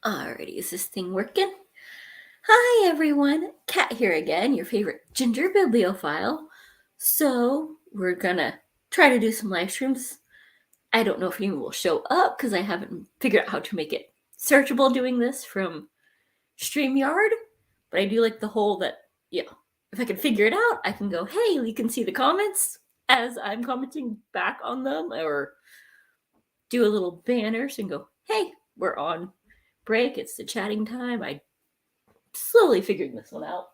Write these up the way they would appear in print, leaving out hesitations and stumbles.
Alrighty, is this thing working? Hi everyone, Kat here again, your favorite Ginger Bibliophile. So, we're gonna try to do some live streams. I don't know if anyone will show up because I haven't figured out how to make it searchable doing this from StreamYard. But I do like the whole that, if I can figure it out, I can go, hey, we can see the comments as I'm commenting back on them, or do a little banner and go, hey, we're on break, it's the chatting time. I slowly figuring this one out.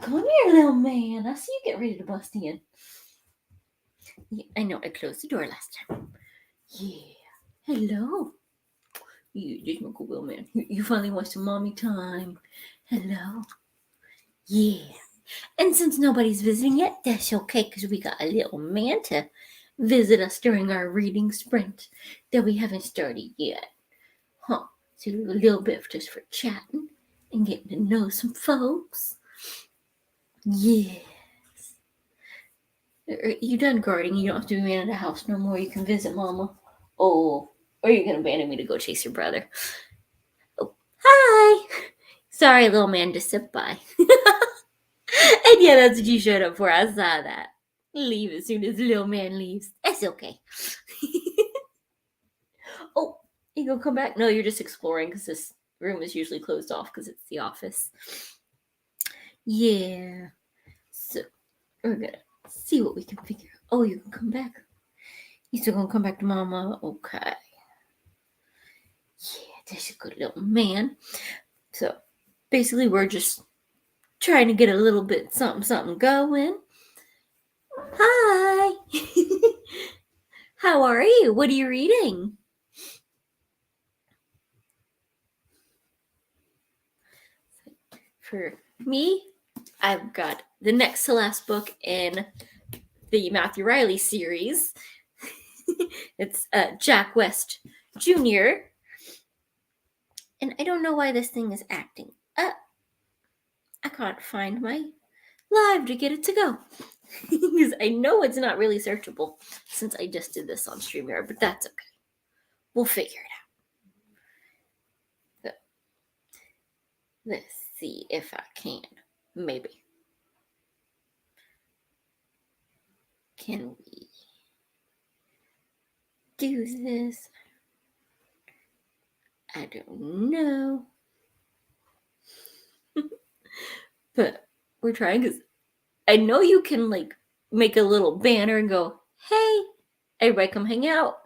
Come here, little man. I see you get ready to bust in. Yeah, I know I closed the door last time. Yeah. Hello. You just look a little man. You finally want some mommy time. Hello. Yeah. And since nobody's visiting yet, that's okay because we got a little man to visit us during our reading sprint that we haven't started yet. Huh. So a little bit just for chatting and getting to know some folks. Yeah. You done guarding. You don't have to be man in the house no more. You can visit mama. Oh, or you're going to abandon me to go chase your brother. Oh, hi. Sorry, little man, just sit by. And yeah, that's what you showed up for. I saw that. Leave as soon as the little man leaves. That's okay. Oh, you gonna come back? No, you're just exploring because this room is usually closed off because it's the office. Yeah. So, we're gonna see what we can figure out. Oh, you can come back. You still gonna come back to mama? Okay. Yeah, that's a good little man. So basically, we're just trying to get a little bit something going. Hi. How are you? What are you reading? For me, I've got the next to last book in the Matthew Riley series. It's Jack West Jr. And I don't know why this thing is acting up. I can't find my live to get it to go. Because I know it's not really searchable since I just did this on StreamYard, but that's okay. We'll figure it out. So, let's see if I can. Maybe. Can we do this? I don't know. But we're trying because I know you can make a little banner and go, hey, everybody come hang out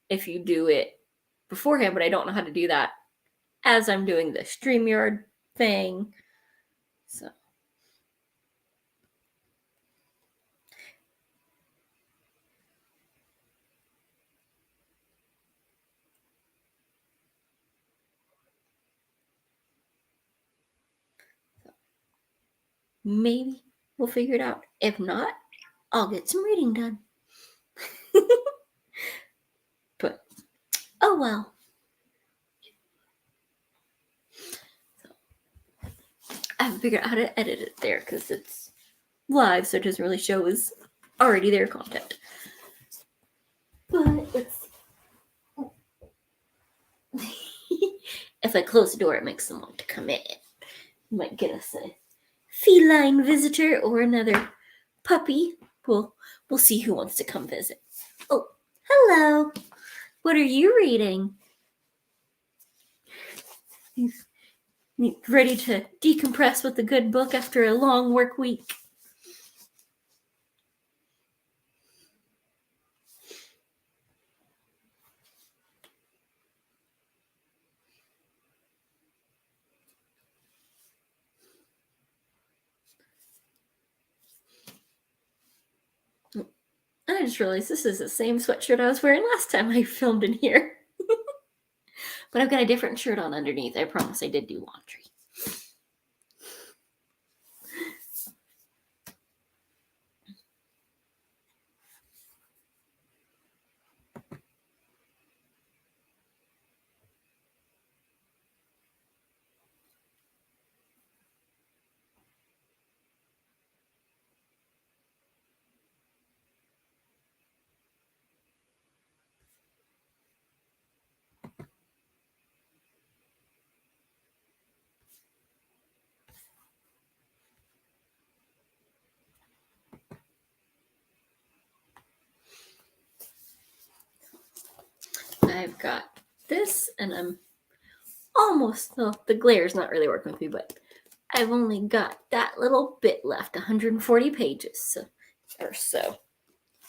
if you do it beforehand, but I don't know how to do that as I'm doing the StreamYard thing. So maybe we'll figure it out. If not, I'll get some reading done. But oh well. So, I haven't figured out how to edit it there because it's live, so it doesn't really show as already there content. But let's see. If I close the door, it makes them want to come in. Might get us a feline visitor or another puppy. We'll see who wants to come visit. Oh, hello. What are you reading? Ready to decompress with a good book after a long work week? I just realized this is the same sweatshirt I was wearing last time I filmed in here. But I've got a different shirt on underneath. I promise I did do laundry. I've got this, and I'm almost, well, the glare is not really working with me, but I've only got that little bit left, 140 pages or so.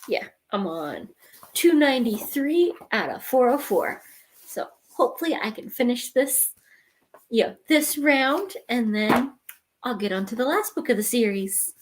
Yeah, I'm on 293 out of 404. So hopefully I can finish this, this round, and then I'll get on to the last book of the series.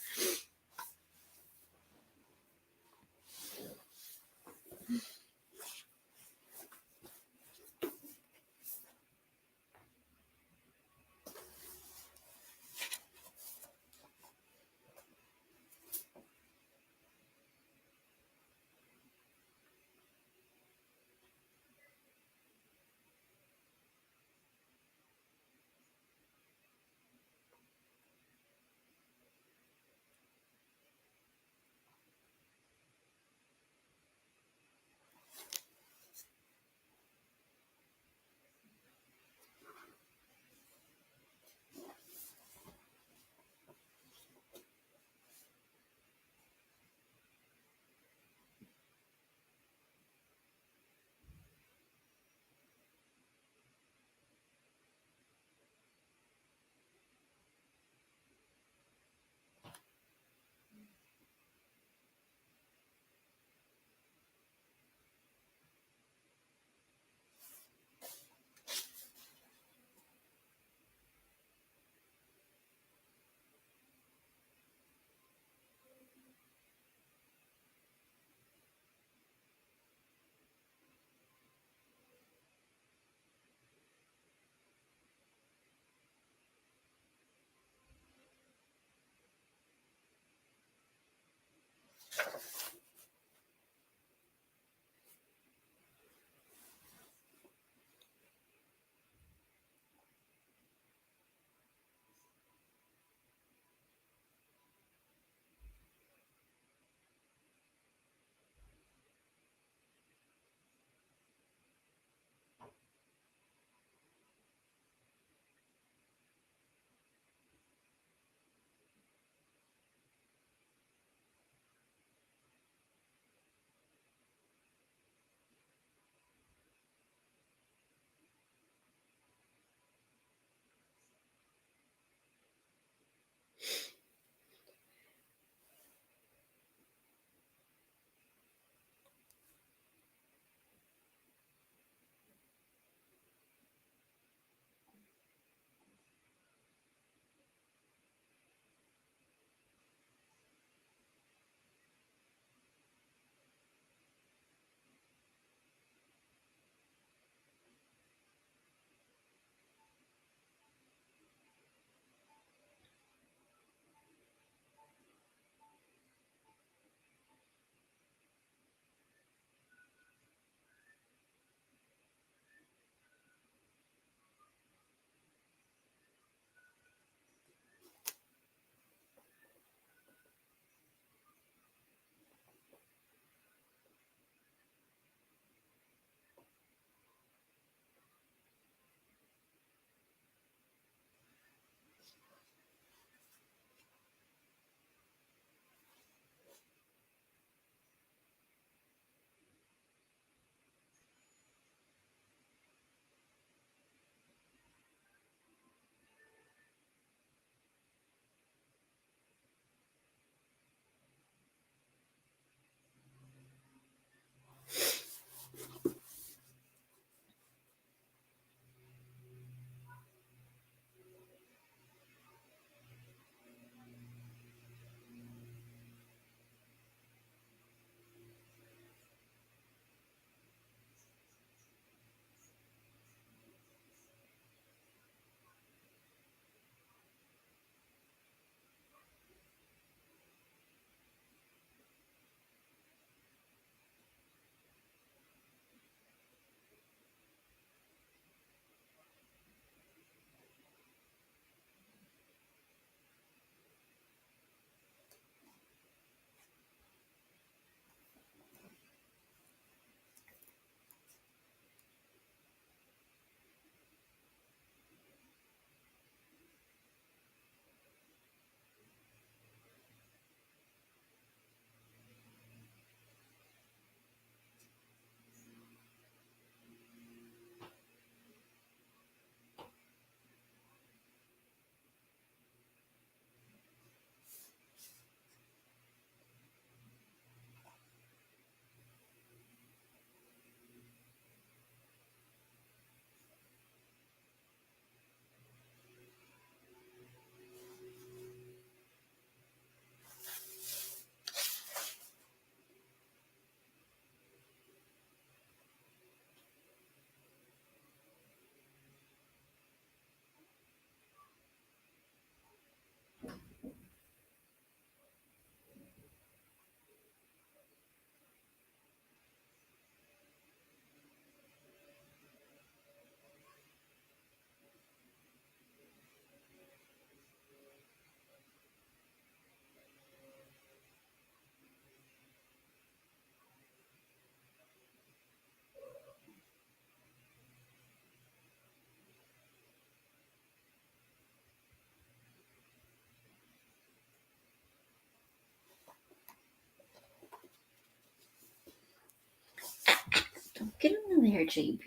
here, JB.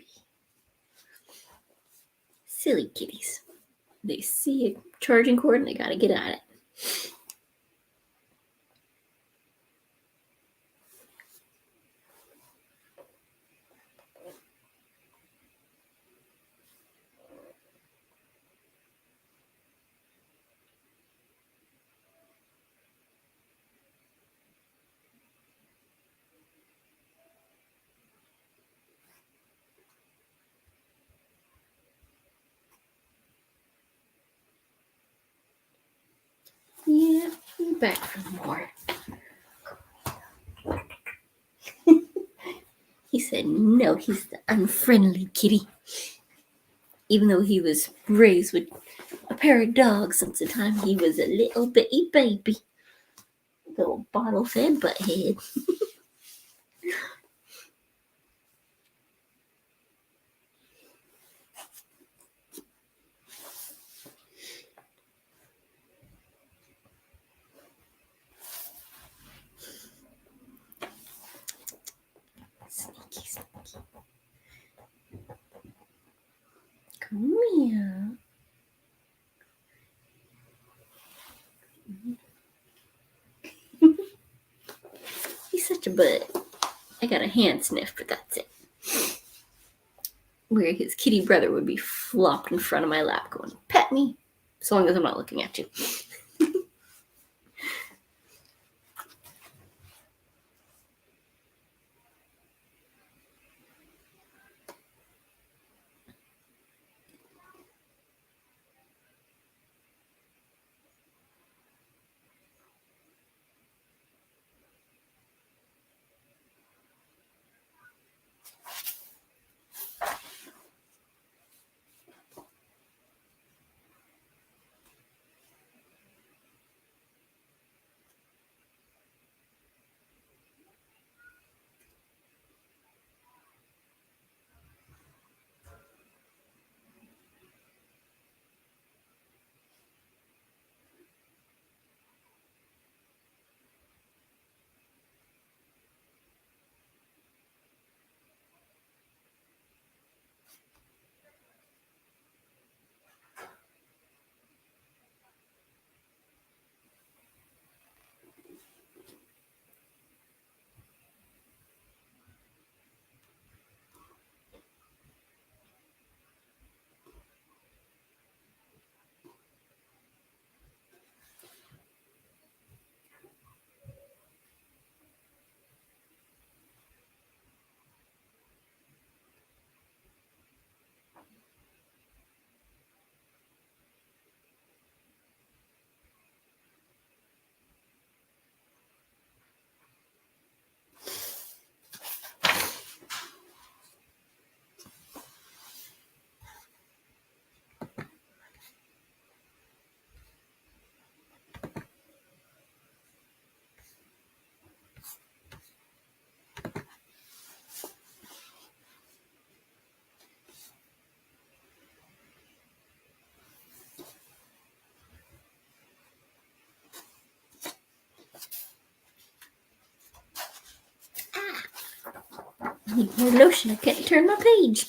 Silly kitties. They see a charging cord and they gotta get at it. Yeah, I'm back for more. He said no, he's the unfriendly kitty. Even though he was raised with a pair of dogs since the time he was a little bitty baby. Little bottle fed butthead. Sneaky, sneaky. Come here. He's such a butt. I got a hand sniff, but that's it. Where his kitty brother would be flopped in front of my lap going, pet me, as long as I'm not looking at you. I need more lotion. I can't turn my page.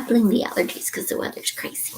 battling the allergies because the weather's crazy.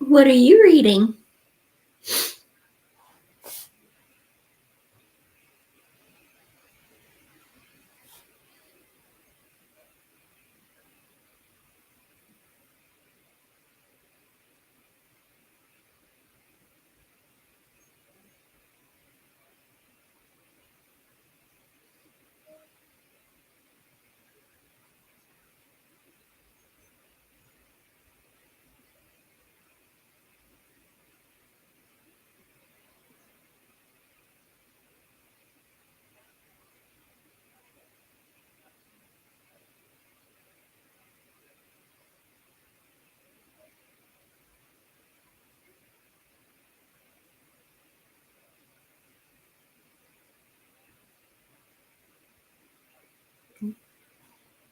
What are you reading?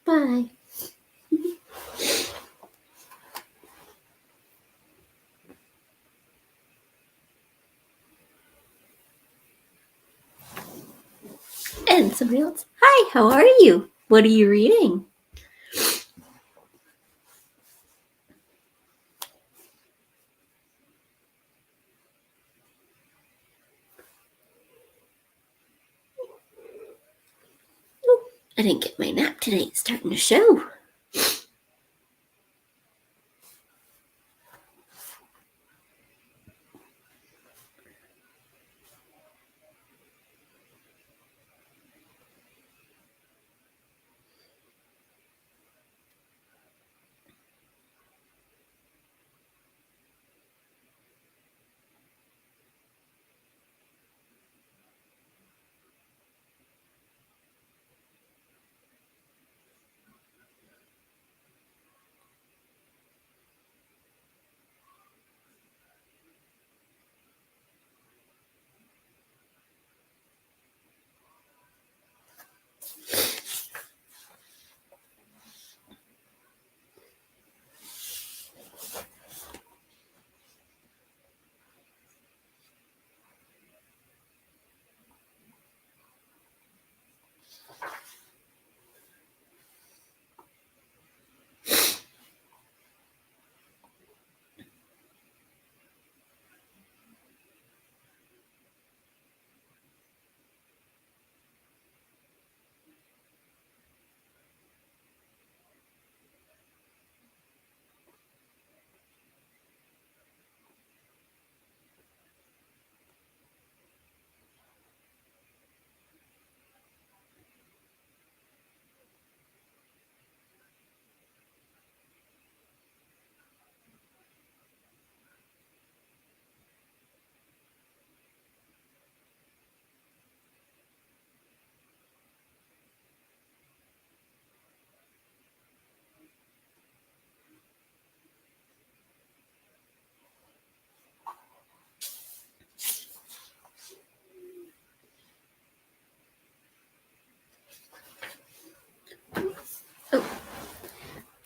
Bye. And somebody else. Hi, how are you? What are you reading? Oh, I didn't get my nap today. It's starting to show.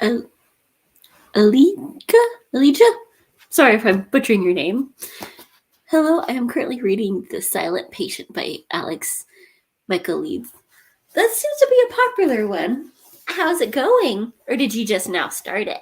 Oh, Alika? Alija? Sorry if I'm butchering your name. Hello, I am currently reading The Silent Patient by Alex Michaelides. That seems to be a popular one. How's it going? Or did you just now start it?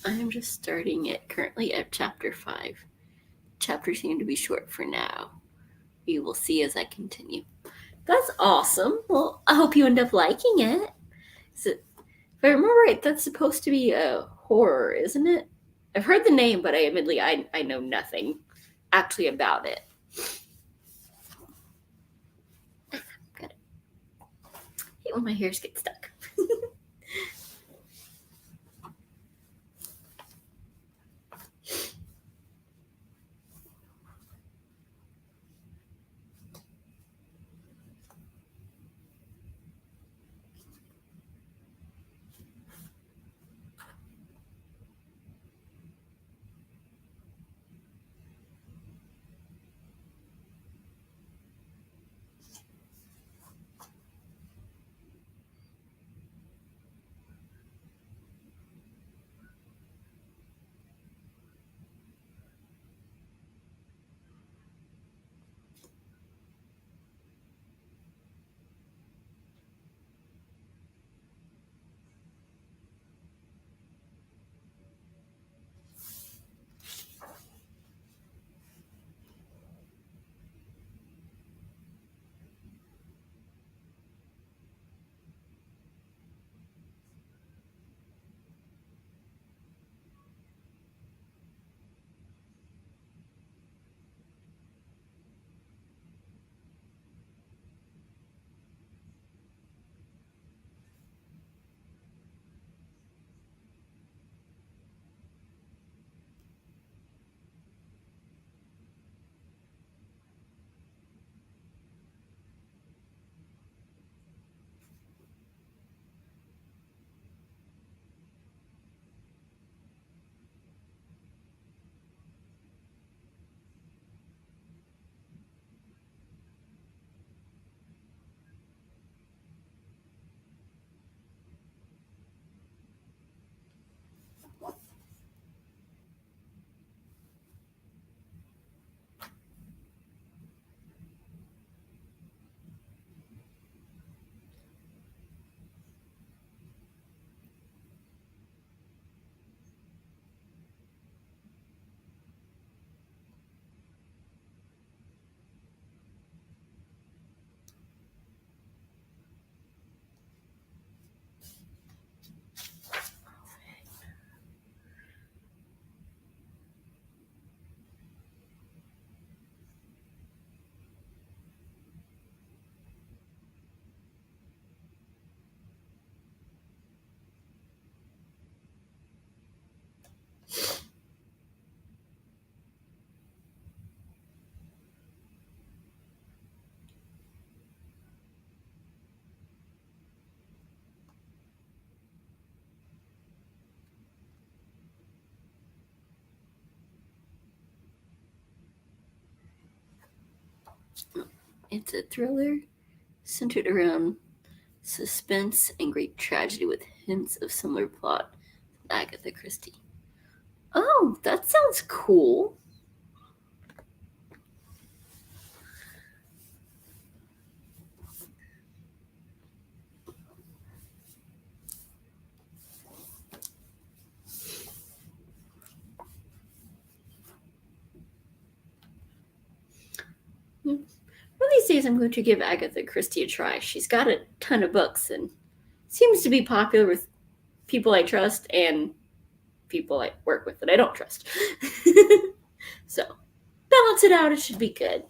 I am just starting it currently at chapter 5. Chapters seem to be short for now. You will see as I continue. That's awesome. Well, I hope you end up liking it. So, if I remember right, that's supposed to be a horror, isn't it? I've heard the name, but I know nothing actually about it. Got it. I hate when my hairs get stuck. It's a thriller centered around suspense and great tragedy with hints of similar plot to Agatha Christie. Oh, that sounds cool. One of these days, I'm going to give Agatha Christie a try. She's got a ton of books and seems to be popular with people I trust and people I work with that I don't trust. So, balance it out, it should be good.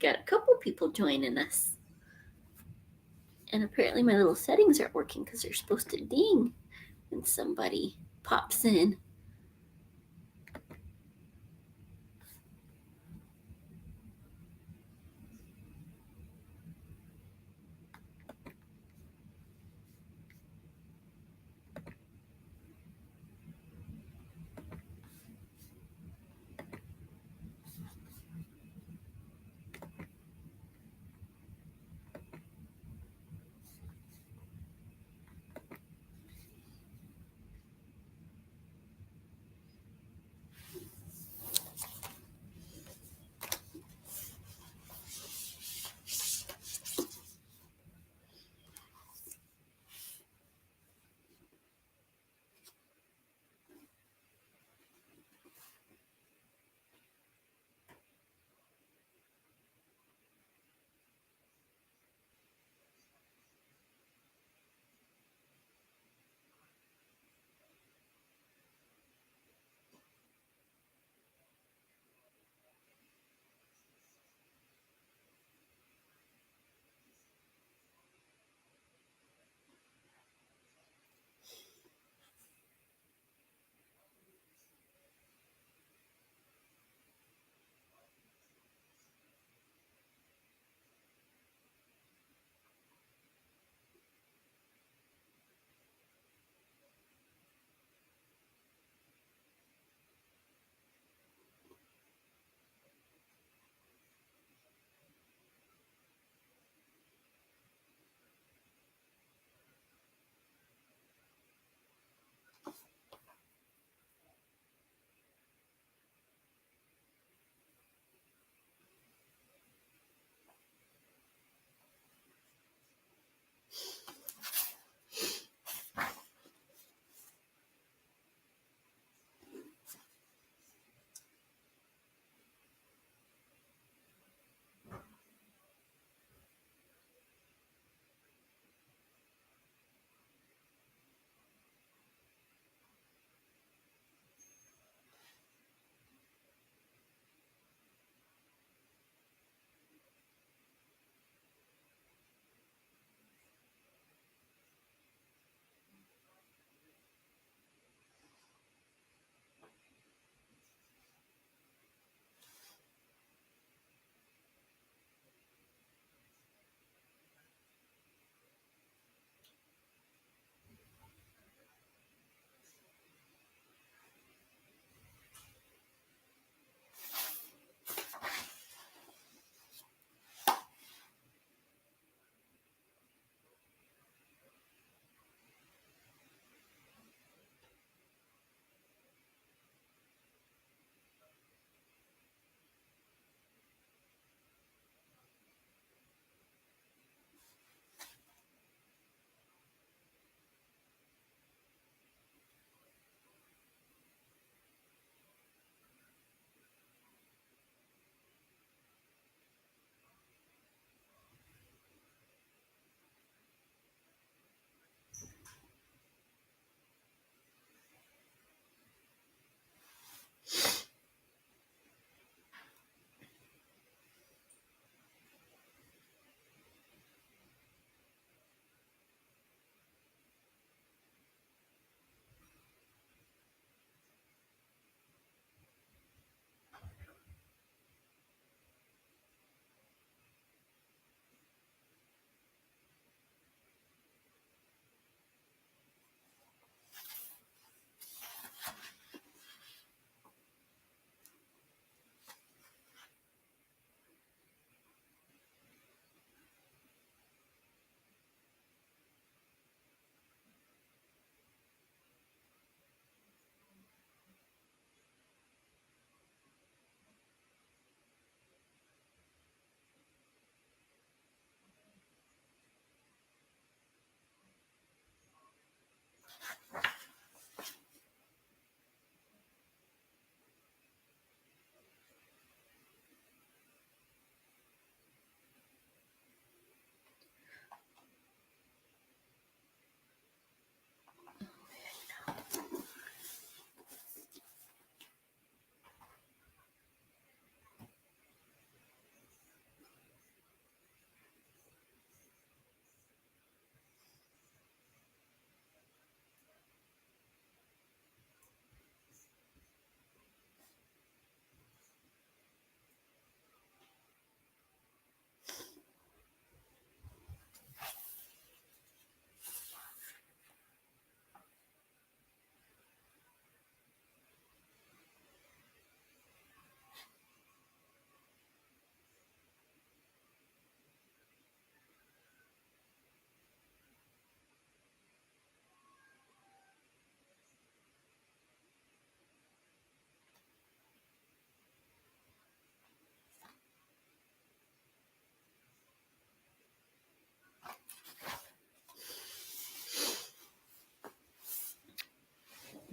got a couple people joining us. And apparently my little settings aren't working because they're supposed to ding when somebody pops in.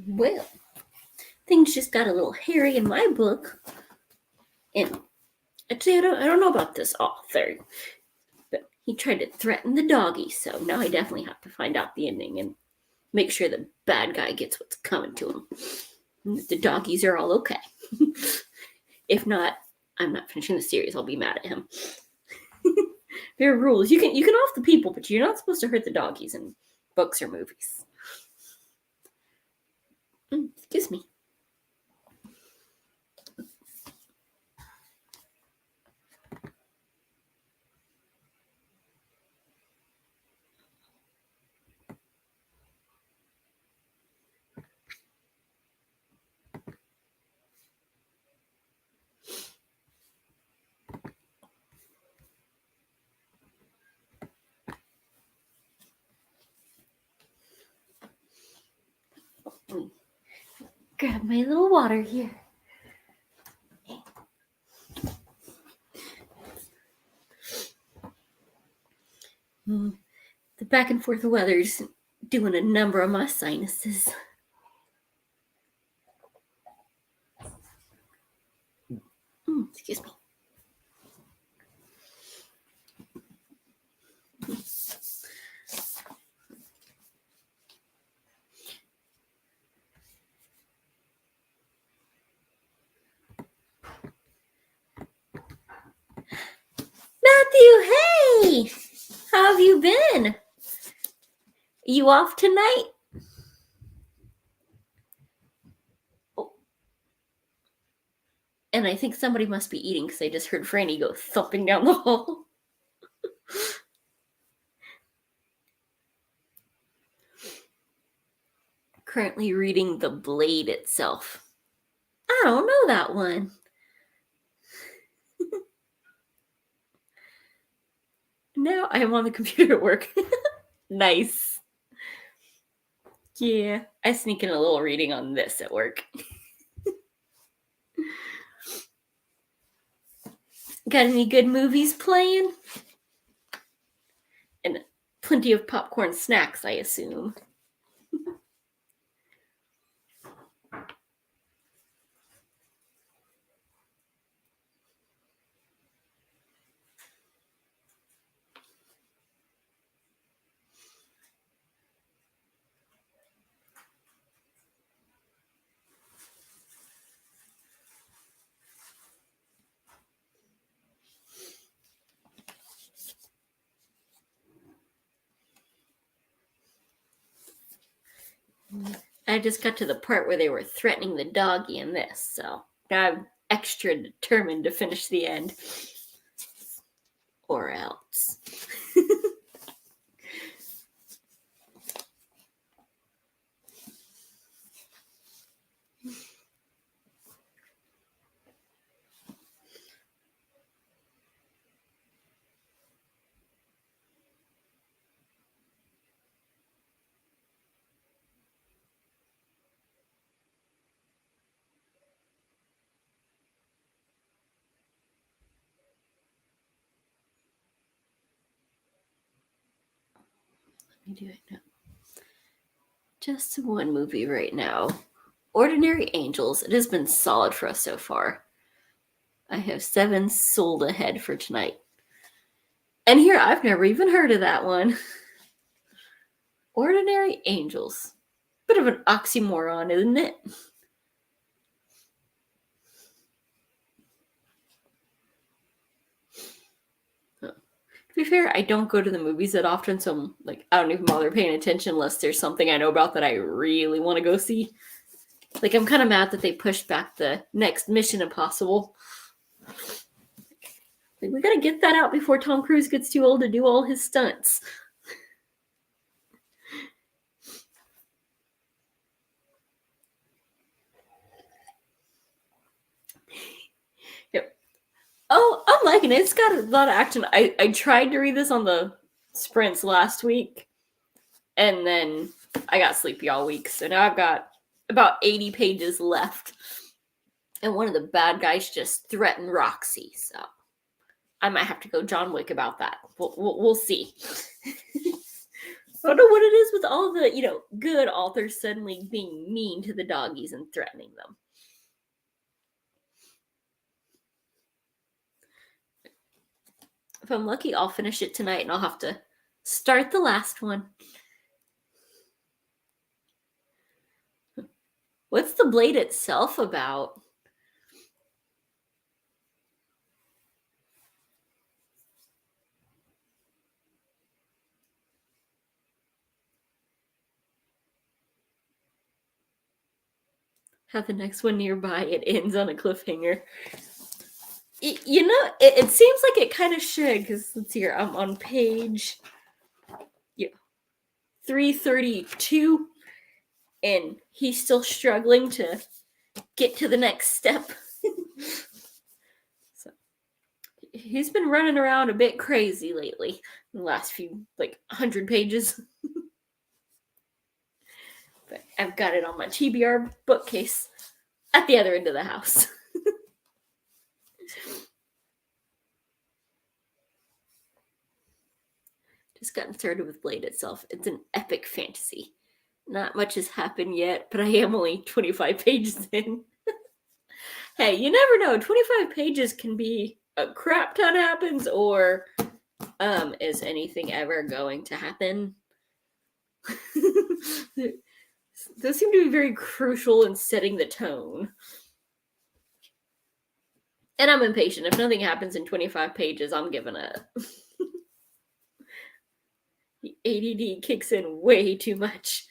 Well, things just got a little hairy in my book. And actually, I don't know about this author, but he tried to threaten the doggy, so now I definitely have to find out the ending and make sure the bad guy gets what's coming to him. And that the doggies are all okay. If not, I'm not finishing the series. I'll be mad at him. There are rules. You can off the people, but you're not supposed to hurt the doggies in books or movies. Excuse me. Grab my little water here. The back and forth weather's doing a number on my sinuses. Excuse me. Matthew, hey! How have you been? You off tonight? Oh. And I think somebody must be eating because I just heard Franny go thumping down the hall. Currently reading The Blade itself. I don't know that one. Now I am on the computer at work. Nice. Yeah, I sneak in a little reading on this at work. Got any good movies playing? And plenty of popcorn snacks, I assume. I just got to the part where they were threatening the doggy in this, so now I'm extra determined to finish the end. Or else. Let me do it now. Just one movie right now. Ordinary Angels. It has been solid for us so far. I have 7 sold ahead for tonight. And here, I've never even heard of that one. Ordinary Angels. Bit of an oxymoron, isn't it? To be fair, I don't go to the movies that often, so I don't even bother paying attention unless there's something I know about that I really want to go see. I'm kind of mad that they pushed back the next Mission Impossible. We gotta get that out before Tom Cruise gets too old to do all his stunts. Yep. Oh, I'm liking it. It's got a lot of action. I tried to read this on the sprints last week, and then I got sleepy all week. So now I've got about 80 pages left. And one of the bad guys just threatened Roxy, so I might have to go John Wick about that. We'll see. I don't know what it is with all the good authors suddenly being mean to the doggies and threatening them. If I'm lucky, I'll finish it tonight and I'll have to start the last one. What's the blade itself about? Have the next one nearby. It ends on a cliffhanger. It seems like it kind of should, because let's see here. I'm on page 332, and he's still struggling to get to the next step. So he's been running around a bit crazy lately in the last few 100 pages. But I've got it on my TBR bookcase at the other end of the house. Just gotten started with Blade itself. It's an epic fantasy. Not much has happened yet, but I am only 25 pages in. Hey, you never know. 25 pages can be a crap ton happens, or is anything ever going to happen? Those seem to be very crucial in setting the tone. And I'm impatient. If nothing happens in 25 pages, I'm giving up. The ADD kicks in way too much.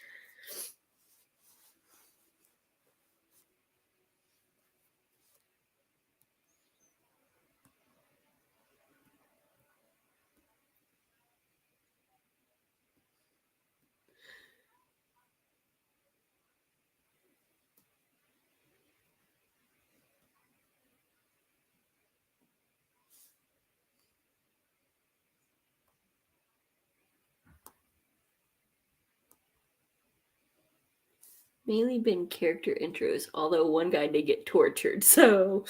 Mainly been character intros, although one guy did get tortured, so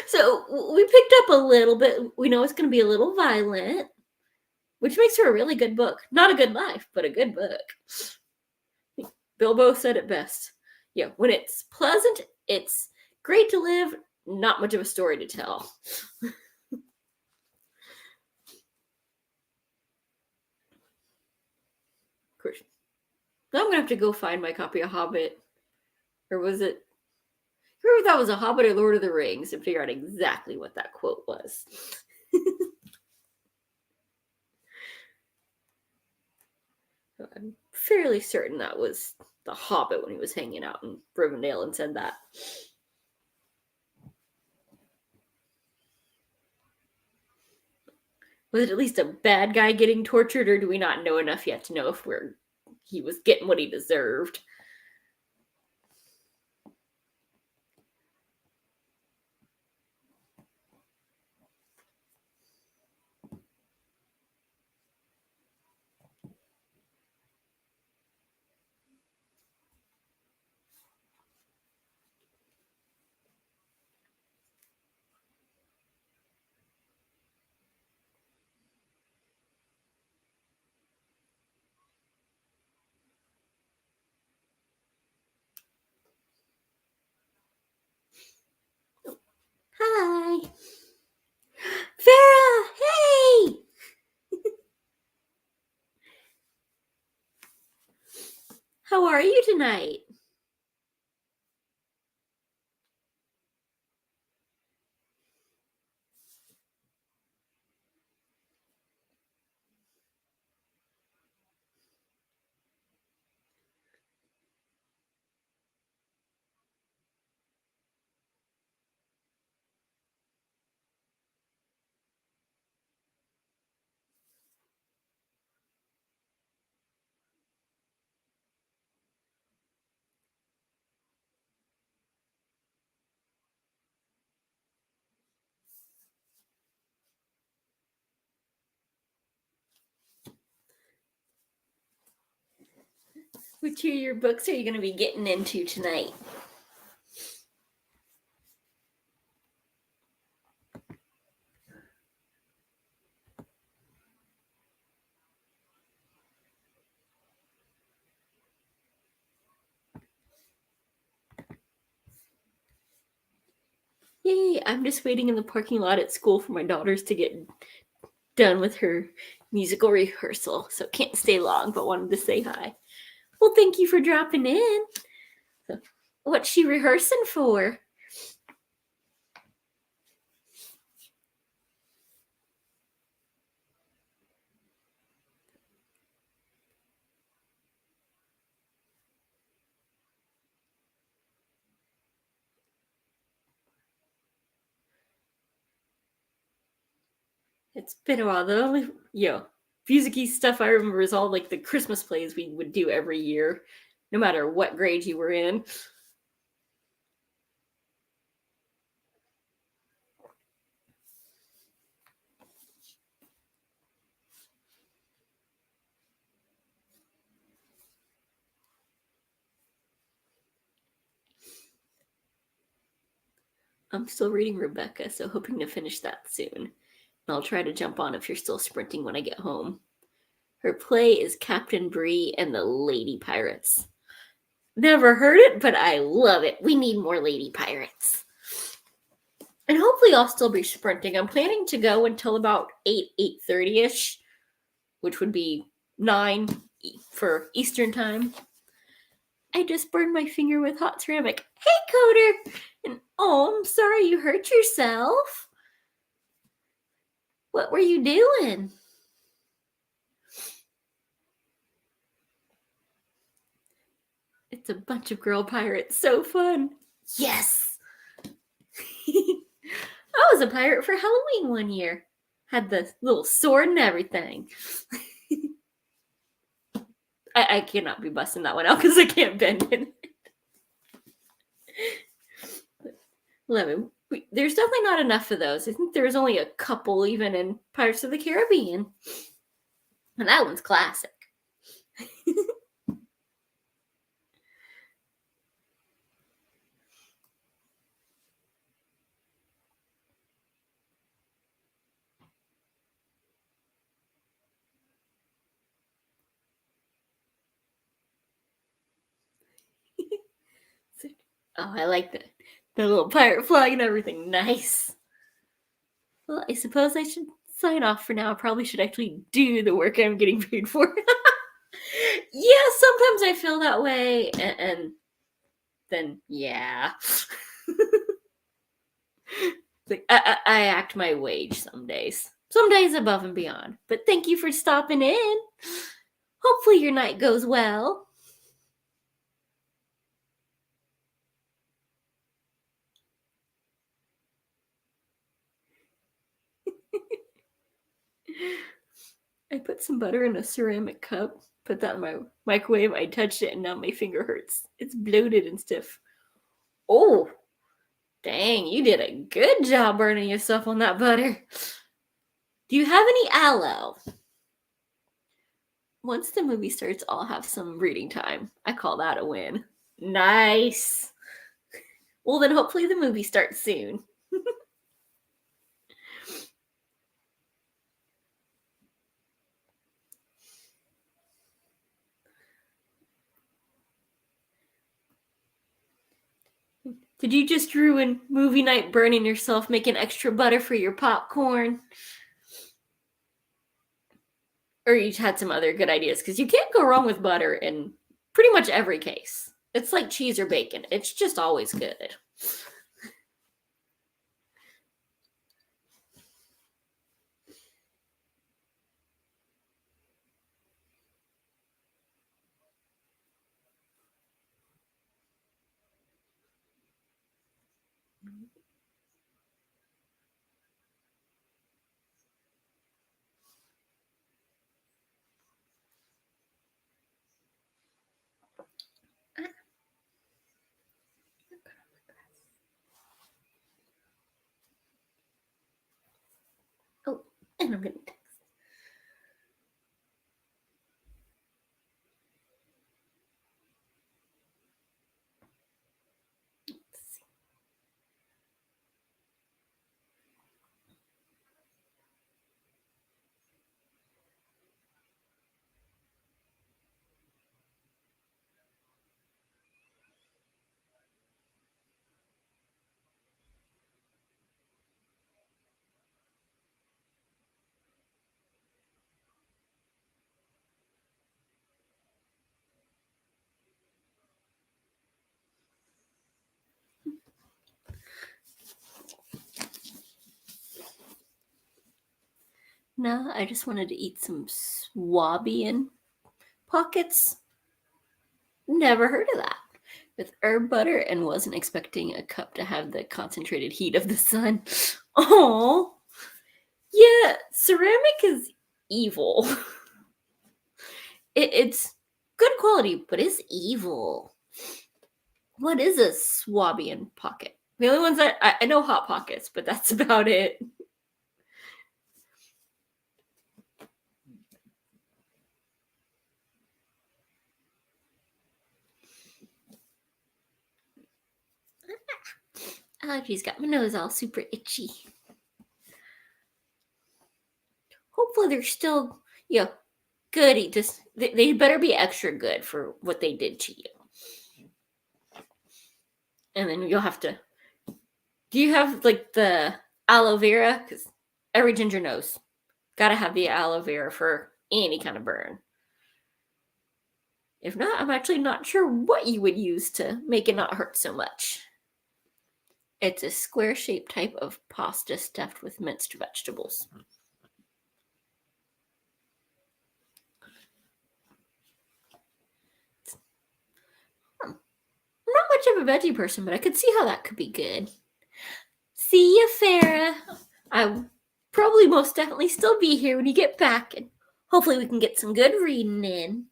so we picked up a little bit. We know it's going to be a little violent, which makes for a really good book. Not a good life, but a good book. Bilbo said it best. Yeah, when it's pleasant, it's great to live, not much of a story to tell. Of course. Now I'm going to have to go find my copy of Hobbit. Or was it? Remember if that was a Hobbit or Lord of the Rings, and figure out exactly what that quote was. I'm fairly certain that was the Hobbit when he was hanging out in Rivendell and said that. Was it at least a bad guy getting tortured, or do we not know enough yet to know if he was getting what he deserved? Hi. Farah, hey! How are you tonight? Which of your books are you going to be getting into tonight? I'm just waiting in the parking lot at school for my daughters to get done with her musical rehearsal, so can't stay long, but wanted to say hi. Well, thank you for dropping in. So, what's she rehearsing for? It's been a while. The only, music-y stuff I remember is all like the Christmas plays we would do every year, no matter what grade you were in. I'm still reading Rebecca, so hoping to finish that soon. And I'll try to jump on if you're still sprinting when I get home. Her play is Captain Bree and the Lady Pirates. Never heard it, but I love it. We need more lady pirates. And hopefully I'll still be sprinting. I'm planning to go until about 8:30ish, which would be 9 for Eastern time. I just burned my finger with hot ceramic. Hey, Coder! And oh, I'm sorry you hurt yourself. What were you doing? It's a bunch of girl pirates. So fun. Yes! I was a pirate for Halloween one year. Had the little sword and everything. I cannot be busting that one out because I can't bend it. Love it. There's definitely not enough of those. I think there's only a couple even in Pirates of the Caribbean. And that one's classic. Oh, I like the little pirate flag and everything. Nice. Well, I suppose I should sign off for now. I probably should actually do the work I'm getting paid for. Yeah, sometimes I feel that way, and then yeah. Like, I act my wage some days above and beyond. But thank you for stopping in. Hopefully your night goes well. I put some butter in a ceramic cup, put that in my microwave. I touched it and now my finger hurts. It's bloated and stiff. Oh, dang, you did a good job burning yourself on that butter. Do you have any aloe? Once the movie starts, I'll have some reading time. I call that a win. Nice. Well, then hopefully the movie starts soon. Did you just ruin movie night burning yourself making extra butter for your popcorn? Or you had some other good ideas? Because you can't go wrong with butter in pretty much every case. It's like cheese or bacon. It's just always good. Oh, and I'm gonna Nah, I just wanted to eat some Swabian pockets. Never heard of that. With herb butter and wasn't expecting a cup to have the concentrated heat of the sun. Oh, yeah, ceramic is evil. It's good quality, but it's evil. What is a Swabian pocket? The only ones that I know Hot Pockets, but that's about it. Allergies got my nose all super itchy. Hopefully they're still, good. Just they better be extra good for what they did to you. And then you'll have to. Do you have like the aloe vera? Because every ginger knows, gotta have the aloe vera for any kind of burn. If not, I'm actually not sure what you would use to make it not hurt so much. It's a square-shaped type of pasta stuffed with minced vegetables. I'm not much of a veggie person, but I could see how that could be good. See ya, Farah. I probably most definitely still be here when you get back, and hopefully we can get some good reading in.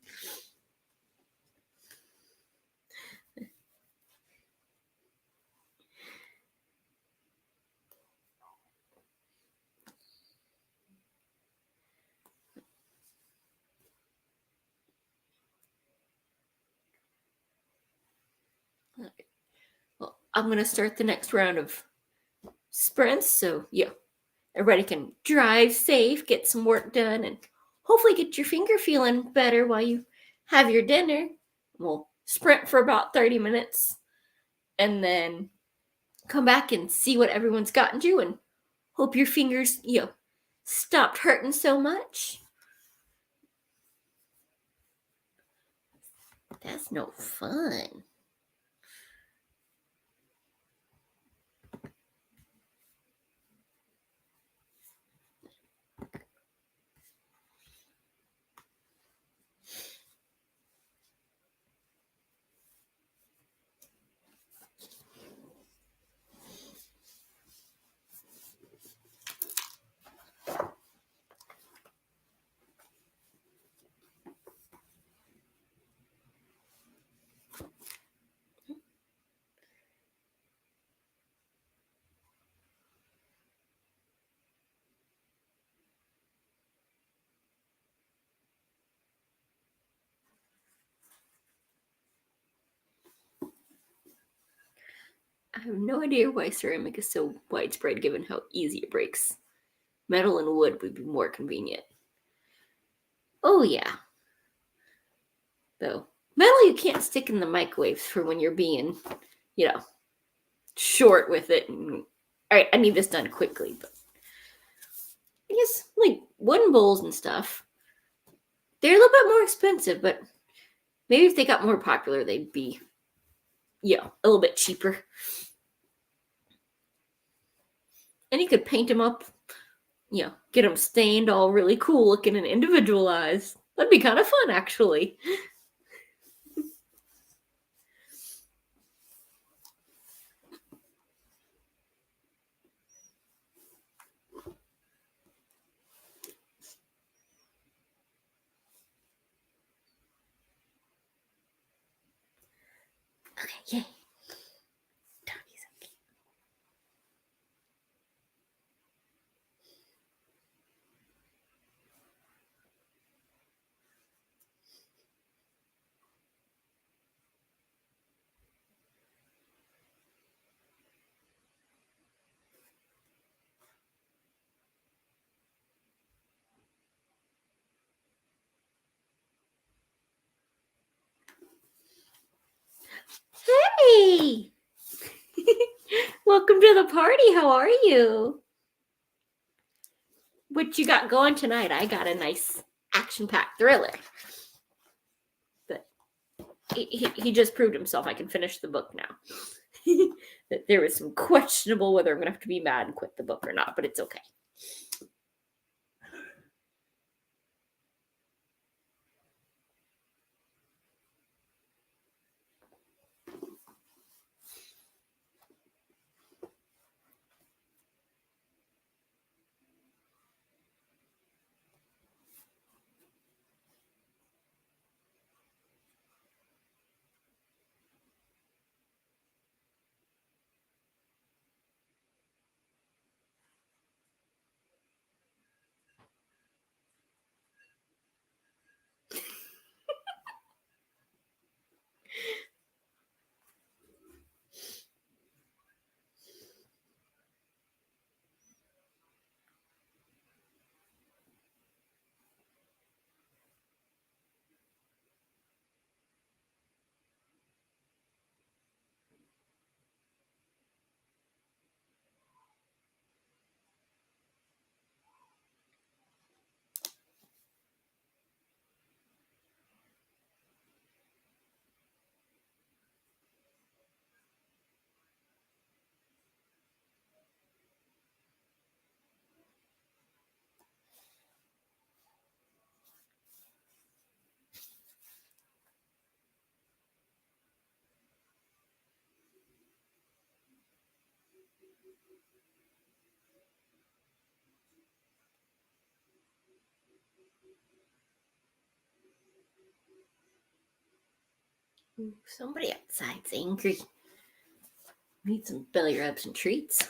Well, I'm going to start the next round of sprints, so everybody can drive safe, get some work done, and hopefully get your finger feeling better while you have your dinner. We'll sprint for about 30 minutes and then come back and see what everyone's gotten to and hope your fingers, stopped hurting so much. That's no fun. I have no idea why ceramic is so widespread given how easy it breaks. Metal and wood would be more convenient. Oh, yeah. Though, metal you can't stick in the microwaves for when you're being, short with it. All right, I need this done quickly, but I guess like wooden bowls and stuff, they're a little bit more expensive, but maybe if they got more popular, they'd be, a little bit cheaper. And you could paint them up, get them stained all really cool looking and individualized. That'd be kind of fun, actually. Okay, yay. Tommy's okay. Hey! Welcome to the party. How are you? What you got going tonight? I got a nice action-packed thriller. But he just proved himself. I can finish the book now. That there was some questionable whether I'm going to have to be mad and quit the book or not, but it's okay. Ooh, somebody outside's angry. Need some belly rubs and treats.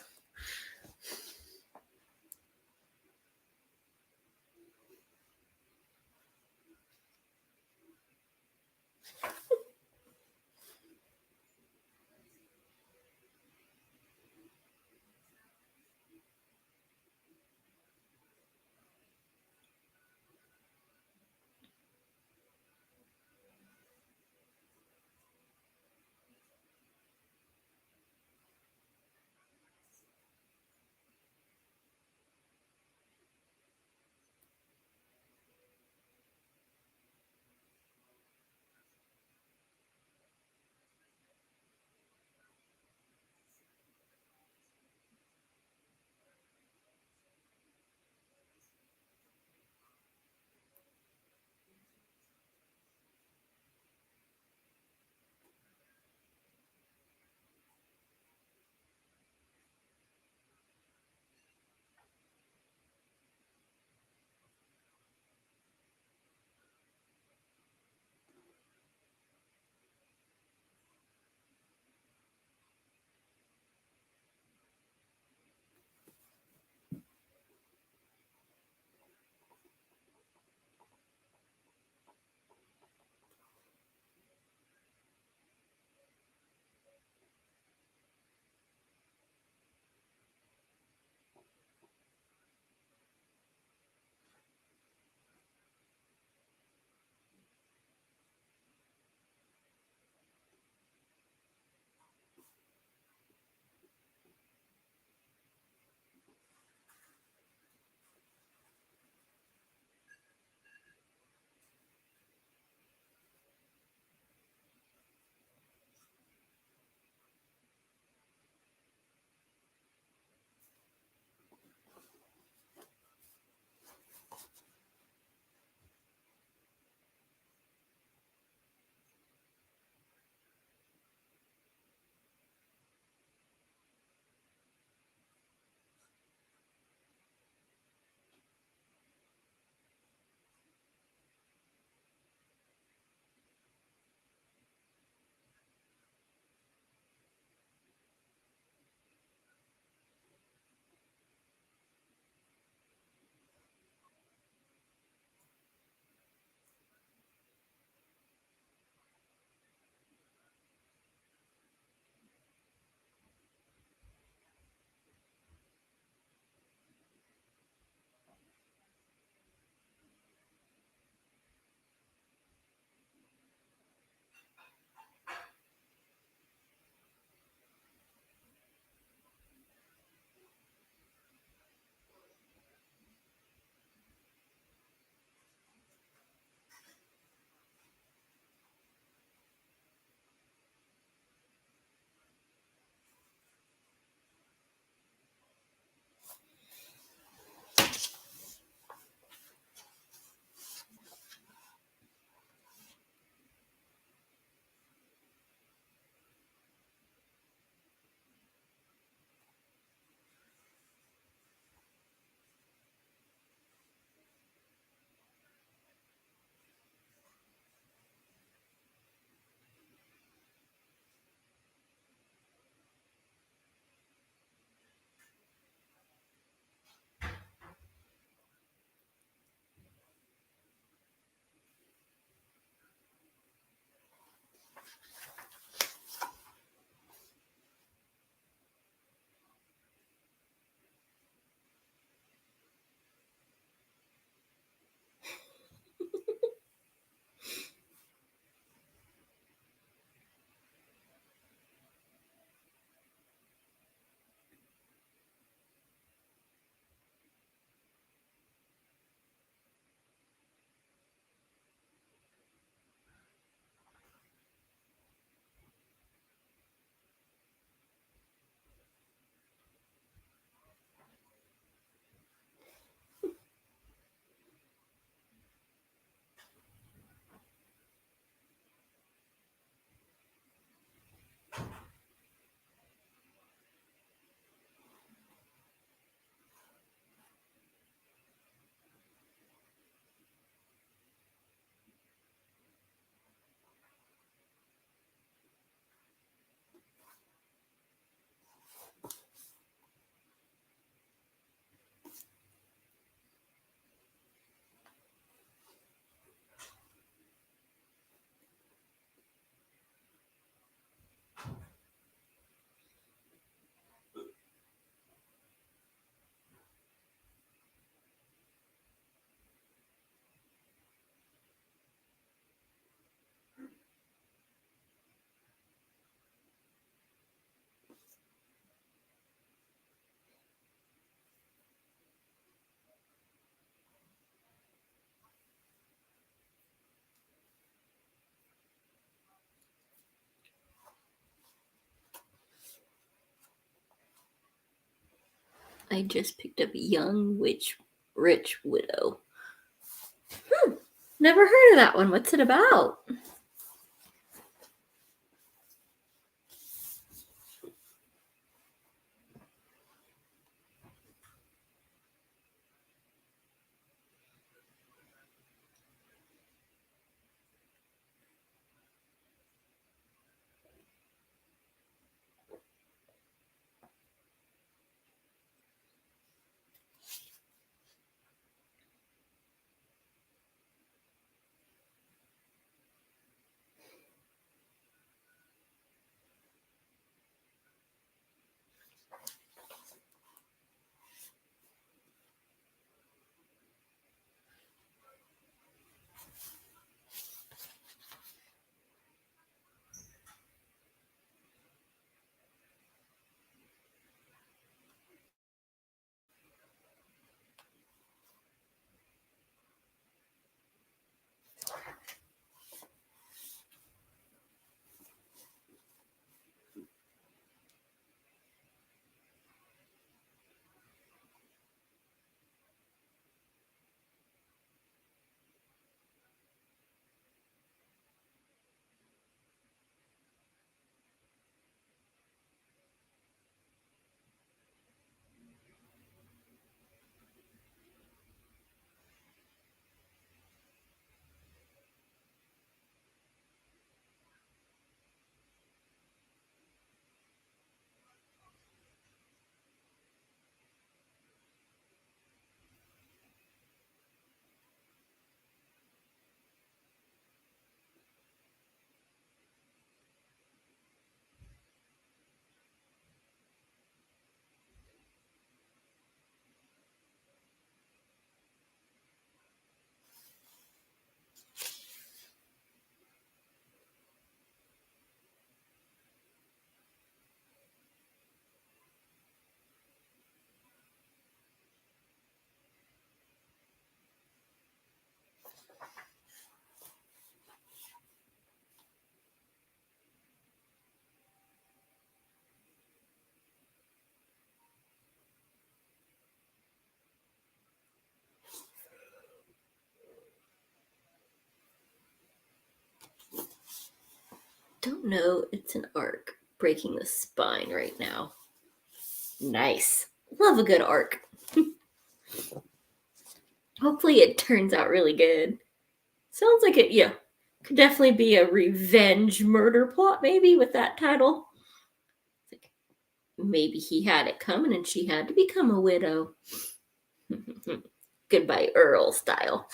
I just picked up Young Witch Rich Widow. Never heard of that one. What's it about? Don't know. It's an arc. Breaking the spine right now. Nice. Love a good arc. Hopefully it turns out really good. Sounds like it, yeah. Could definitely be a revenge murder plot, maybe, with that title. Maybe he had it coming and she had to become a widow. Goodbye, Earl style.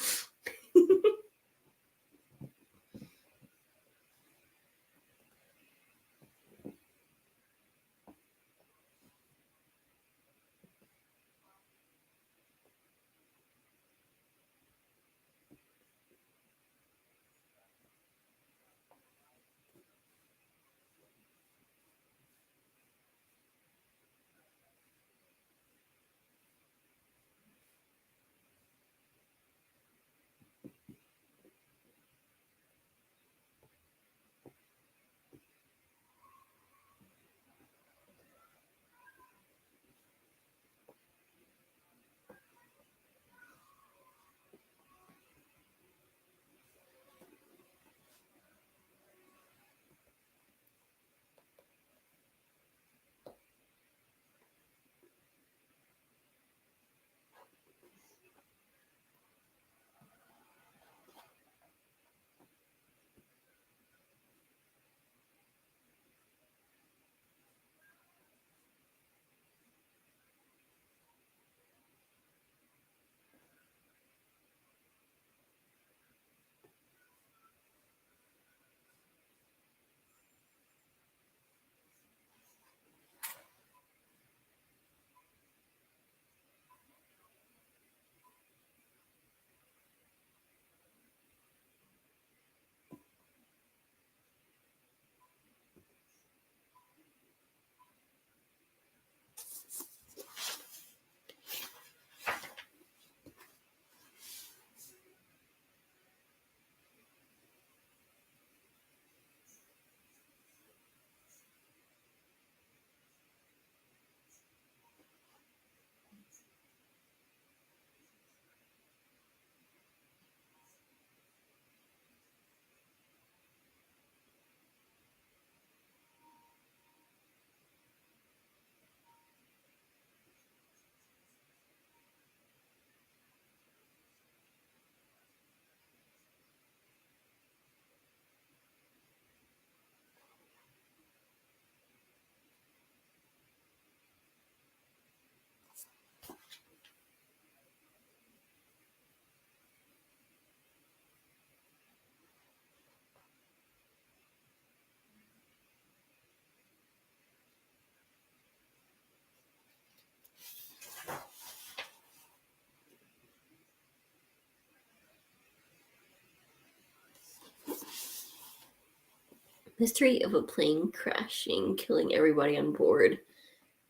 Mystery of a plane crashing, killing everybody on board,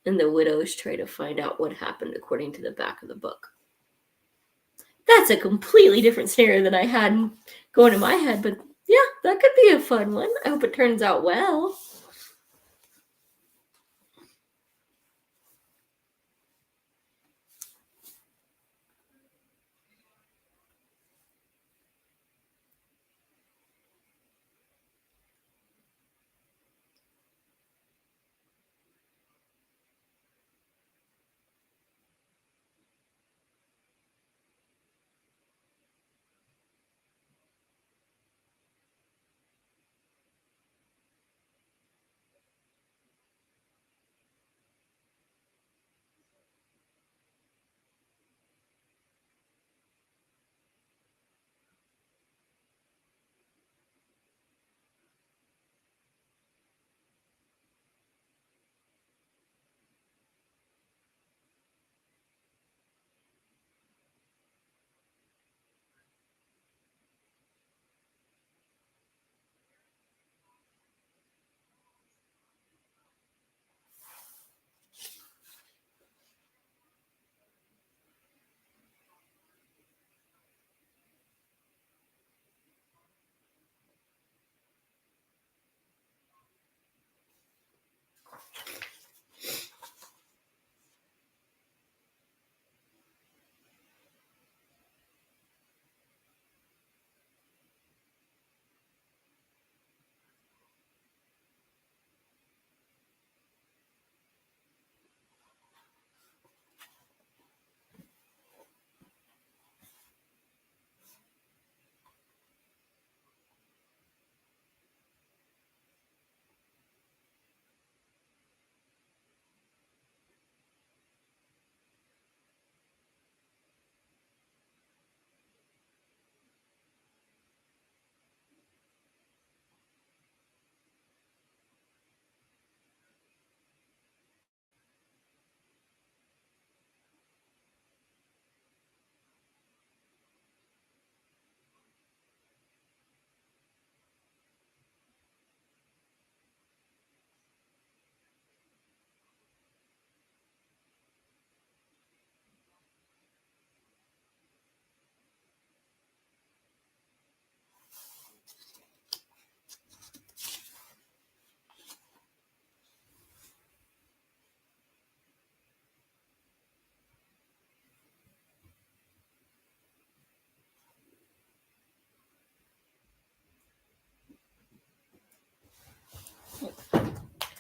and the widows try to find out what happened according to the back of the book. That's a completely different scenario than I had going in my head, but yeah, that could be a fun one. I hope it turns out well.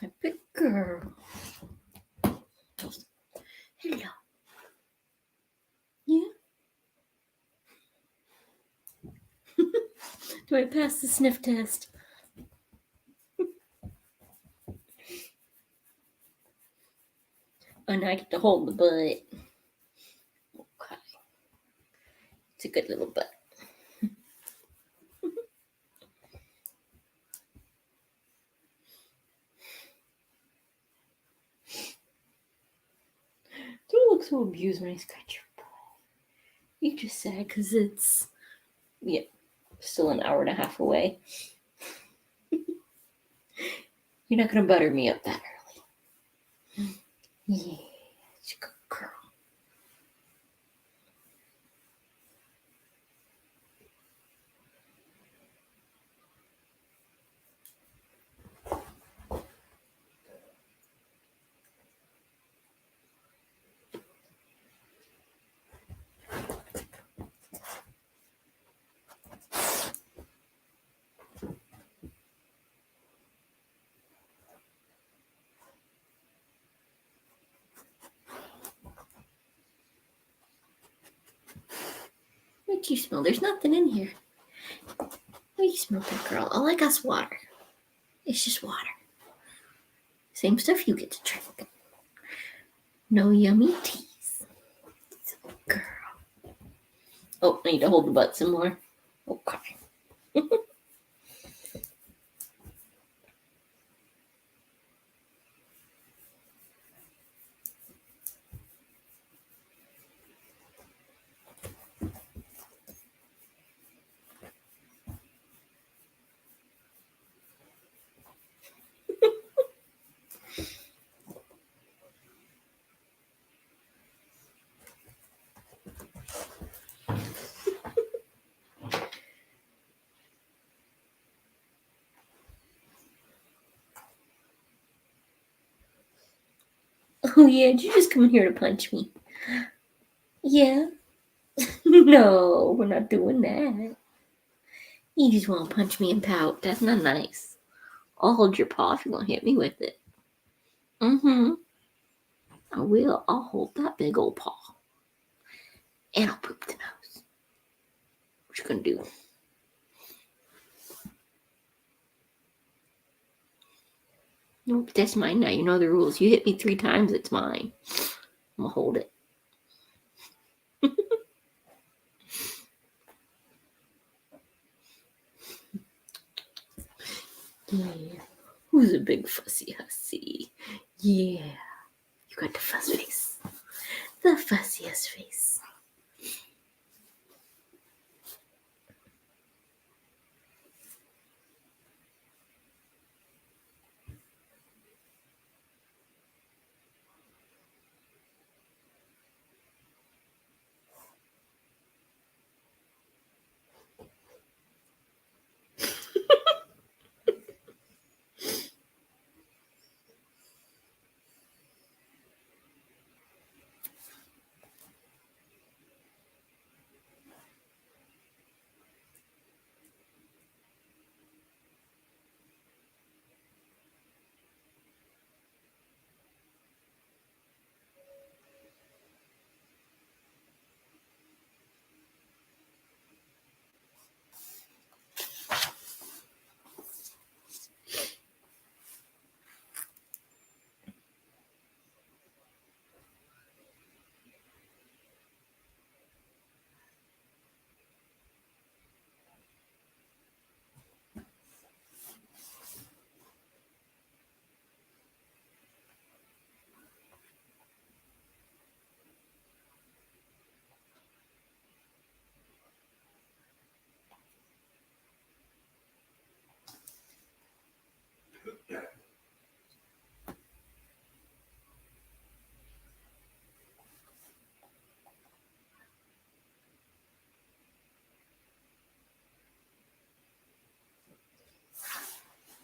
My big girl. Hello. Yeah. Do I pass the sniff test? Oh, now I get to hold the butt. Okay. It's a good little butt. Don't look so abused when I scratch your butt. You just sad because it's, yeah, still an hour and a half away. You're not going to butter me up that early. Yeah, it's a good girl. What you smell? There's nothing in here. What you smell, good girl? All I got's water. It's just water. Same stuff you get to drink. No yummy teas. Girl. Oh, I need to hold the butt some more. Okay. Oh yeah, did you just come in here to punch me? Yeah. No, we're not doing that. You just want to punch me and pout. That's not nice. I'll hold your paw if you're gonna hit me with it. Mm-hmm. I will. I'll hold that big old paw. And I'll poop the nose. What you gonna do? Nope, that's mine now. You know the rules. You hit me 3 times, it's mine. I'm gonna hold it. Yeah. Who's a big fussy hussy? Yeah. You got the fuss face. The fussiest face.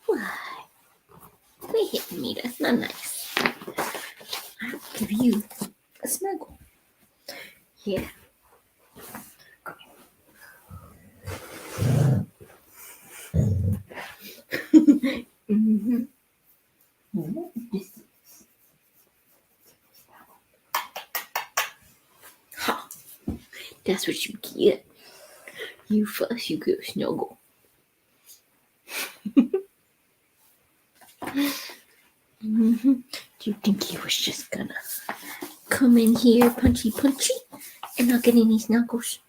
Why? Quit hitting me. That's not nice. I'll give you a snuggle. Yeah. Mm-hmm. Ha! That's what you get. You fuss, you get a snuggle. Mm-hmm. Do you think he was just gonna come in here, punchy punchy, and not get any snuggles?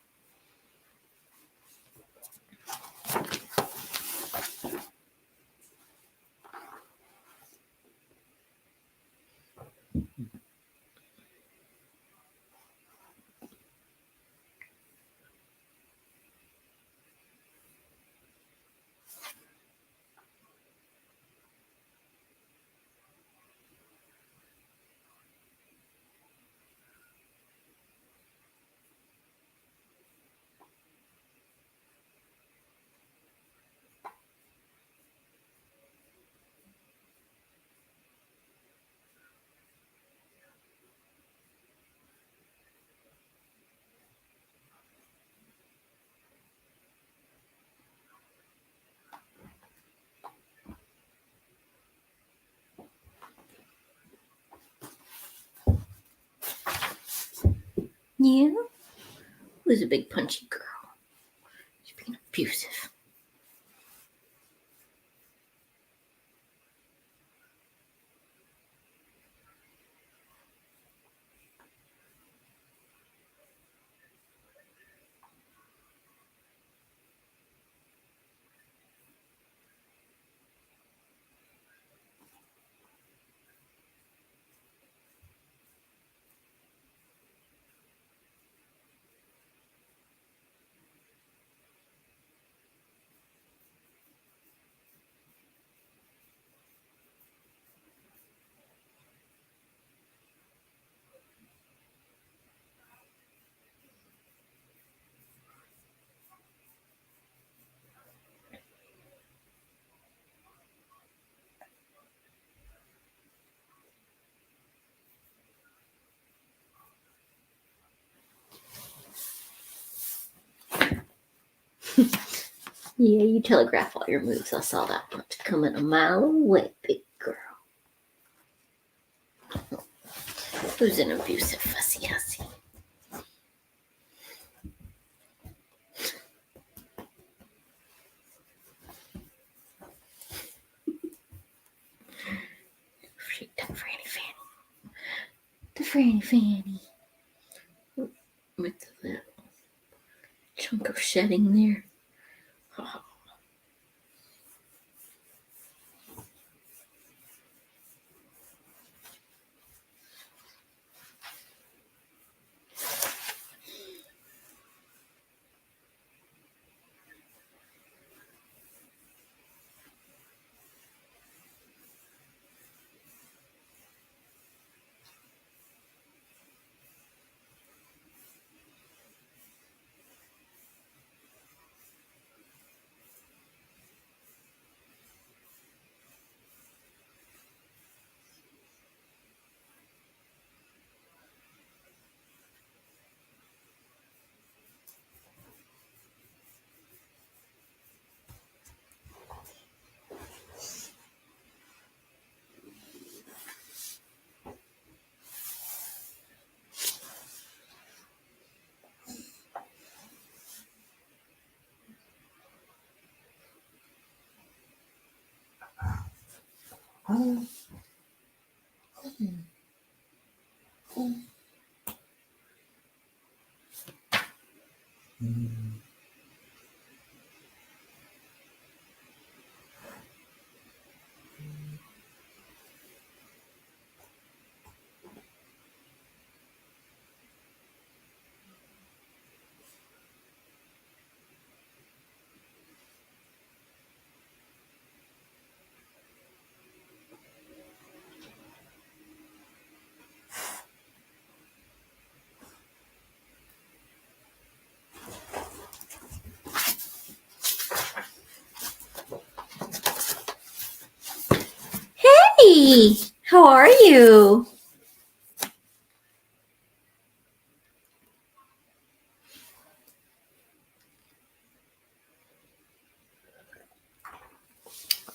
Yeah? Who was a big punchy girl? She's being abusive. Yeah, you telegraph all your moves. I saw that one coming a mile away, big girl. Who's an abusive fussy hussy? Shake that Franny Fanny. The Franny Fanny. With the little chunk of shedding there. Oh. Hey, how are you?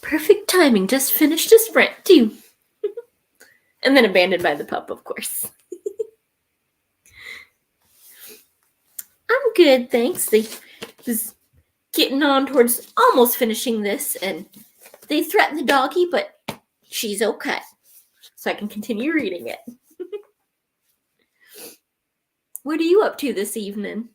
Perfect timing. Just finished a sprint too. And then abandoned by the pup, of course. I'm good, thanks. They was getting on towards almost finishing this, and they threatened the doggy, but she's okay. So I can continue reading it. What are you up to this evening?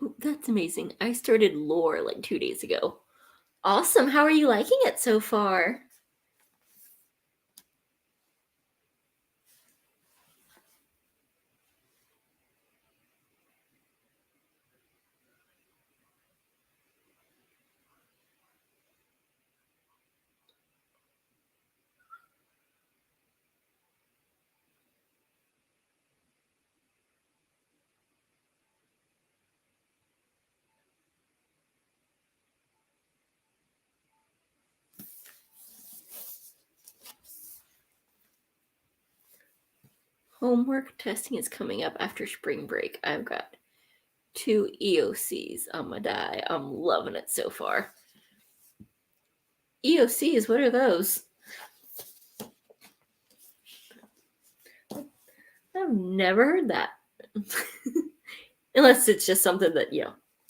Ooh, that's amazing. I started lore like 2 days ago. Awesome. How are you liking it so far? Homework testing is coming up after spring break. I've got 2 EOCs on my die. I'm loving it so far. EOCs, what are those? I've never heard that. Unless it's just something that,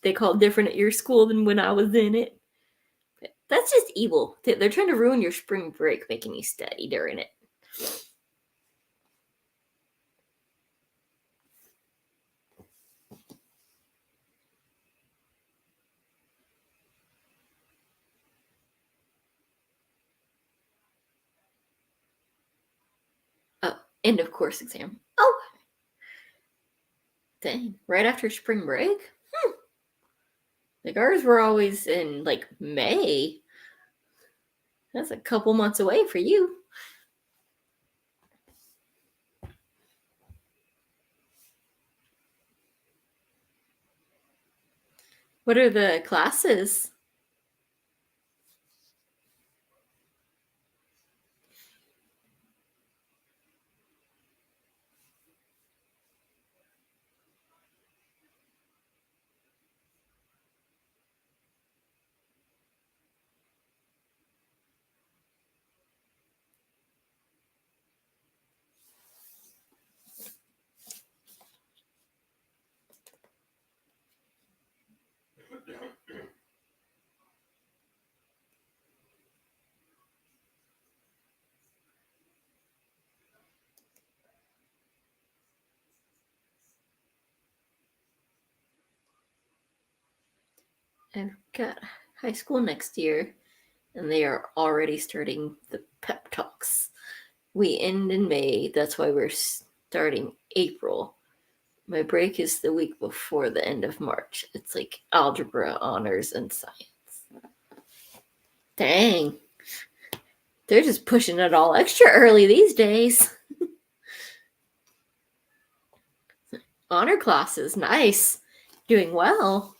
they call different at your school than when I was in it. But that's just evil. They're trying to ruin your spring break, making you study during it. Oh, end of course exam. Oh, dang. Right after spring break? Like ours were always in like May. That's a couple months away for you. What are the classes? I've got high school next year, and they are already starting the pep talks. We end in May. That's why we're starting April. My break is the week before the end of March. It's like algebra, honors, and science. Dang. They're just pushing it all extra early these days. Honor classes, nice. Doing well.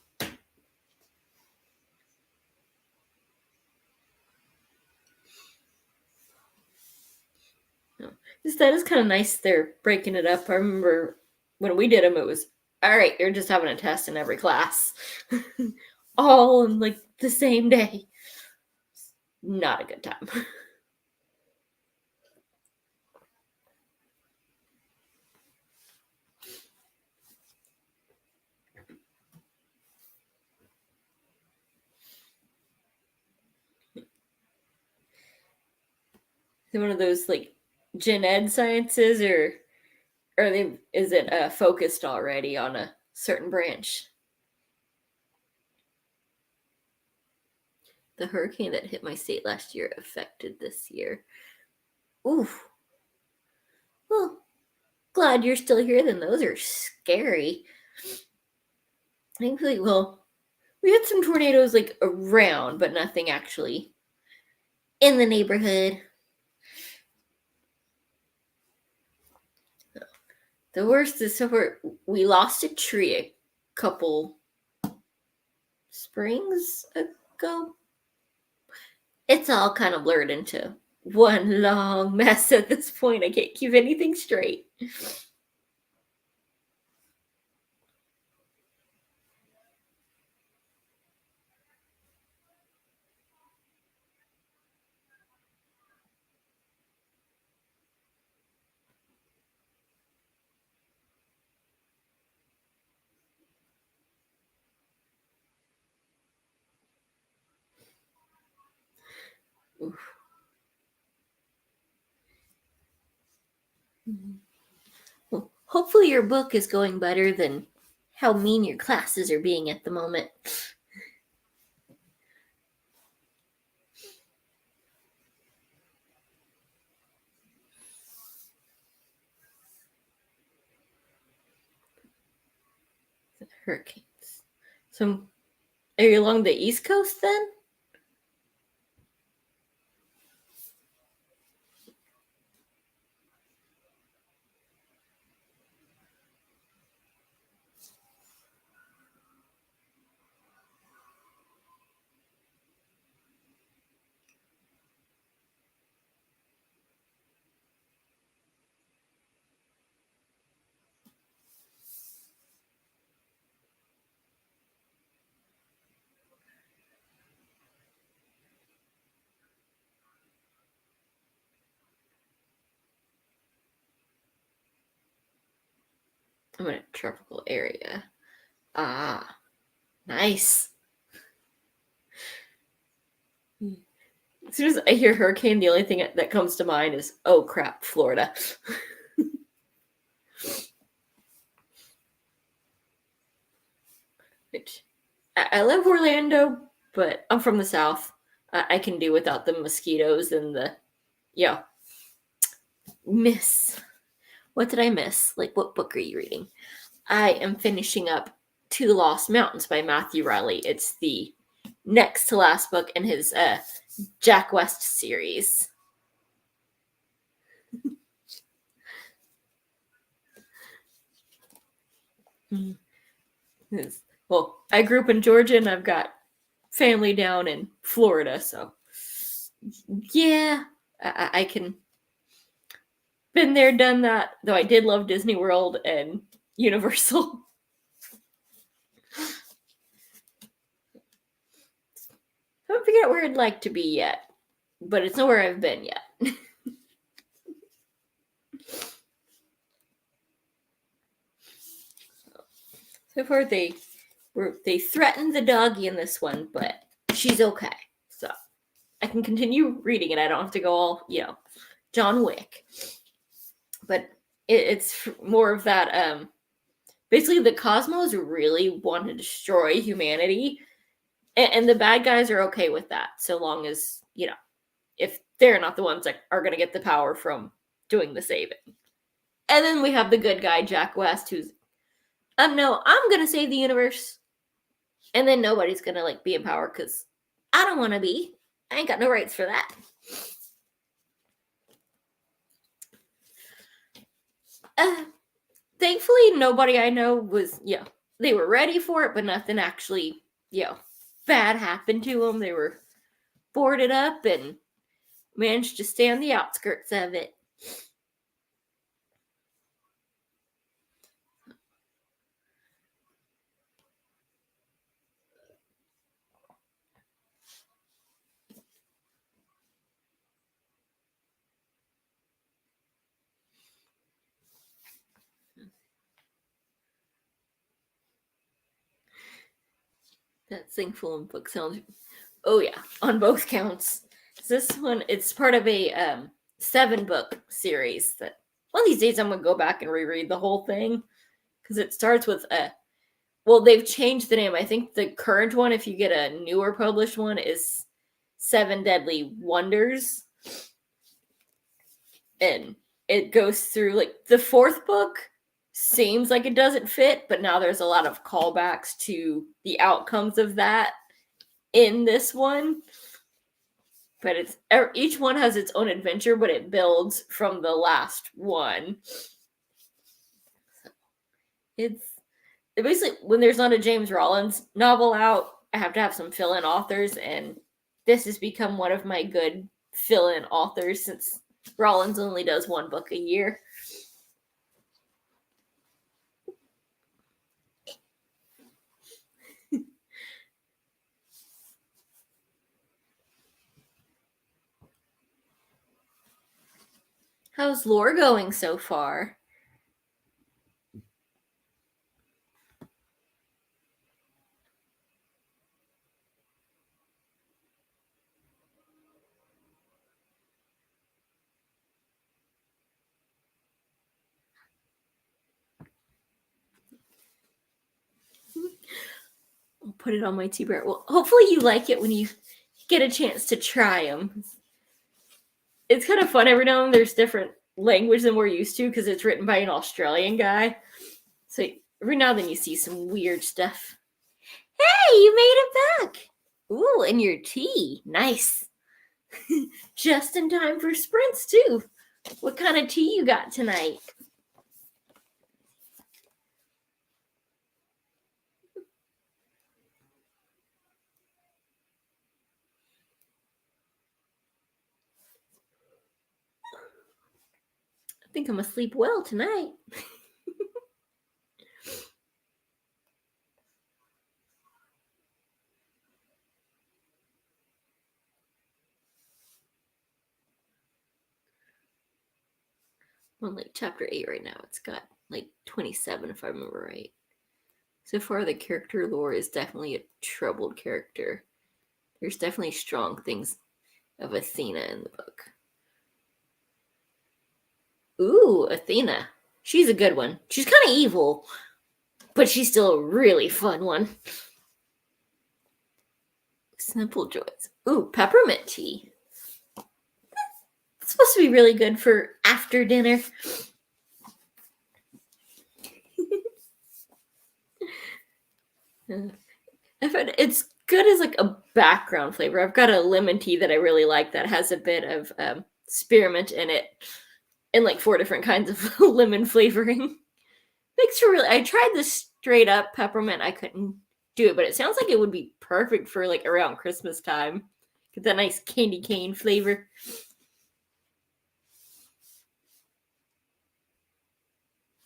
That is kind of nice. They're breaking it up. I remember when we did them, it was all right. You're just having a test in every class, all in like the same day. Not a good time. One of those like gen ed sciences, or are they? Is it focused already on a certain branch? The hurricane that hit my state last year affected this year. Oof. Well, glad you're still here. Then those are scary. Thankfully, well, we had some tornadoes like around, but nothing actually in the neighborhood. The worst is we lost a tree a couple springs ago. It's all kind of blurred into one long mess at this point. I can't keep anything straight. Oof. Well, hopefully your book is going better than how mean your classes are being at the moment. Hurricanes. So, are you along the East Coast then? I'm in a tropical area. Ah, nice. As soon as I hear hurricane, the only thing that comes to mind is, oh crap, Florida. Which I love Orlando, but I'm from the South. I can do without the mosquitoes and the, yeah, miss. What did I miss? Like, what book are you reading? I am finishing up Two Lost Mountains by Matthew Riley. It's the next to last book in his Jack West series. well, I grew up in Georgia and I've got family down in Florida, so yeah, I can. Been there, done that, though I did love Disney World and Universal. I haven't figured out where I'd like to be yet, but it's nowhere I've been yet. So far, they threatened the doggy in this one, but she's okay. So I can continue reading it. I don't have to go all, John Wick. But it's more of that. Basically, the cosmos really want to destroy humanity, and the bad guys are okay with that, so long as if they're not the ones that are going to get the power from doing the saving. And then we have the good guy, Jack West, who's, no, I'm going to save the universe. And then nobody's going to, be in power because I don't want to be. I ain't got no rights for that. Thankfully, nobody I know was, they were ready for it, but nothing actually, bad happened to them. They were boarded up and managed to stay on the outskirts of it. That thankful in book sounds. Oh yeah, on both counts. This one, it's part of a 7-book series that one of these days I'm gonna go back and reread the whole thing because it starts with well, they've changed the name. I think the current one, if you get a newer published one, is 7 Deadly Wonders, and it goes through the 4th book seems like it doesn't fit, but now there's a lot of callbacks to the outcomes of that in this one. But it's each one has its own adventure, but it builds from the last one. It's basically, when there's not a James Rollins novel out, I have to have some fill-in authors, and this has become one of my good fill-in authors since Rollins only does 1 book a year. How's lore going so far? I'll put it on my tea bread. Well, hopefully you like it when you get a chance to try them. It's kind of fun. Every now and then there's different language than we're used to because it's written by an Australian guy. So every now and then you see some weird stuff. Hey, you made it back. Ooh, and your tea. Nice. Just in time for sprints, too. What kind of tea you got tonight? I think I'm going to sleep well tonight. I'm on chapter 8 right now. It's got 27 if I remember right. So far, the character lore is definitely a troubled character. There's definitely strong things of Athena in the book. Ooh, Athena. She's a good one. She's kind of evil, but she's still a really fun one. Simple joys. Ooh, peppermint tea. It's supposed to be really good for after dinner. It's good as a background flavor. I've got a lemon tea that I really like that has a bit of spearmint in it and 4 different kinds of lemon flavoring. Makes for really. I tried the straight up peppermint. I couldn't do it, but it sounds like it would be perfect for like around Christmas time. Get that nice candy cane flavor.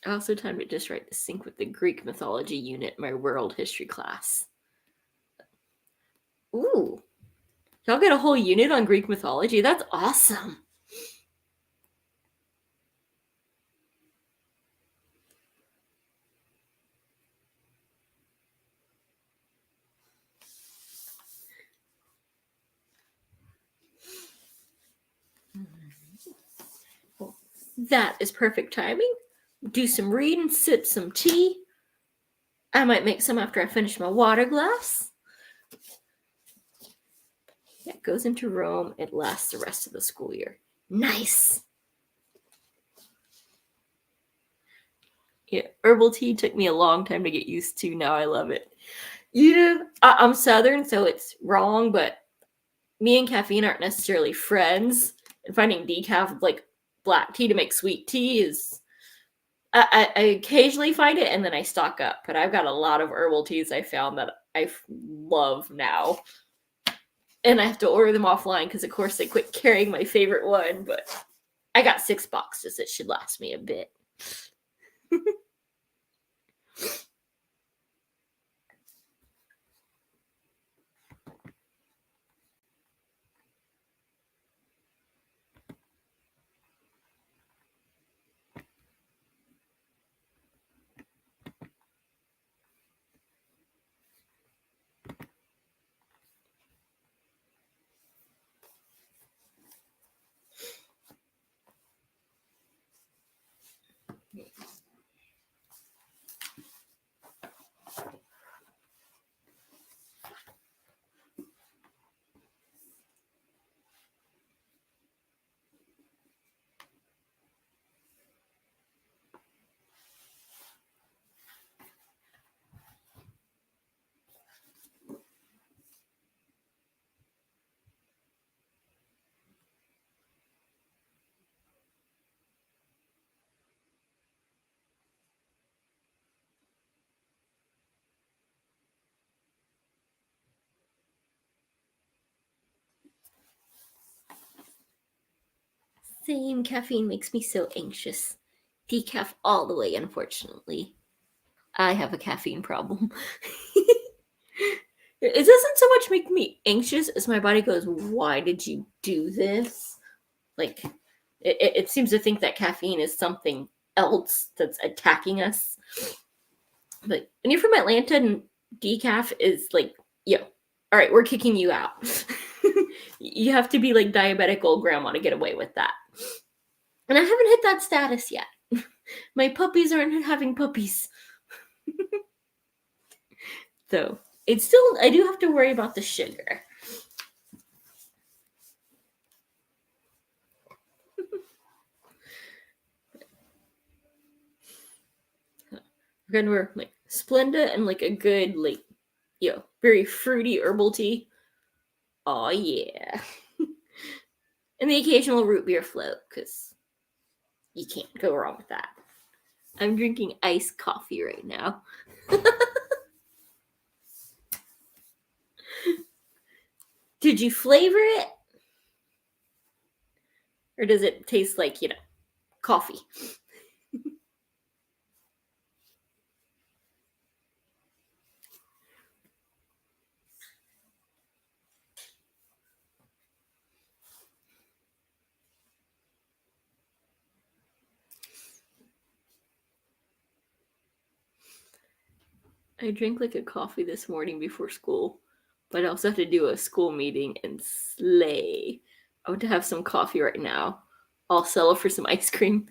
I also timed it just right to sync with the Greek mythology unit in my world history class. Ooh. Y'all get a whole unit on Greek mythology? That's awesome. That is perfect timing. Do some reading, sip some tea. I might make some after I finish my water glass. Yeah, it goes into Rome. It lasts the rest of the school year. Nice. Yeah, herbal tea took me a long time to get used to. Now I love it. I'm Southern, so it's wrong, but me and caffeine aren't necessarily friends. And finding decaf like black tea to make sweet tea is I occasionally find it and then I stock up, but I've got a lot of herbal teas I found that I love now. And I have to order them offline because, of course, they quit carrying my favorite one, but I got 6 boxes. It should last me a bit. Same, caffeine makes me so anxious. Decaf all the way, unfortunately. I have a caffeine problem. It doesn't so much make me anxious as my body goes, why did you do this? Like, it seems to think that caffeine is something else that's attacking us. But when you're from Atlanta and decaf is like, yo, all right, we're kicking you out. You have to be like diabetic old grandma to get away with that. And I haven't hit that status yet. My puppies aren't having puppies. So it's still, I do have to worry about the sugar. Again, we're like Splenda and like a good, like, very fruity herbal tea. Oh, yeah. And the occasional root beer float, because you can't go wrong with that. I'm drinking iced coffee right now. Did you flavor it? Or does it taste like, coffee? I drank like a coffee this morning before school, but I also have to do a school meeting and slay. I want to have some coffee right now. I'll settle for some ice cream.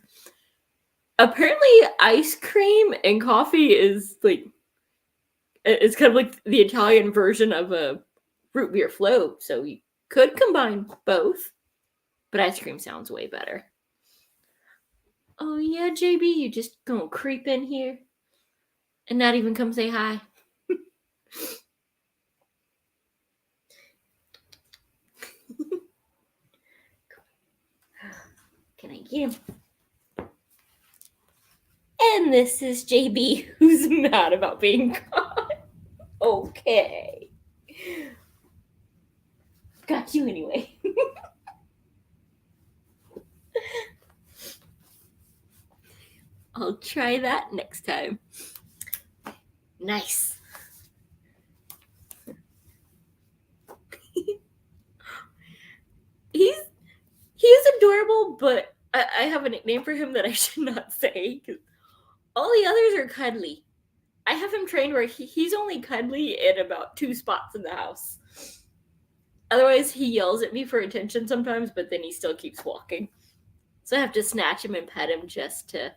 Apparently, ice cream and coffee is like, it's kind of like the Italian version of a root beer float, so you could combine both, but ice cream sounds way better. Oh yeah, JB, you just gonna creep in here and not even come say hi? Can I get him? And this is JB, who's mad about being caught. Oh. Okay. Got you anyway. I'll try that next time. Nice. He's adorable, but I have a nickname for him that I should not say, because all the others are cuddly. I have him trained where he's only cuddly in about 2 spots in the house. Otherwise, he yells at me for attention sometimes, but then he still keeps walking. So I have to snatch him and pet him just to,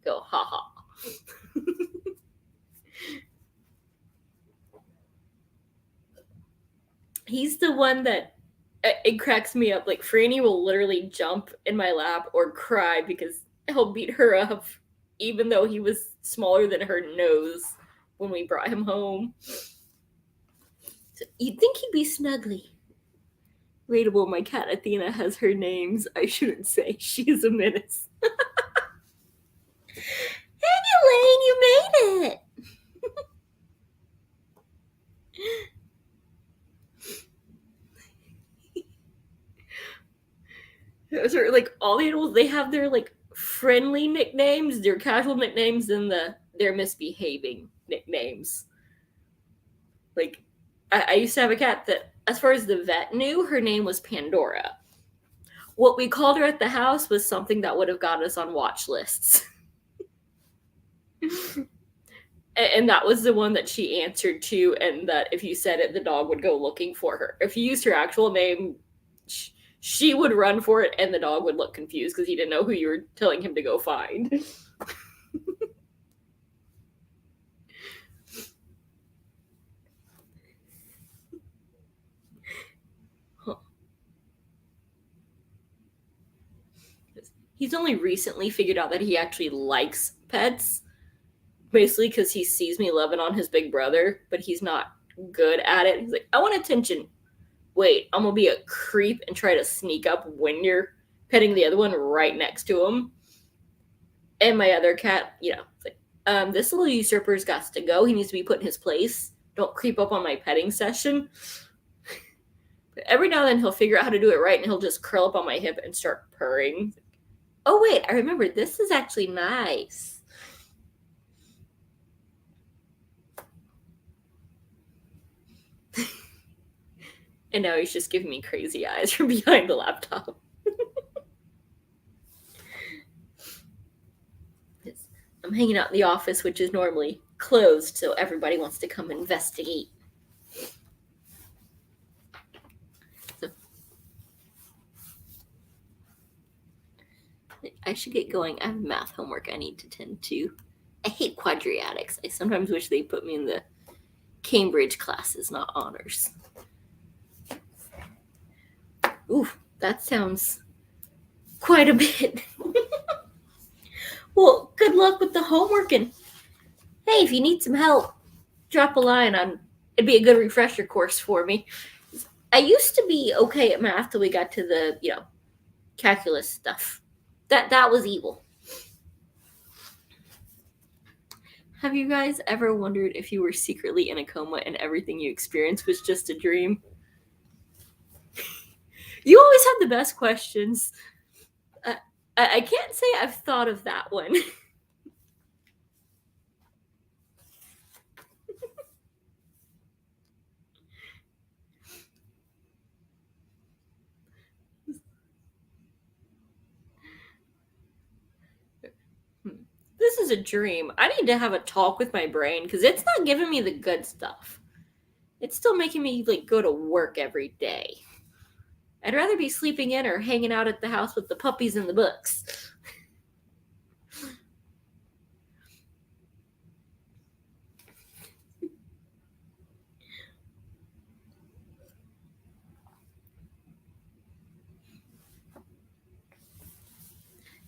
go ha ha. He's the one that it cracks me up. Like, Franny will literally jump in my lap or cry because he'll beat her up, even though he was smaller than her nose when we brought him home. So you'd think he'd be snuggly. Rateable, my cat Athena has her names. I shouldn't say. She's a menace. Hey, Elaine, you made it! So, like, all the animals, they have their, like, friendly nicknames, their casual nicknames, and their misbehaving nicknames. Like, I used to have a cat that, as far as the vet knew, her name was Pandora. What we called her at the house was something that would have got us on watch lists. And that was the one that she answered to, and that if you said it, the dog would go looking for her. If you used her actual name, she would run for it, and the dog would look confused because he didn't know who you were telling him to go find. He's only recently figured out that he actually likes pets, basically because he sees me loving on his big brother, but he's not good at it. He's like, I want attention. Wait, I'm gonna be a creep and try to sneak up when you're petting the other one right next to him. And my other cat, it's like, this little usurper's got to go. He needs to be put in his place. Don't creep up on my petting session. But every now and then he'll figure out how to do it right, and he'll just curl up on my hip and start purring. Oh, wait, I remember. This is actually nice. And now he's just giving me crazy eyes from behind the laptop. I'm hanging out in the office, which is normally closed, so everybody wants to come investigate. So, I should get going. I have math homework I need to tend to. I hate quadratics. I sometimes wish they put me in the Cambridge classes, not honors. Ooh, that sounds quite a bit. Well, good luck with the homework, and hey, if you need some help, drop a line on. It'd be a good refresher course for me. I used to be okay at math till we got to the, calculus stuff. That was evil. Have you guys ever wondered if you were secretly in a coma and everything you experienced was just a dream? You always have the best questions. I can't say I've thought of that one. This is a dream. I need to have a talk with my brain because it's not giving me the good stuff. It's still making me go to work every day. I'd rather be sleeping in or hanging out at the house with the puppies and the books.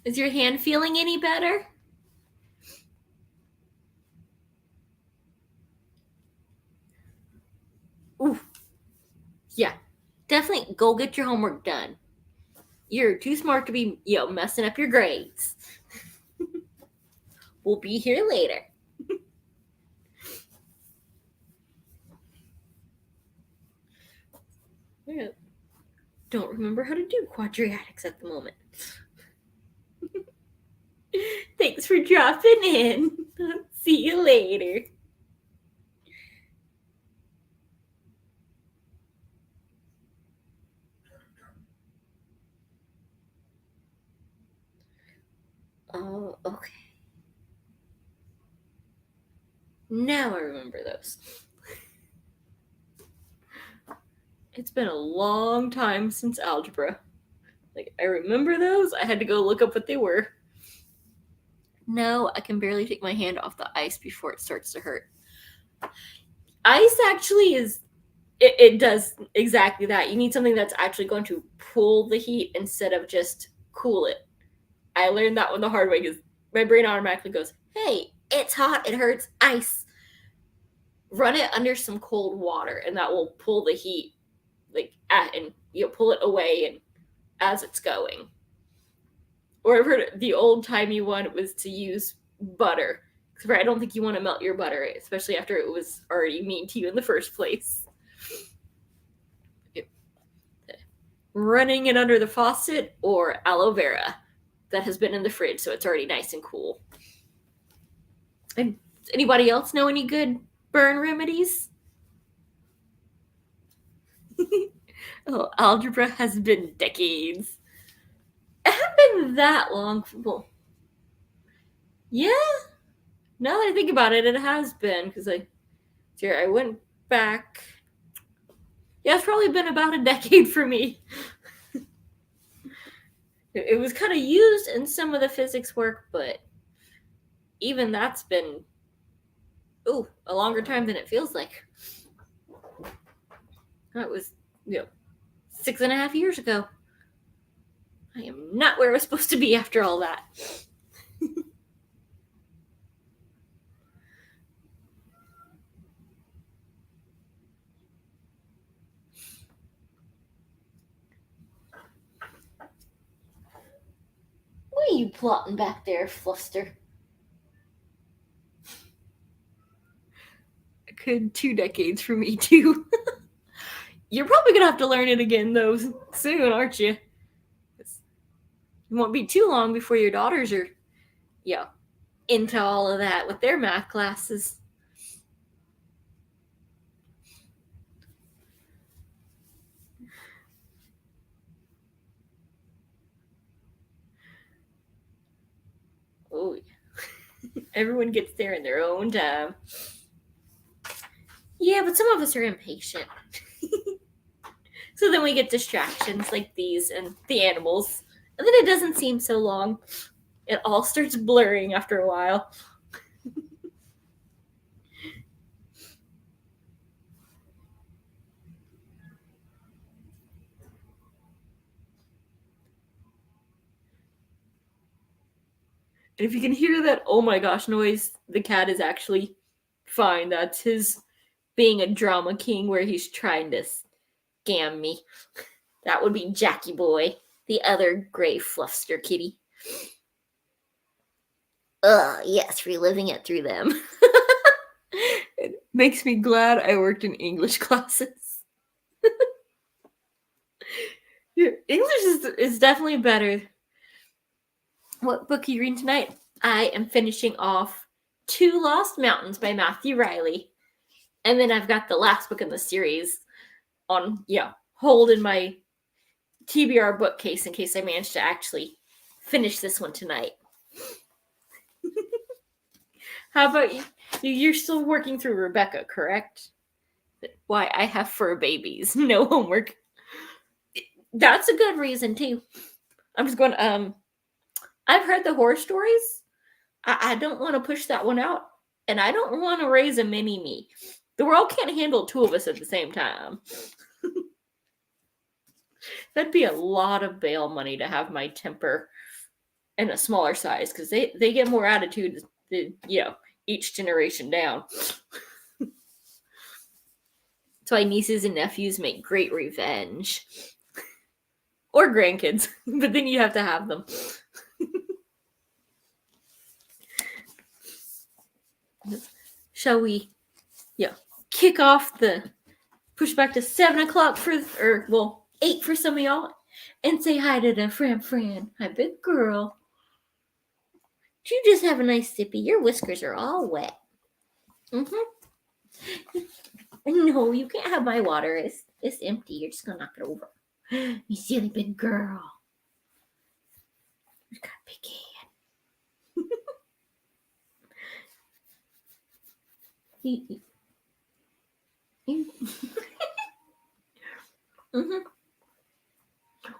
Is your hand feeling any better? Ooh. Yeah. Definitely go get your homework done. You're too smart to be, messing up your grades. We'll be here later. Yeah. Don't remember how to do quadratics at the moment. Thanks for dropping in. See you later. Oh, okay. Now I remember those. It's been a long time since algebra. Like, I remember those. I had to go look up what they were. No, I can barely take my hand off the ice before it starts to hurt. Ice actually is, it does exactly that. You need something that's actually going to pull the heat instead of just cool it. I learned that one the hard way because my brain automatically goes, hey, it's hot, it hurts, ice. Run it under some cold water and that will pull the heat, and you'll pull it away and as it's going. Or I've heard the old timey one was to use butter. Because I don't think you want to melt your butter, especially after it was already mean to you in the first place. Running it under the faucet or aloe vera that has been in the fridge, so it's already nice and cool. And anybody else know any good burn remedies? Oh, algebra has been decades. It hasn't been that long. Well, yeah. Now that I think about it, it has been because I went back. Yeah, it's probably been about a decade for me. It was kind of used in some of the physics work, but even that's been a longer time than it feels like. That was 6.5 years ago. I am not where I was supposed to be after all that. What are you plotting back there, Fluster? Good 2 decades for me too. You're probably gonna have to learn it again though soon, aren't you? It won't be too long before your daughters are, into all of that with their math classes. Oh, everyone gets there in their own time. Yeah, but some of us are impatient. So then we get distractions like these and the animals. And then it doesn't seem so long. It all starts blurring after a while. And if you can hear that oh my gosh noise, the cat is actually fine. That's his being a drama king where he's trying to scam me. That would be Jackie Boy, the other gray fluffster kitty. Yes, reliving it through them. It makes me glad I worked in English classes. English is definitely better. What book are you reading tonight? I am finishing off Two Lost Mountains by Matthew Riley. And then I've got the last book in the series on, hold in my TBR bookcase in case I manage to actually finish this one tonight. How about you? You're still working through Rebecca, correct? Why I have fur babies, no homework. That's a good reason too. I'm just going. I've heard the horror stories. I don't want to push that one out, and I don't want to raise a mini me. The world can't handle 2 of us at the same time. That'd be a lot of bail money to have my temper in a smaller size because they get more attitude than, each generation down. So my nieces and nephews make great revenge. Or grandkids, but then you have to have them. Shall we, kick off the push back to 7 o'clock for, 8 for some of y'all, and say hi to the Fran. Hi, big girl. You just have a nice sippy. Your whiskers are all wet. No, you can't have my water. It's empty. You're just gonna knock it over. You silly big girl. You got a big hand.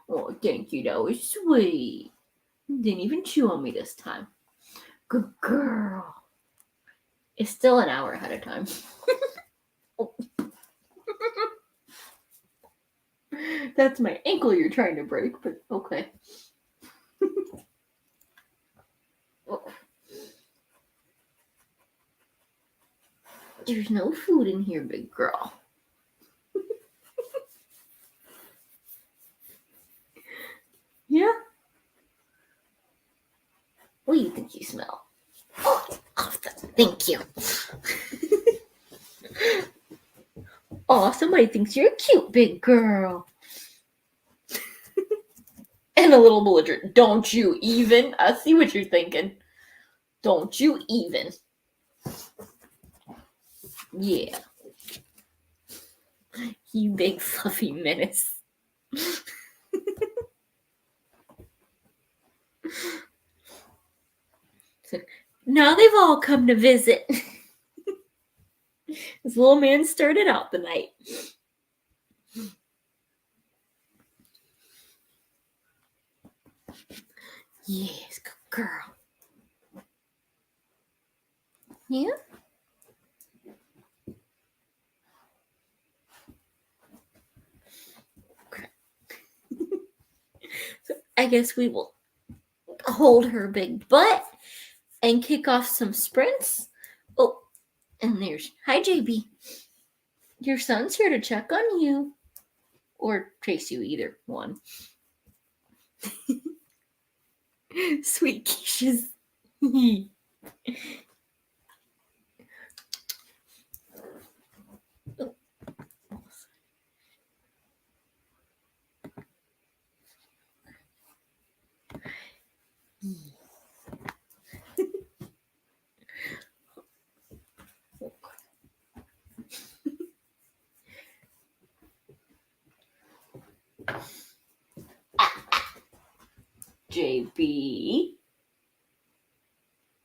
Oh, thank you. That was sweet. Didn't even chew on me this time. Good girl. It's still an hour ahead of time. That's my ankle you're trying to break, but okay. There's no food in here, big girl. Yeah? What do you think you smell? Oh, thank you. Oh, somebody thinks you're a cute big girl. And a little belligerent. Don't you even? I see what you're thinking. Don't you even. Yeah. You big fluffy menace. So, now they've all come to visit. This little man started out the night. Yes, good girl. Yeah? Okay. So I guess we will hold her big butt and kick off some sprints. Oh, and there's, hi JB. Your son's here to check on you. Or chase you, either one. Sweet quiches. JB.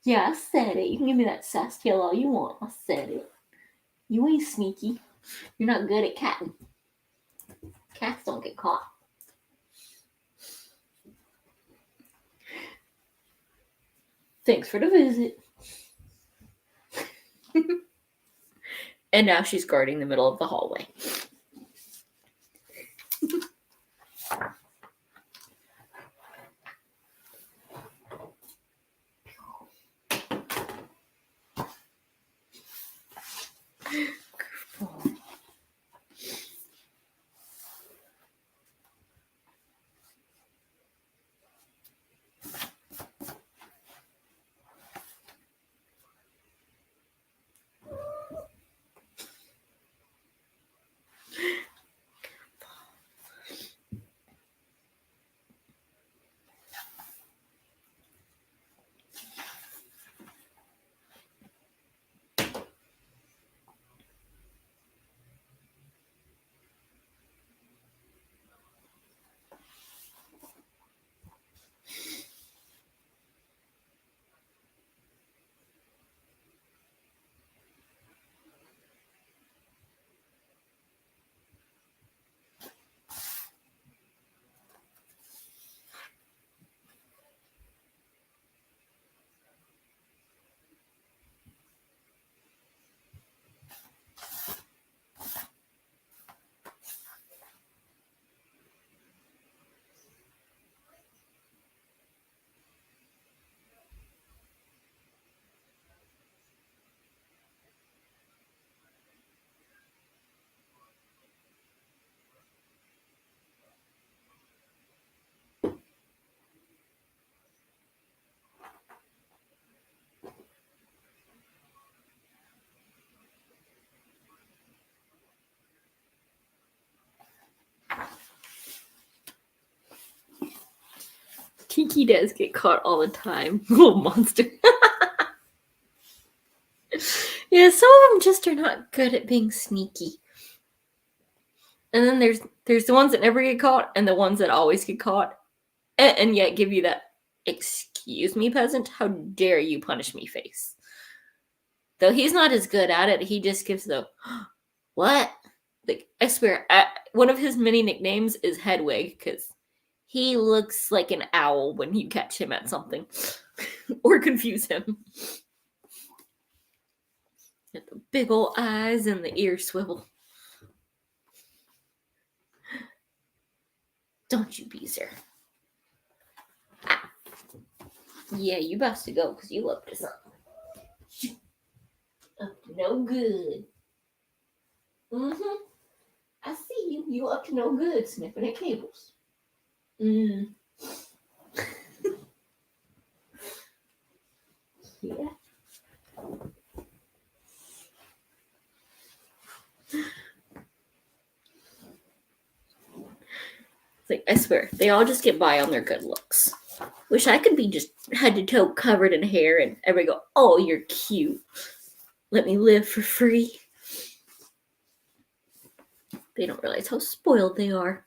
Yeah, I said it. You can give me that sass tail all you want. I said it. You ain't sneaky. You're not good at catting. Cats don't get caught. Thanks for the visit. And now she's guarding the middle of the hallway. Tiki does get caught all the time. Little monster. Yeah, some of them just are not good at being sneaky. And then there's the ones that never get caught and the ones that always get caught and yet give you that "excuse me, peasant, how dare you punish me" face. Though he's not as good at it, he just gives the "what?" Like, I swear, one of his many nicknames is Hedwig because he looks like an owl when you catch him at something or confuse him. Got the big old eyes and the ear swivel. Don't you be, sir. Ah. Yeah, you about to go because you up to something. Up to no good. Mm-hmm. I see you. You up to no good sniffing at cables. Yeah. It's like, I swear, they all just get by on their good looks. Wish I could be just head to toe covered in hair and everybody go, "Oh, you're cute. Let me live for free." They don't realize how spoiled they are.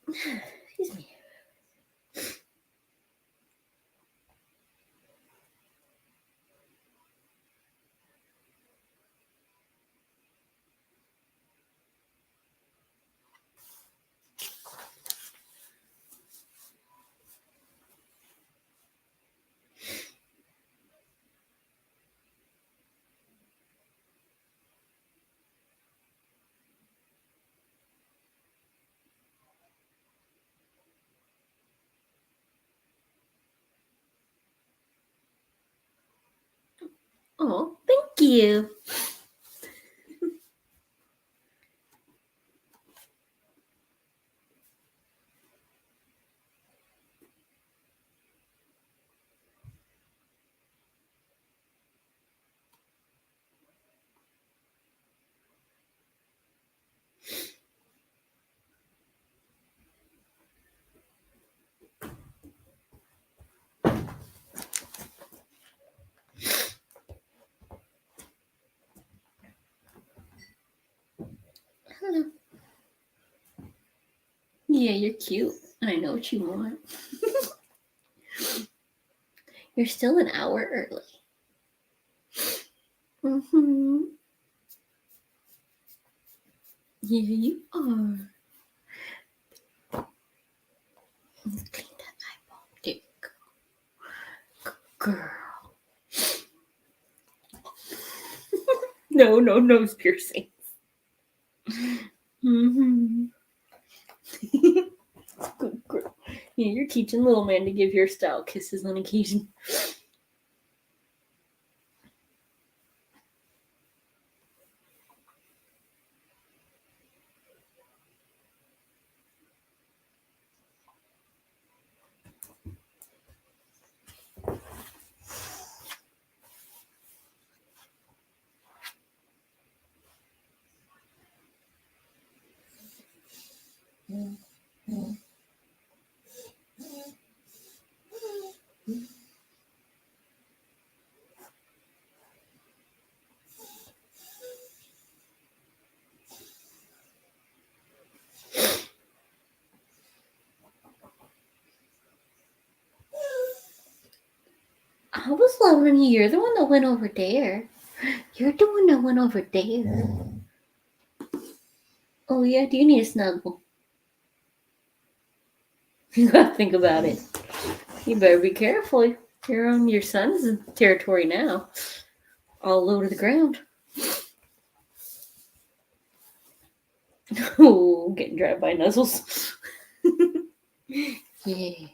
Excuse me. Oh, thank you. Hello. Yeah, you're cute. I know what you want. You're still an hour early. Mm-hmm. Yeah, you are. Let's clean that eyeball. There you go. Girl. No, no nose piercing. Mm-hmm. Good girl. Yeah, you're teaching little man to give your style kisses on occasion. I was loving you. You're the one that went over there. You're the one that went over there. Oh yeah, do you need a snuggle? You gotta think about it. You better be careful. You're on your son's territory now. All low to the ground. Oh, getting drive by nuzzles. Yeah.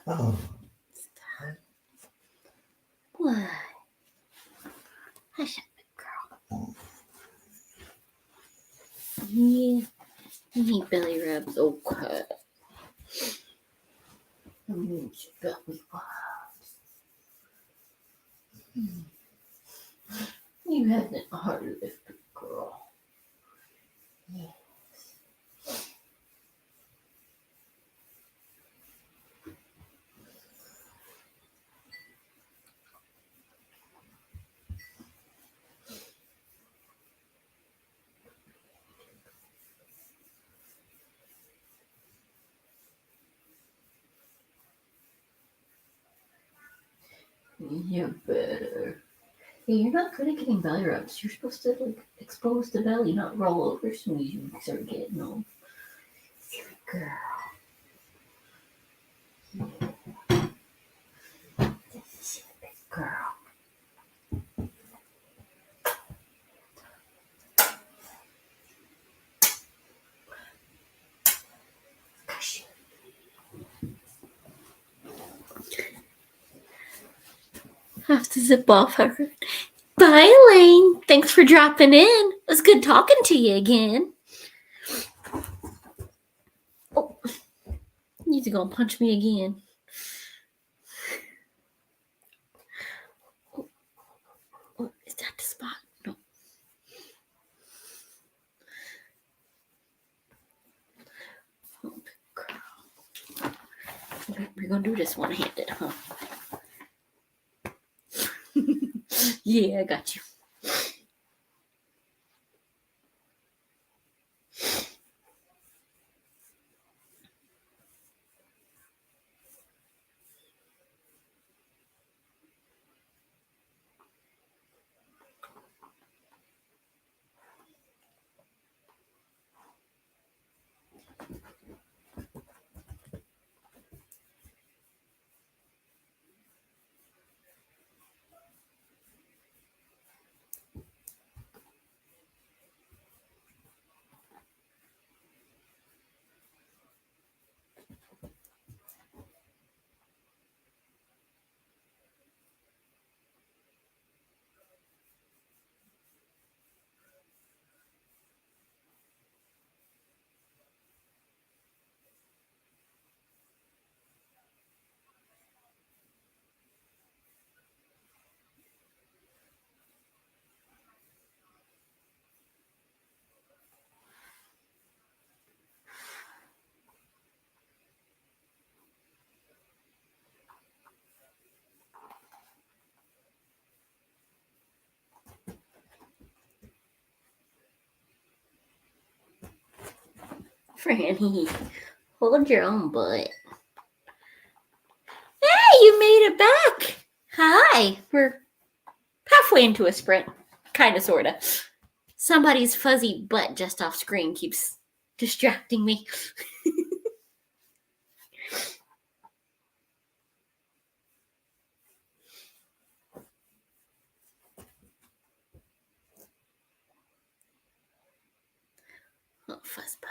Oh. What? Hush up, big girl. Yeah, you need belly rubs. Okay. I need your belly rubs. You had it hard of this, big girl. Yes. You're better. Hey, you're not good at getting belly rubs. You're supposed to like expose the belly, not roll over as soon as you start getting them. Silly girl. This is a big girl. Gosh. I have to zip off her. Bye, Elaine. Thanks for dropping in. It was good talking to you again. Oh, you need to go and punch me again. Oh, is that the spot? No. Oh, girl. We're gonna do this one-handed, huh? Yeah, I got you. Franny, hold your own butt. Hey, you made it back. Hi. We're halfway into a sprint. Kinda, sorta. Somebody's fuzzy butt just off screen keeps distracting me. Oh, fuzz butt.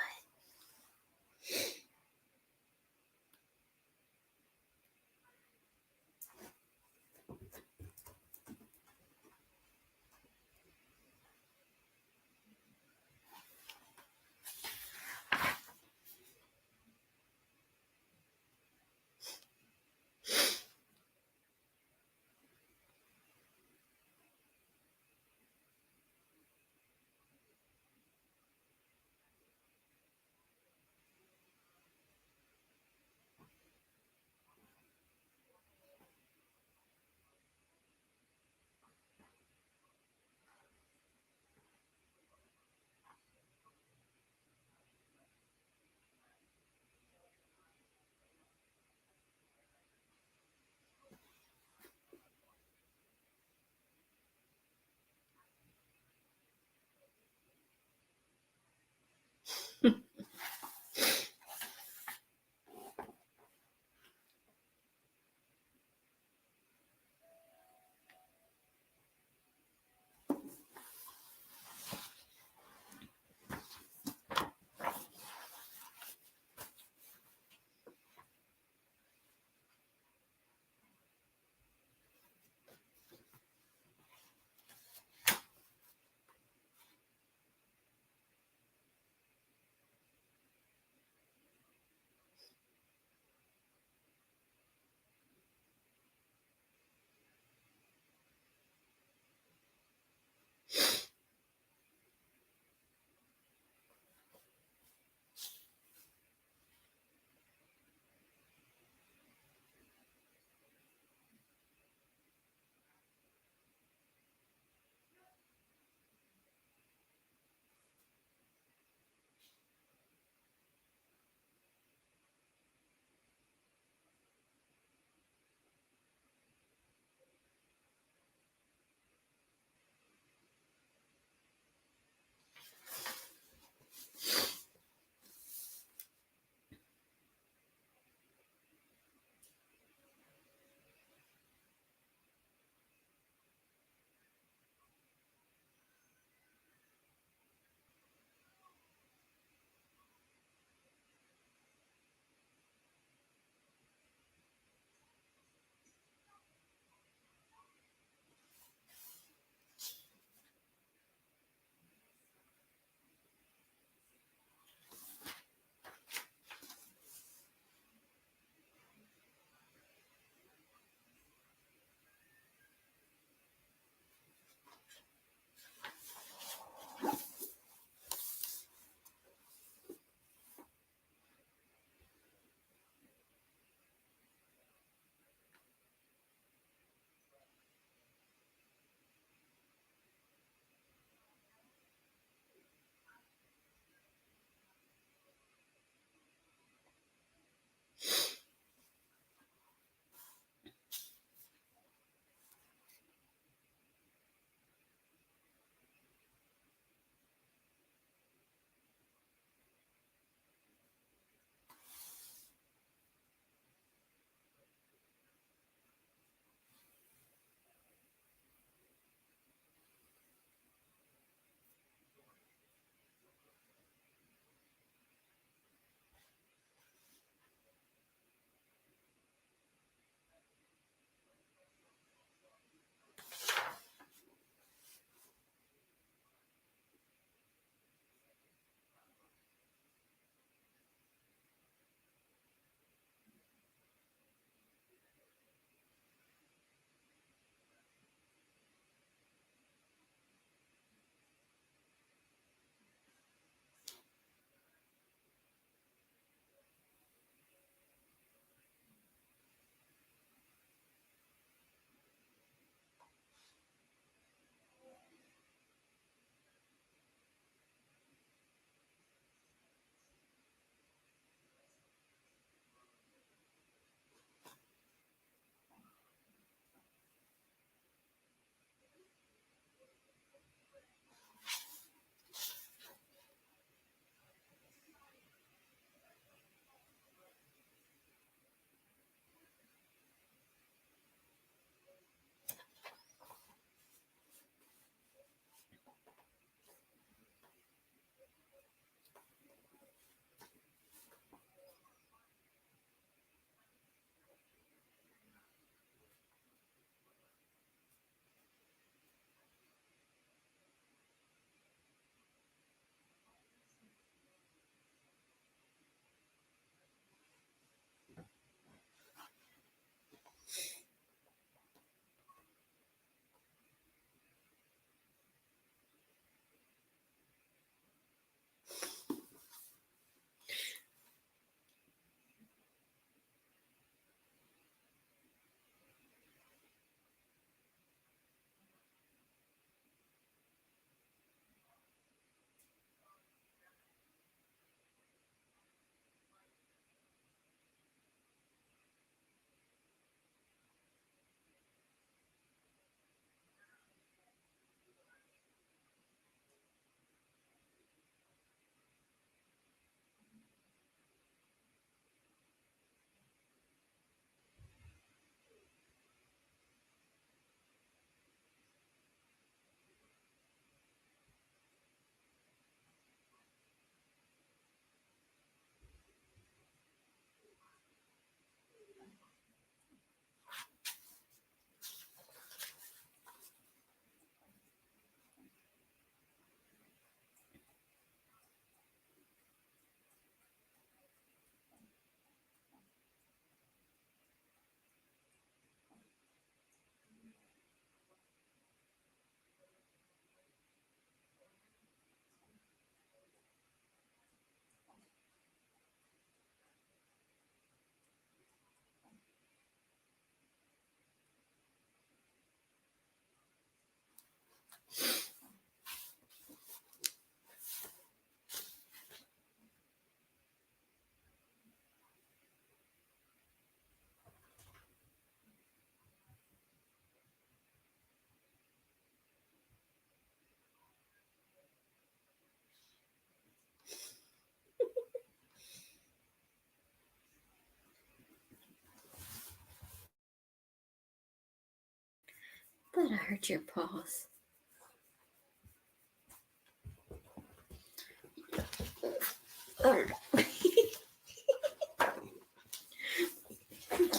But I hurt your paws.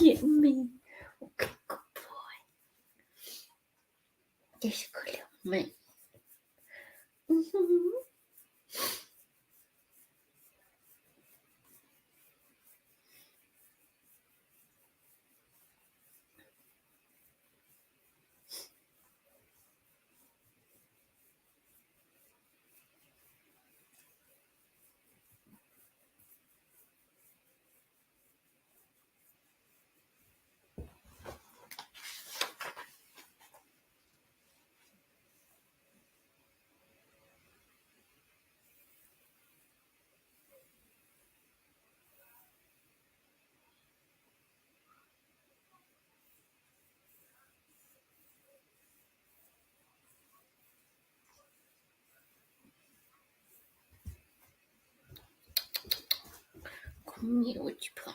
Get me. Okay, good boy. There's a good little man. Mm-hmm. Come here, what you put?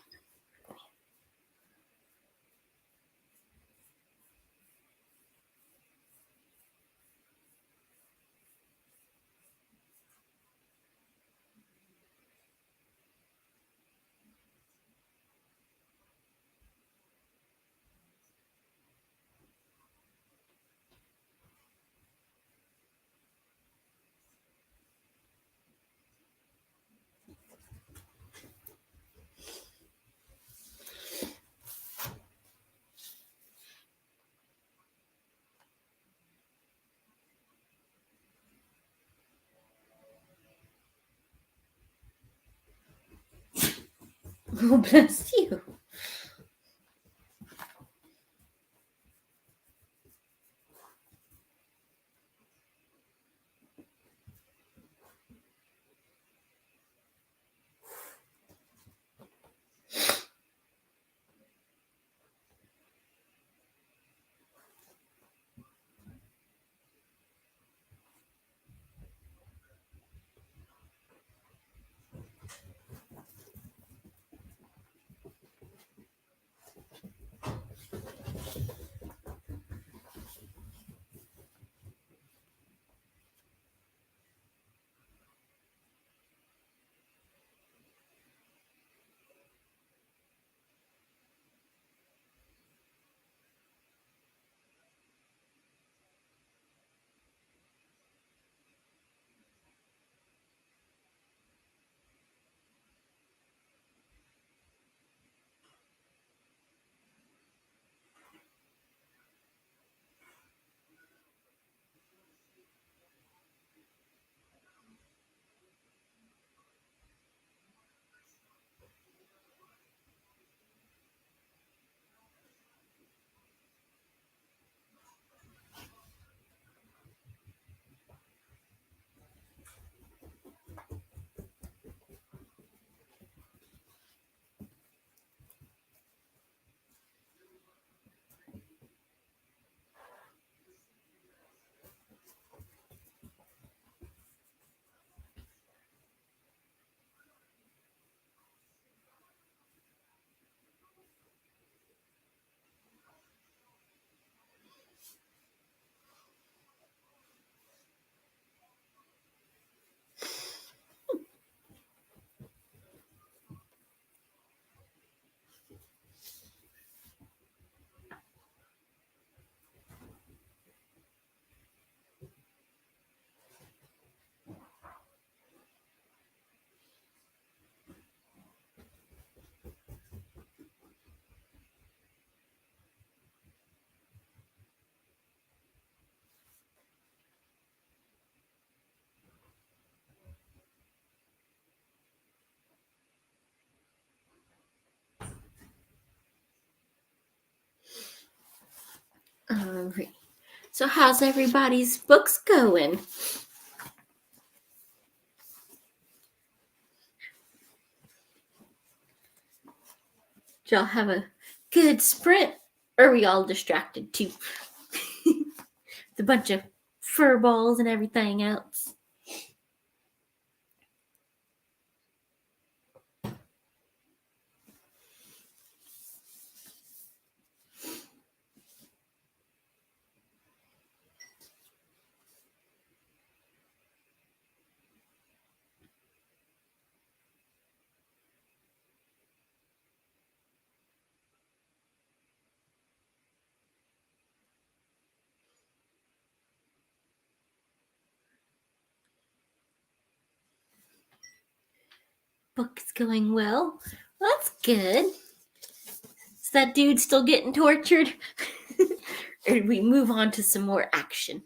Oh, bless you. Alright. So how's everybody's books going? Did y'all have a good sprint? Or are we all distracted too? With a bunch of fur balls and everything else. Book's going well. That's good. Is that dude still getting tortured? Or did we move on to some more action?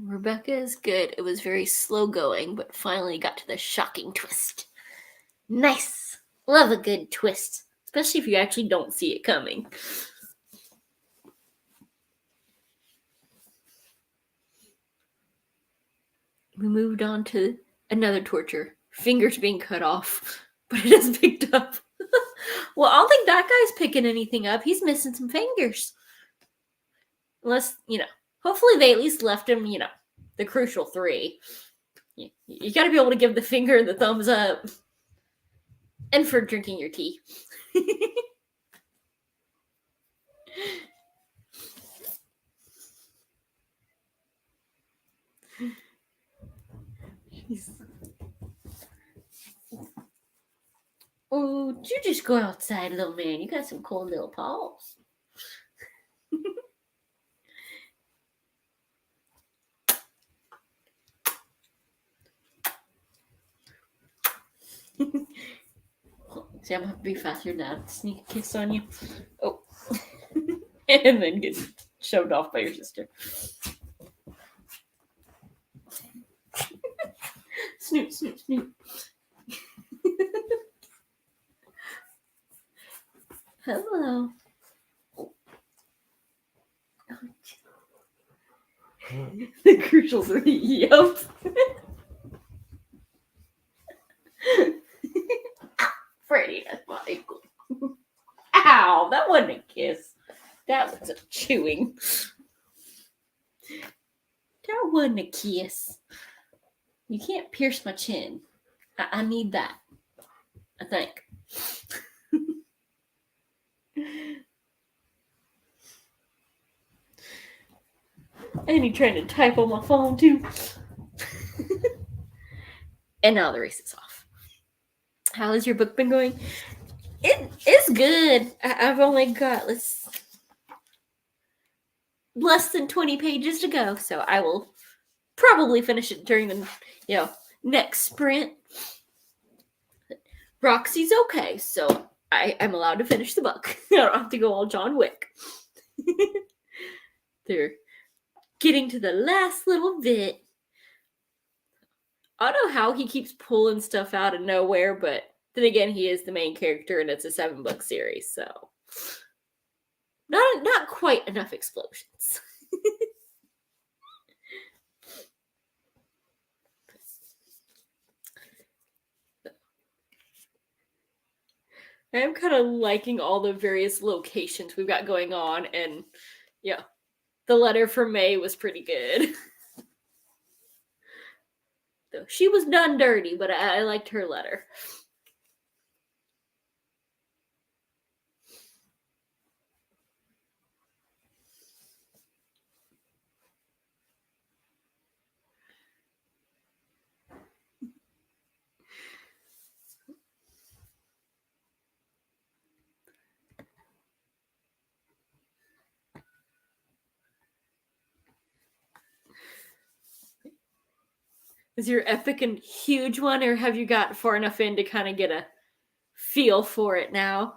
Rebecca is good. It was very slow going, but finally got to the shocking twist. Nice. Love a good twist, especially if you actually don't see it coming. We moved on to another torture. Fingers being cut off, but it is picked up. Well, I don't think that guy's picking anything up. He's missing some fingers. Unless, hopefully they at least left him, the crucial 3. You gotta be able to give the finger the thumbs up. And for drinking your tea. Oh, you just go outside, little man. You got some cold little paws. See, I'm gonna have to be faster now. Sneak a kiss on you. Oh. And then get shoved off by your sister. Snoop, snoop, snoop. Hello. The crucial 3. Yup. Freddy, that's my ankle. Ow, that wasn't a kiss. That was a chewing. That wasn't a kiss. You can't pierce my chin. I need that. I think. And he trying to type on my phone too. And now the race is off. How has your book been going? It's good. I've only got less than 20 pages to go, so I will probably finish it during the next sprint. Roxy's okay, so I'm allowed to finish the book. I don't have to go all John Wick. They're getting to the last little bit. I don't know how he keeps pulling stuff out of nowhere, but then again, he is the main character and it's a 7-book series, so not quite enough explosions. I'm kind of liking all the various locations we've got going on, and yeah, the letter from May was pretty good. She was done dirty, but I liked her letter. Is your epic and huge one, or have you got far enough in to kind of get a feel for it now?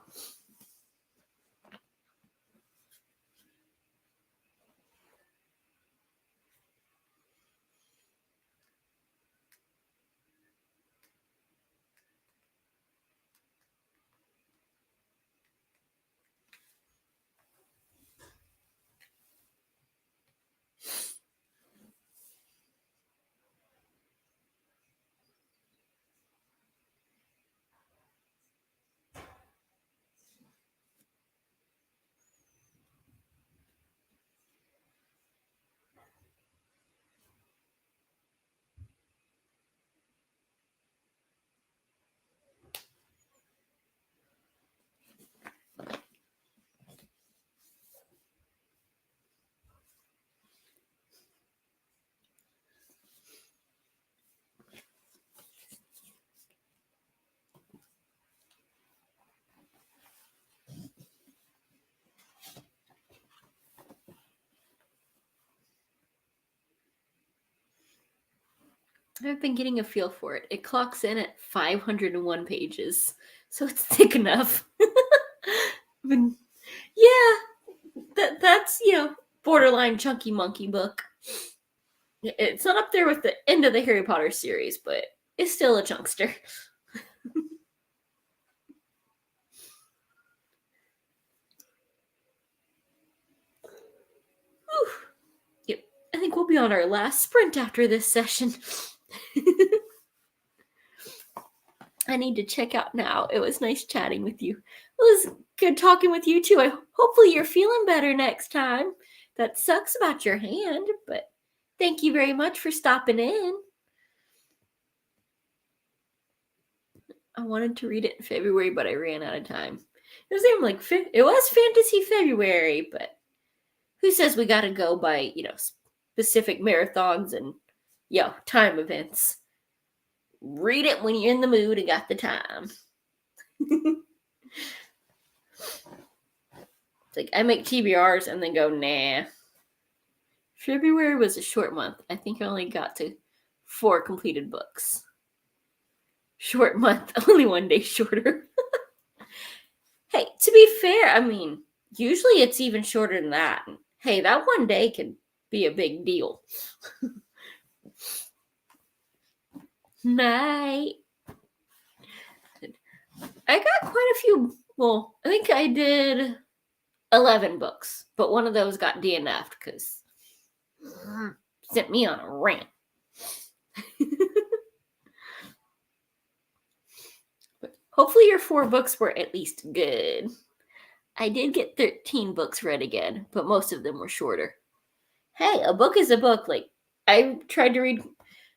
I've been getting a feel for it. It clocks in at 501 pages, so it's thick enough. Yeah, that's borderline chunky monkey book. It's not up there with the end of the Harry Potter series, but it's still a chunkster. Whew. Yep, I think we'll be on our last sprint after this session. I need to check out now. It was nice chatting with you. It was good talking with you too. Hopefully you're feeling better next time. That sucks about your hand, but thank you very much for stopping in. I wanted to read it in February, but I ran out of time. It was even like it was Fantasy February, but who says we got to go by specific marathons and time events? Read it when you're in the mood and got the time. It's like I make TBRs and then go, nah. February was a short month. I think I only got to 4 completed books. Short month, only 1 day shorter. Hey, to be fair, I mean, usually it's even shorter than that. Hey, that 1 day can be a big deal. Night. I got quite a few. Well, I think I did 11 books, but one of those got DNF'd because sent me on a rant. But hopefully your 4 books were at least good. I did get 13 books read again, but most of them were shorter. Hey, a book is a book. Like, I tried to read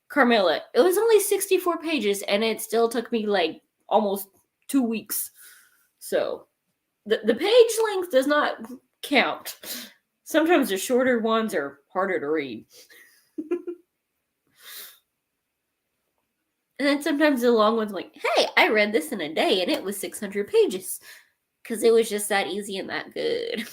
Carmilla. It was only 64 pages, and it still took me like almost 2 weeks. So the page length does not count. Sometimes the shorter ones are harder to read. And then sometimes the long ones, like, hey, I read this in a day and it was 600 pages. Because it was just that easy and that good.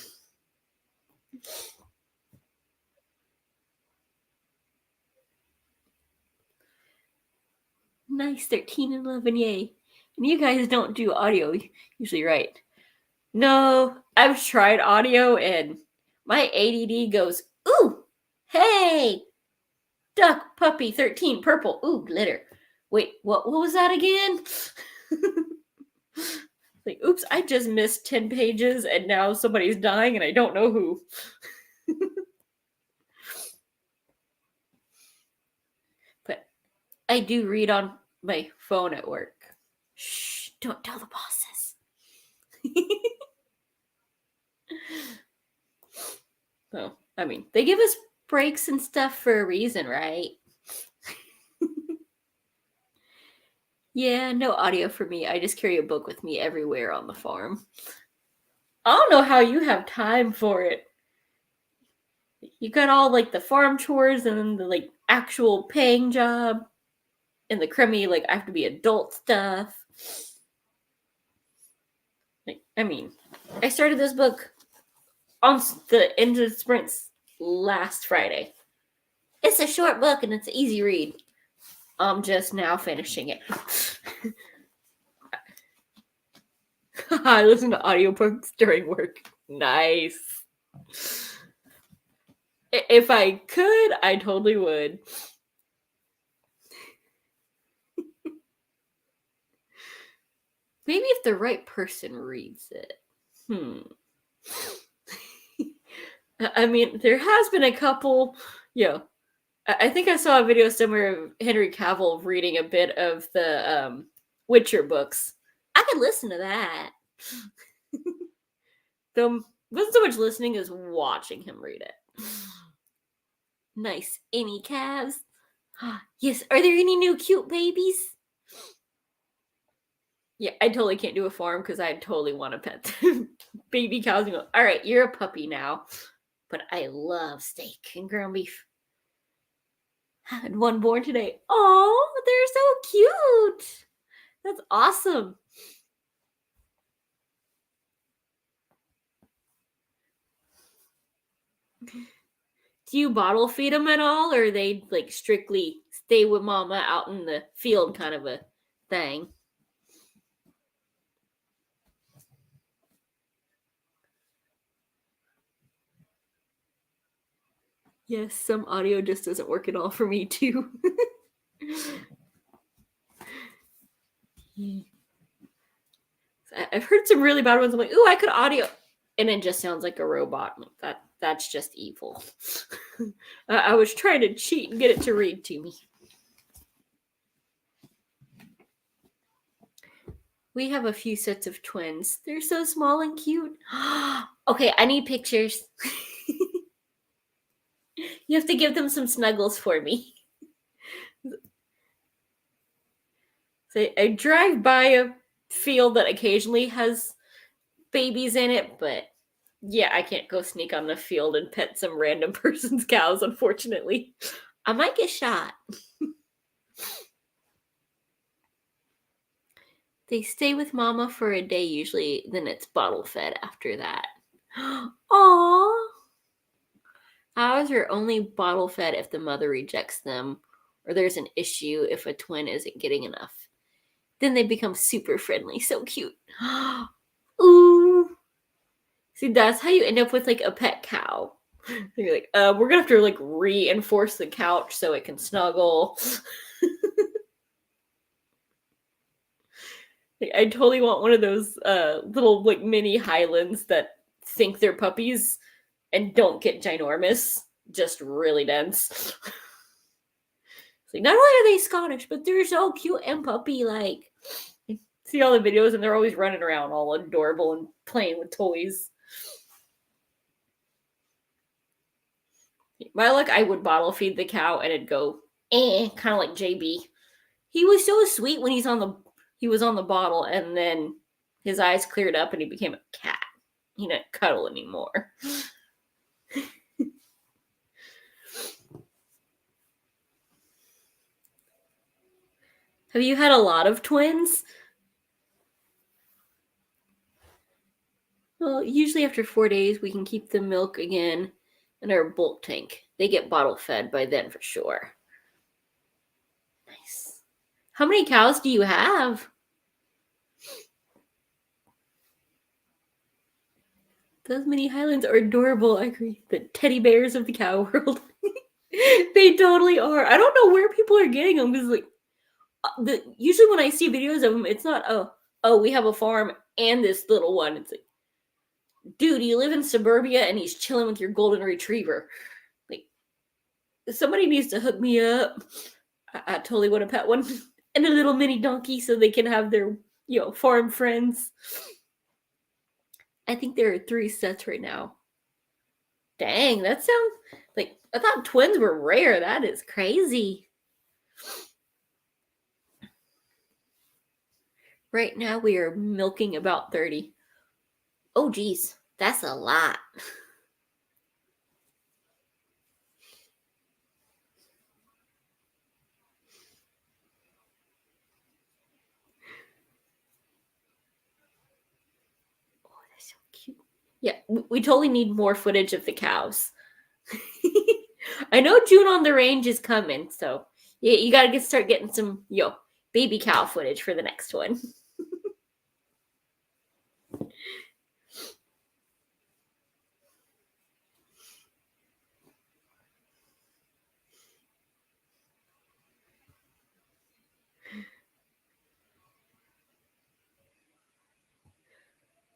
Nice, 13 and 11, yay. And you guys don't do audio usually, right? No, I've tried audio and my ADD goes, ooh, hey, duck, puppy, 13, purple, ooh, glitter. Wait, what was that again? Like, oops, I just missed 10 pages and now somebody's dying and I don't know who. But I do read on my phone at work. Shh, don't tell the bosses. Well, I mean, they give us breaks and stuff for a reason, right? Yeah, no audio for me. I just carry a book with me everywhere on the farm. I don't know how you have time for it. You got all like the farm chores and then the like actual paying job and the crummy like I have to be adult stuff. Like, I mean, I started this book on the end of the sprints last Friday. It's a short book and it's an easy read. I'm just now finishing it. I listen to audiobooks during work. Nice. If I could, I totally would. Maybe if the right person reads it. I mean, there has been a couple, I think I saw a video somewhere of Henry Cavill reading a bit of the Witcher books. I could listen to that. Though wasn't so much listening as watching him read it. Nice. Any calves? Yes. Are there any new cute babies? Yeah, I totally can't do a farm because I totally want to pet baby cows. And go, all right, you're a puppy now. But I love steak and ground beef. Had one born today. Oh, they're so cute. That's awesome. Do you bottle feed them at all, or they like strictly stay with mama out in the field kind of a thing? Yes, some audio just doesn't work at all for me too. I've heard some really bad ones. I'm like, ooh, I could audio, and it just sounds like a robot. That's just evil. I was trying to cheat and get it to read to me. We have a few sets of twins. They're so small and cute. Okay, I need pictures. You have to give them some snuggles for me. So I drive by a field that occasionally has babies in it, but yeah, I can't go sneak on the field and pet some random person's cows, unfortunately. I might get shot. They stay with mama for a day usually, then it's bottle fed after that. Aww. Cows are only bottle fed if the mother rejects them or there's an issue if a twin isn't getting enough. Then they become super friendly. So cute. Ooh. See, that's how you end up with like a pet cow. You're like, we're gonna have to like reinforce the couch so it can snuggle. I totally want one of those little like mini Highlands that think they're puppies and don't get ginormous, just really dense. It's like, not only are they Scottish, but they're so cute and puppy-like. See all the videos and they're always running around all adorable and playing with toys. My luck, I would bottle feed the cow and it'd go, kind of like JB. He was so sweet when he was on the bottle, and then his eyes cleared up and he became a cat. He didn't cuddle anymore. Have you had a lot of twins? Well, usually after 4 days, we can keep the milk again in our bulk tank. They get bottle fed by then for sure. Nice. How many cows do you have? Those mini Highlands are adorable. I agree. The teddy bears of the cow world. They totally are. I don't know where people are getting them because, like, usually when I see videos of them, it's not we have a farm and this little one. It's like, dude, you live in suburbia and he's chilling with your golden retriever. Like, somebody needs to hook me up. I totally want to pet one and a little mini donkey so they can have their farm friends. I think there are 3 sets right now. Dang, that sounds like, I thought twins were rare. That is crazy. Right now we are milking about 30. Oh geez, that's a lot. Oh, that's so cute. Yeah, we totally need more footage of the cows. I know June on the Range is coming, so You gotta start getting some baby cow footage for the next one.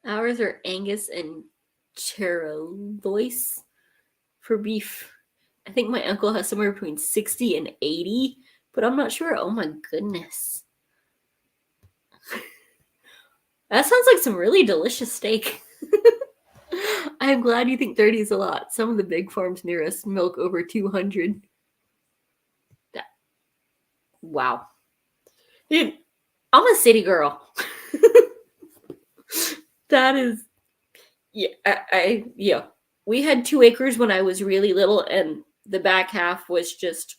Ours are Angus and Cherolois for beef. I think my uncle has somewhere between 60 and 80, but I'm not sure. Oh my goodness. That sounds like some really delicious steak. I'm glad you think 30 is a lot. Some of the big farms near us milk over 200. Wow. Dude, I'm a city girl. That is, yeah, we had 2 acres when I was really little, and the back half was just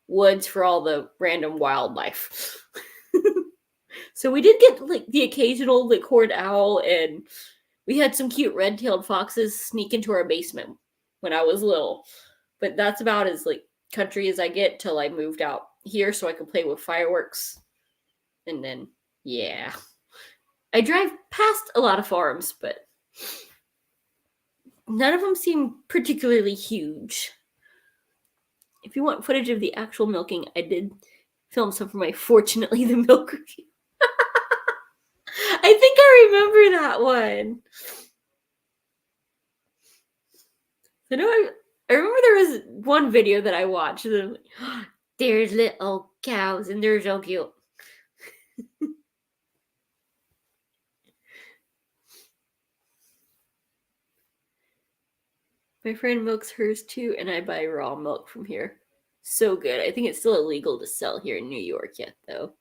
woods for all the random wildlife. So we did get like the occasional like horned owl, and we had some cute red-tailed foxes sneak into our basement when I was little. But that's about as like country as I get till I moved out here so I could play with fireworks. And then yeah. I drive past a lot of farms, but none of them seem particularly huge. If you want footage of the actual milking, I did film some for my Fortunately the Milk review. I think I remember that one. I remember there was one video that I watched. And there's little cows and they're so cute. My friend milks hers too, and I buy raw milk from here. So good. I think it's still illegal to sell here in New York yet, though.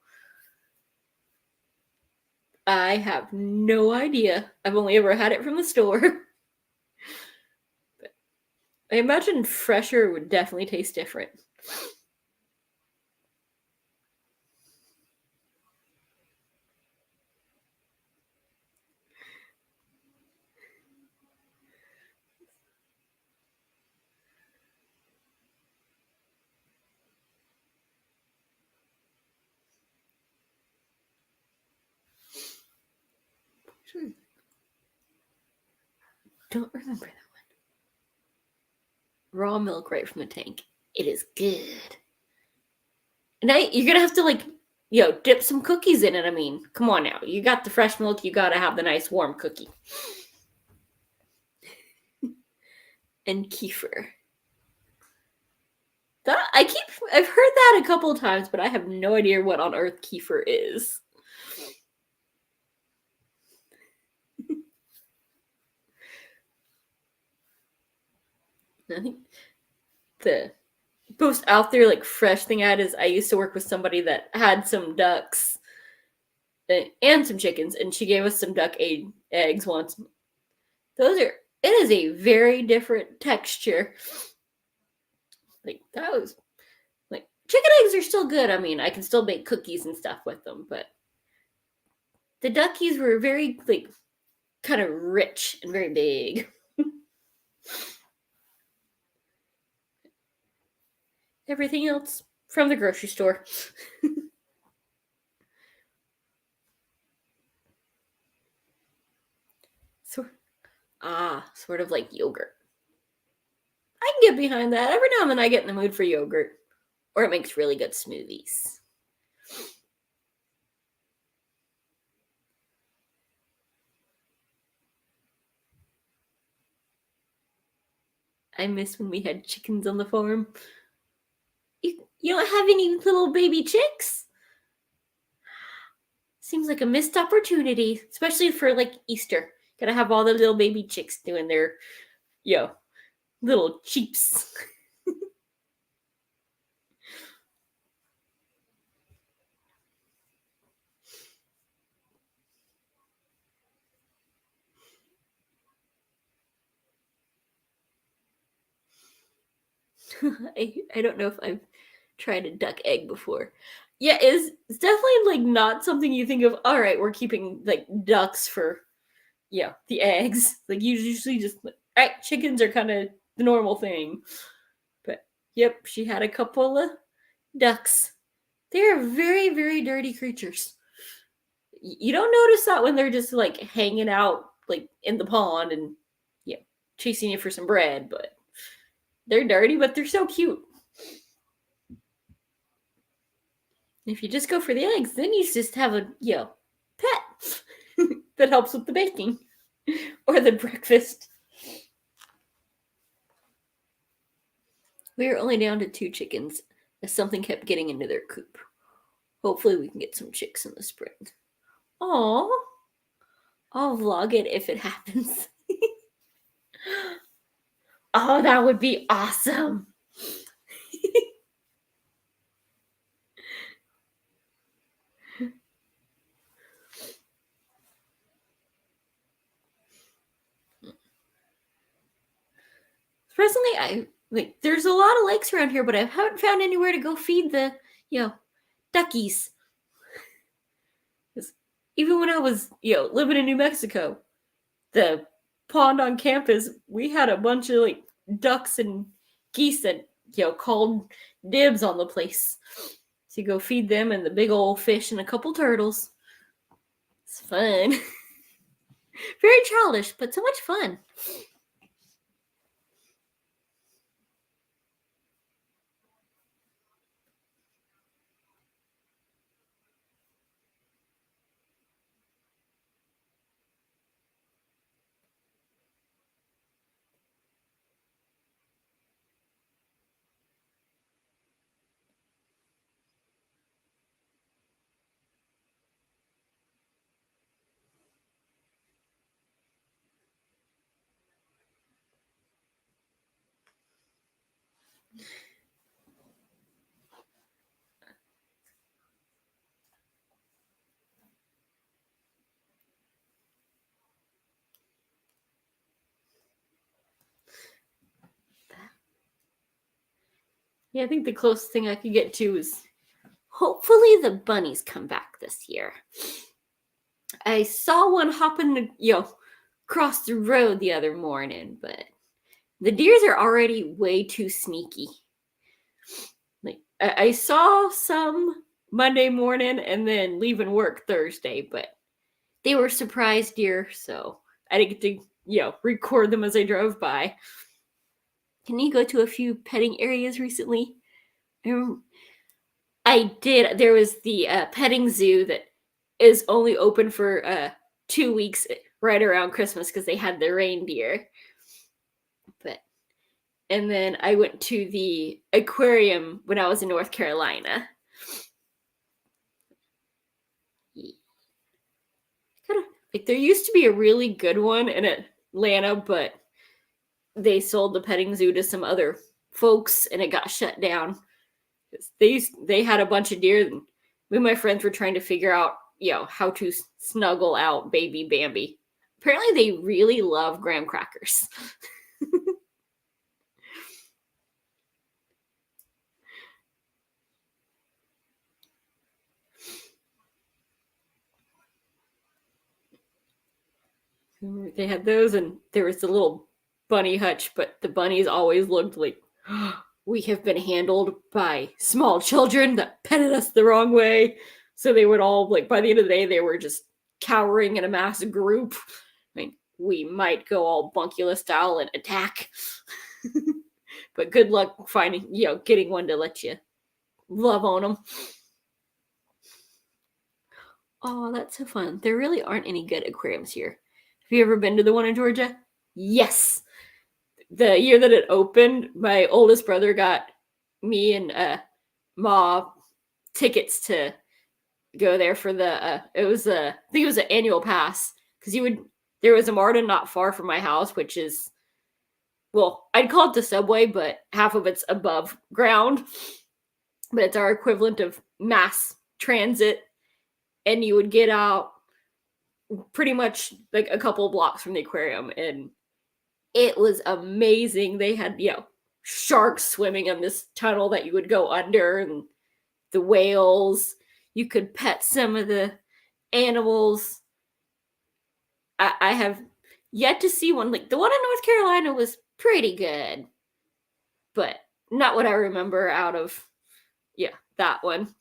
I have no idea. I've only ever had it from the store. But I imagine fresher would definitely taste different. Don't remember that one. Raw milk right from the tank. It is good. And you're gonna have to like, dip some cookies in it. I mean, come on now. You got the fresh milk. You gotta have the nice warm cookie. And kefir. I've heard that a couple of times, but I have no idea what on earth kefir is. I think the most out there like fresh thing I had is I used to work with somebody that had some ducks and some chickens, and she gave us some duck eggs once. It is a very different texture. Like that was like chicken eggs are still good. I mean, I can still make cookies and stuff with them, but the duckies were very like kind of rich and very big. Everything else from the grocery store. Sort of like yogurt. I can get behind that. Every now and then I get in the mood for yogurt. Or it makes really good smoothies. I miss when we had chickens on the farm. You don't have any little baby chicks? Seems like a missed opportunity, especially for like Easter. Gotta have all the little baby chicks doing their, little cheeps. I don't know if I've tried a duck egg before. Yeah, it's definitely like not something you think of. All right, we're keeping like ducks for the eggs. Like you usually just all right, chickens are kind of the normal thing. But yep, she had a couple of Ducks. They're very, very dirty creatures. You don't notice that when they're just like hanging out like in the pond and yeah, chasing you for some bread, but they're dirty, but they're so cute. If you just go for the eggs, then you just have a pet that helps with the baking or the breakfast. We were only down to 2 chickens as something kept getting into their coop. Hopefully we can get some chicks in the spring. Aww. I'll vlog it if it happens. Oh, that would be awesome. Presently, there's a lot of lakes around here, but I haven't found anywhere to go feed the, duckies. Even when I was, living in New Mexico, the pond on campus, we had a bunch of ducks and geese that, called dibs on the place to go feed them and the big old fish and a couple turtles. It's fun. Very childish, but so much fun. Yeah, I think the closest thing I could get to is hopefully the bunnies come back this year. I saw one hopping, across the road the other morning, but the deers are already way too sneaky. I saw some Monday morning and then leaving work Thursday, but they were surprise deer, so I didn't get to, record them as I drove by. Can you go to a few petting areas recently? I did. There was the petting zoo that is only open for 2 weeks right around Christmas because they had the reindeer. And then I went to the aquarium when I was in North Carolina. There used to be a really good one in Atlanta, but they sold the petting zoo to some other folks and it got shut down. They had a bunch of deer and me and my friends were trying to figure out, how to snuggle out baby Bambi. Apparently they really love graham crackers. They had those and there was the little bunny hutch, but the bunnies always looked like we have been handled by small children that petted us the wrong way. So they would all by the end of the day they were just cowering in a mass group. We might go all Bunkula style and attack. But good luck finding, getting one to let you love on them. Oh, that's so fun. There really aren't any good aquariums here. Have you ever been to the one in Georgia? Yes. The year that it opened, my oldest brother got me and Ma tickets to go there for the it was I think it was an annual pass because there was a Martin not far from my house, which is, well, I'd call it the subway, but half of it's above ground. But it's our equivalent of mass transit, and you would get out pretty much a couple blocks from the aquarium, and it was amazing. They had, sharks swimming in this tunnel that you would go under, and the whales. You could pet some of the animals. I have yet to see one. The one in North Carolina was pretty good, but not what I remember out of, Yeah, that one.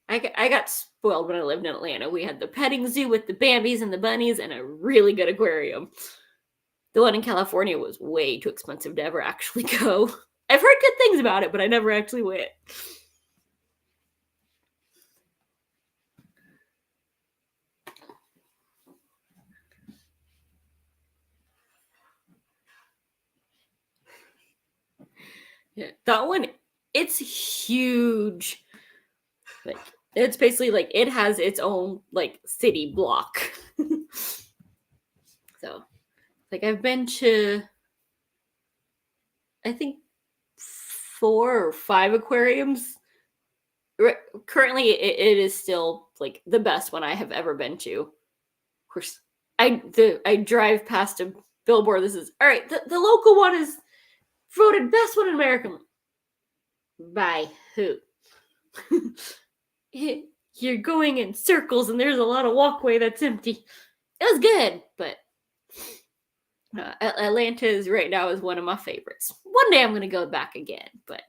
I got spoiled when I lived in Atlanta. We had the petting zoo with the Bambis and the bunnies and a really good aquarium. The one in California was way too expensive to ever actually go. I've heard good things about it, but I never actually went. Yeah, that one, it's huge. Like, it's basically like it has its own like city block. So, like, I've been to, I think, 4 or 5 aquariums. Currently, it is still like the best one I have ever been to. Of course, I drive past a billboard. This is all right. The local one is voted best one in America. By who? You're going in circles, and there's a lot of walkway that's empty. It was good, but Atlanta is right now is one of my favorites. One day I'm gonna go back again, but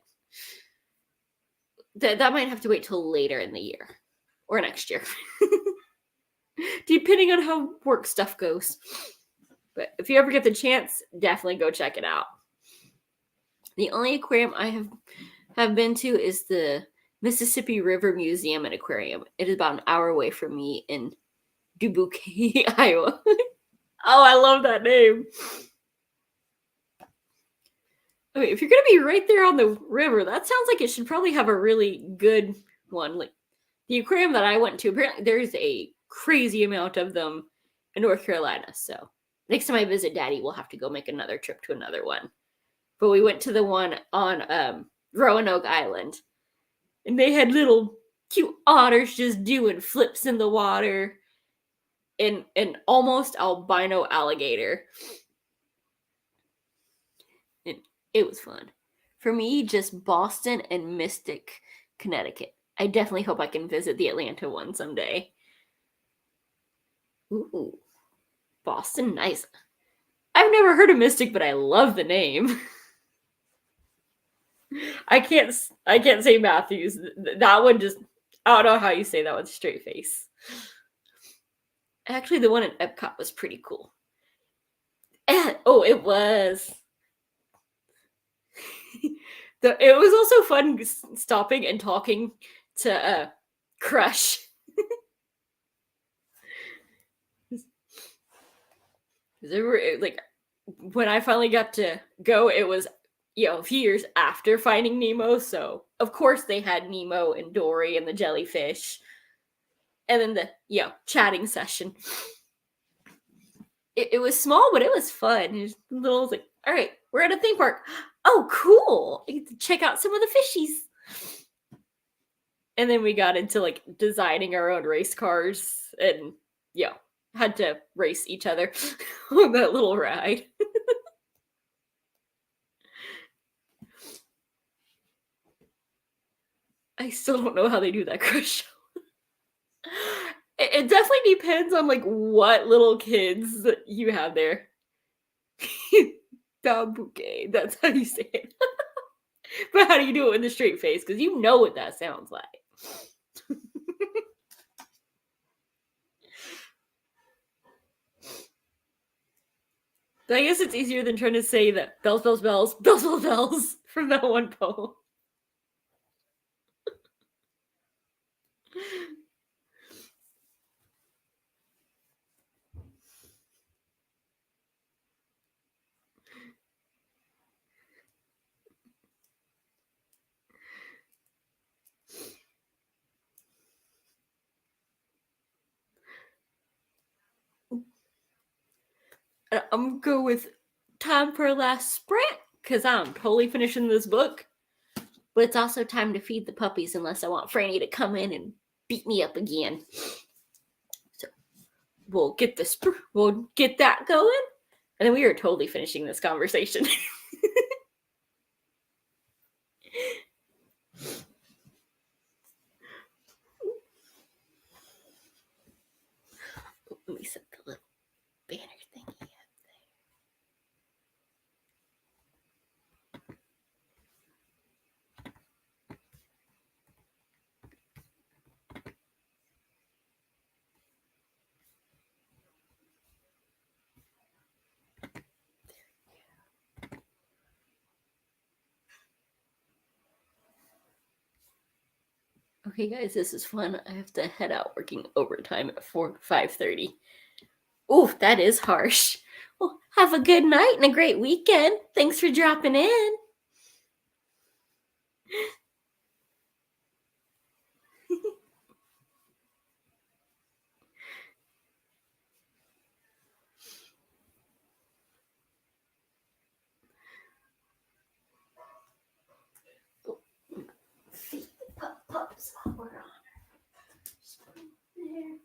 that might have to wait till later in the year or next year, depending on how work stuff goes. But if you ever get the chance, definitely go check it out. The only aquarium I have been to is the Mississippi River Museum and Aquarium. It is about an hour away from me in Dubuque, Iowa. Oh, I love that name. I mean, if you're gonna be right there on the river, that sounds like it should probably have a really good one. Like the aquarium that I went to, apparently there's a crazy amount of them in North Carolina. So next time I visit Daddy, we'll have to go make another trip to another one. But we went to the one on Roanoke Island, and they had little cute otters just doing flips in the water, and an almost albino alligator. And it was fun. For me, just Boston and Mystic, Connecticut. I definitely hope I can visit the Atlanta one someday. Ooh, Boston, nice. I've never heard of Mystic, but I love the name. I can't say Matthews. That one just, I don't know how you say that with a straight face. Actually, the one in Epcot was pretty cool. And, oh, it was. It was also fun stopping and talking to Crush. There were like when I finally got to go, it was a few years after Finding Nemo, so of course they had Nemo and Dory and the jellyfish, and then the chatting session. It was small, but it was fun. It was little like, all right, we're at a theme park. Oh, cool! I get to check out some of the fishies. And then we got into like designing our own race cars, and had to race each other on that little ride. I still don't know how they do that crush show. It definitely depends on like what little kids you have there. Bouquet, that's how you say it. But how do you do it with a straight face? Because you know what that sounds like. But I guess it's easier than trying to say that bells, bells, bells, bells, bells, bells from that one poem. I'm gonna go with time for a last sprint because I'm totally finishing this book. But it's also time to feed the puppies unless I want Franny to come in and beat me up again. So we'll get that going, and then we are totally finishing this conversation. Let me set the little banner thingy up there. Okay, guys, this is fun. I have to head out working overtime at 5:30. Ooh, that is harsh. Well, have a good night and a great weekend. Thanks for dropping in. Feed the pups while we're on. There.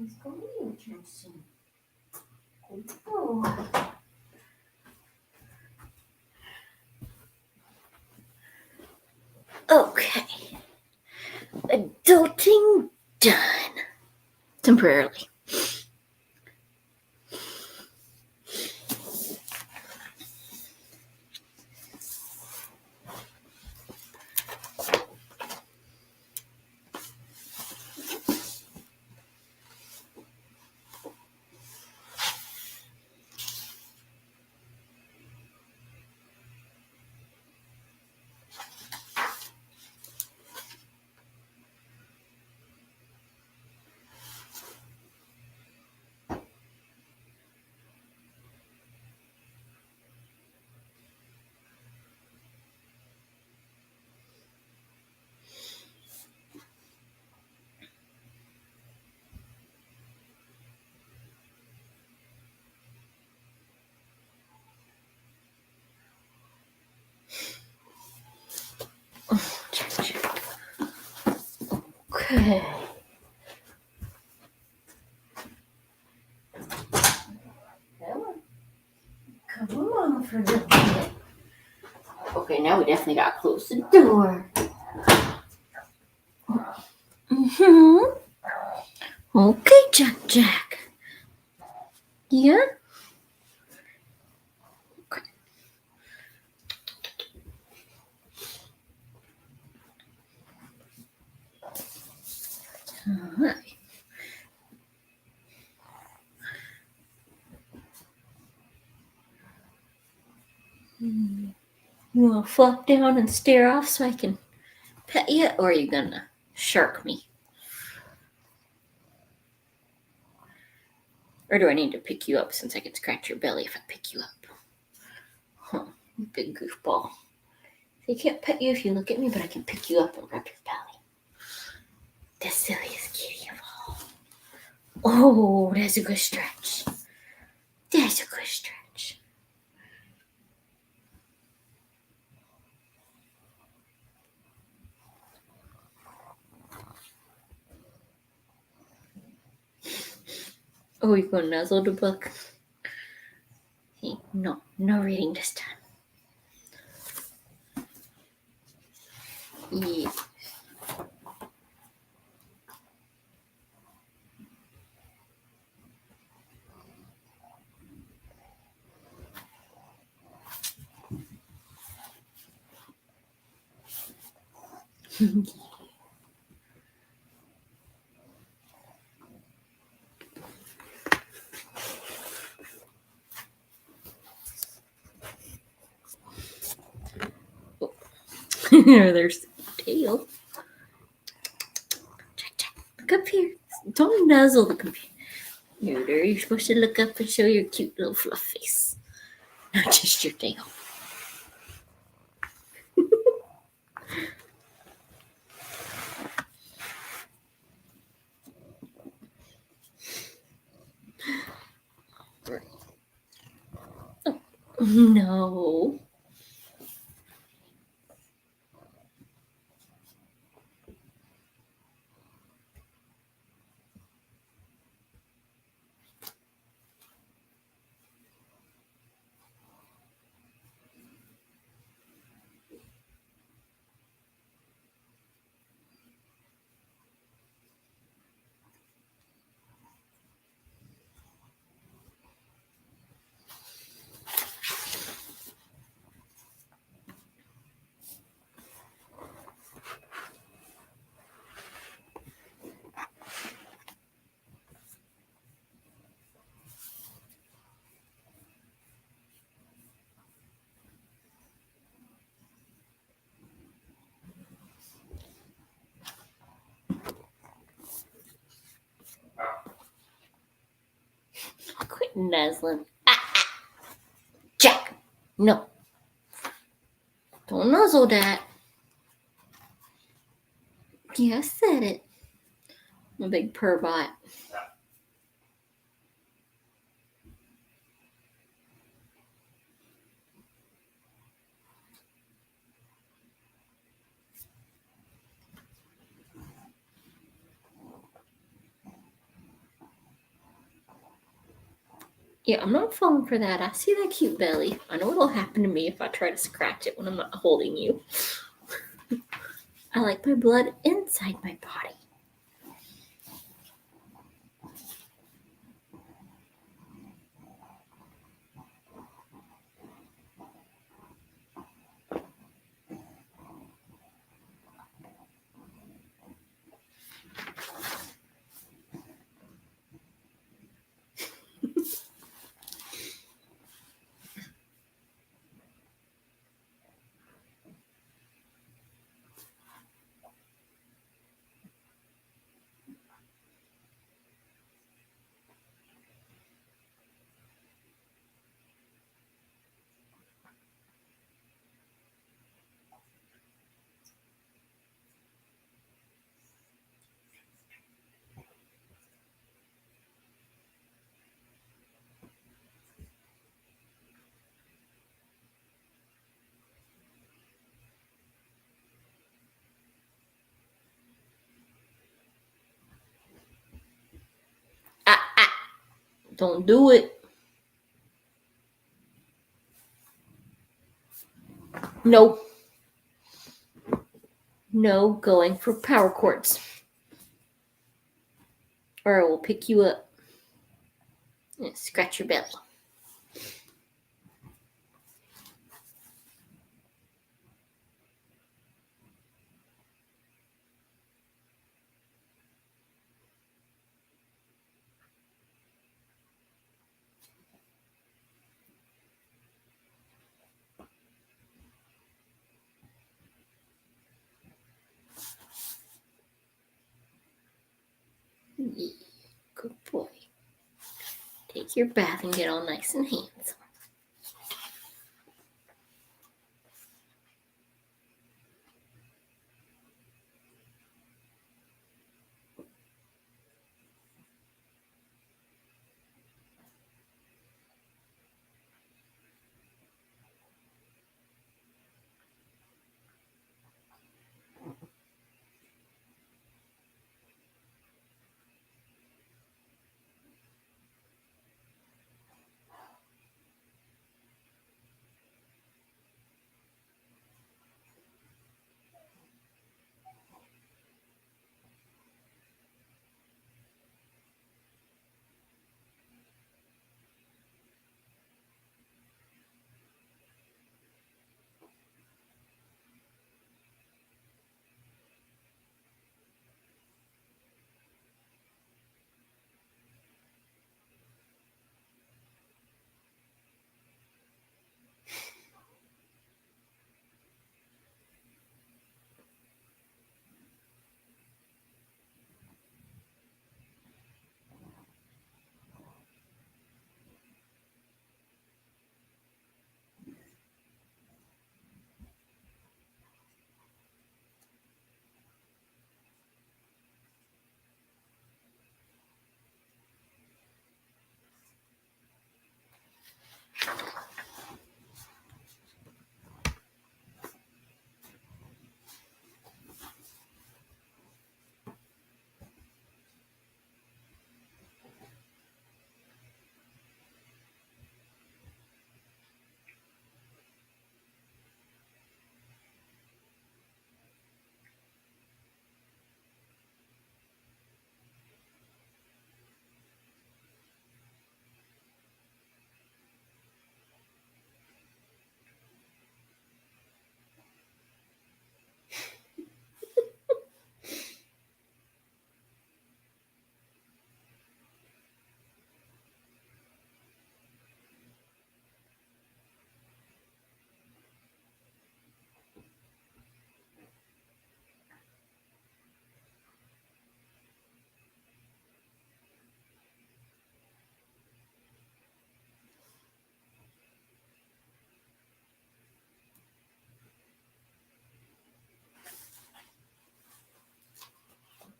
It's going to be your turn soon. Oh. Okay. Adulting done. Temporarily. Okay. Come on for a little bit. Okay, now we definitely gotta close the door. Mm-hmm. Okay, Jack. Yeah? Okay. All right. You want to flop down and stare off so I can pet you, or are you gonna shark me? Or do I need to pick you up since I can scratch your belly if I pick you up? Huh, big goofball. I can't pet you if you look at me, but I can pick you up and rub your belly. The silliest kitty of all. Oh, that's a good stretch. That's a good stretch. Oh, you gonna nuzzle the book? Hey, no reading this time. Yeah. There's the tail. Look up here. Don't nuzzle the computer. You're supposed to look up and show your cute little fluff face, not just your tail. No. Quit nuzzling. Jack. No. Don't nuzzle that. Yeah, I said it. I'm a big purr bot. Yeah, I'm not falling for that. I see that cute belly. I know what'll happen to me if I try to scratch it when I'm not holding you. I like my blood inside my body. Ah, ah. Don't do it. No. No going for power chords. Or I will pick you up and scratch your belly. Yeah, good boy. Take your bath and get all nice and handsome.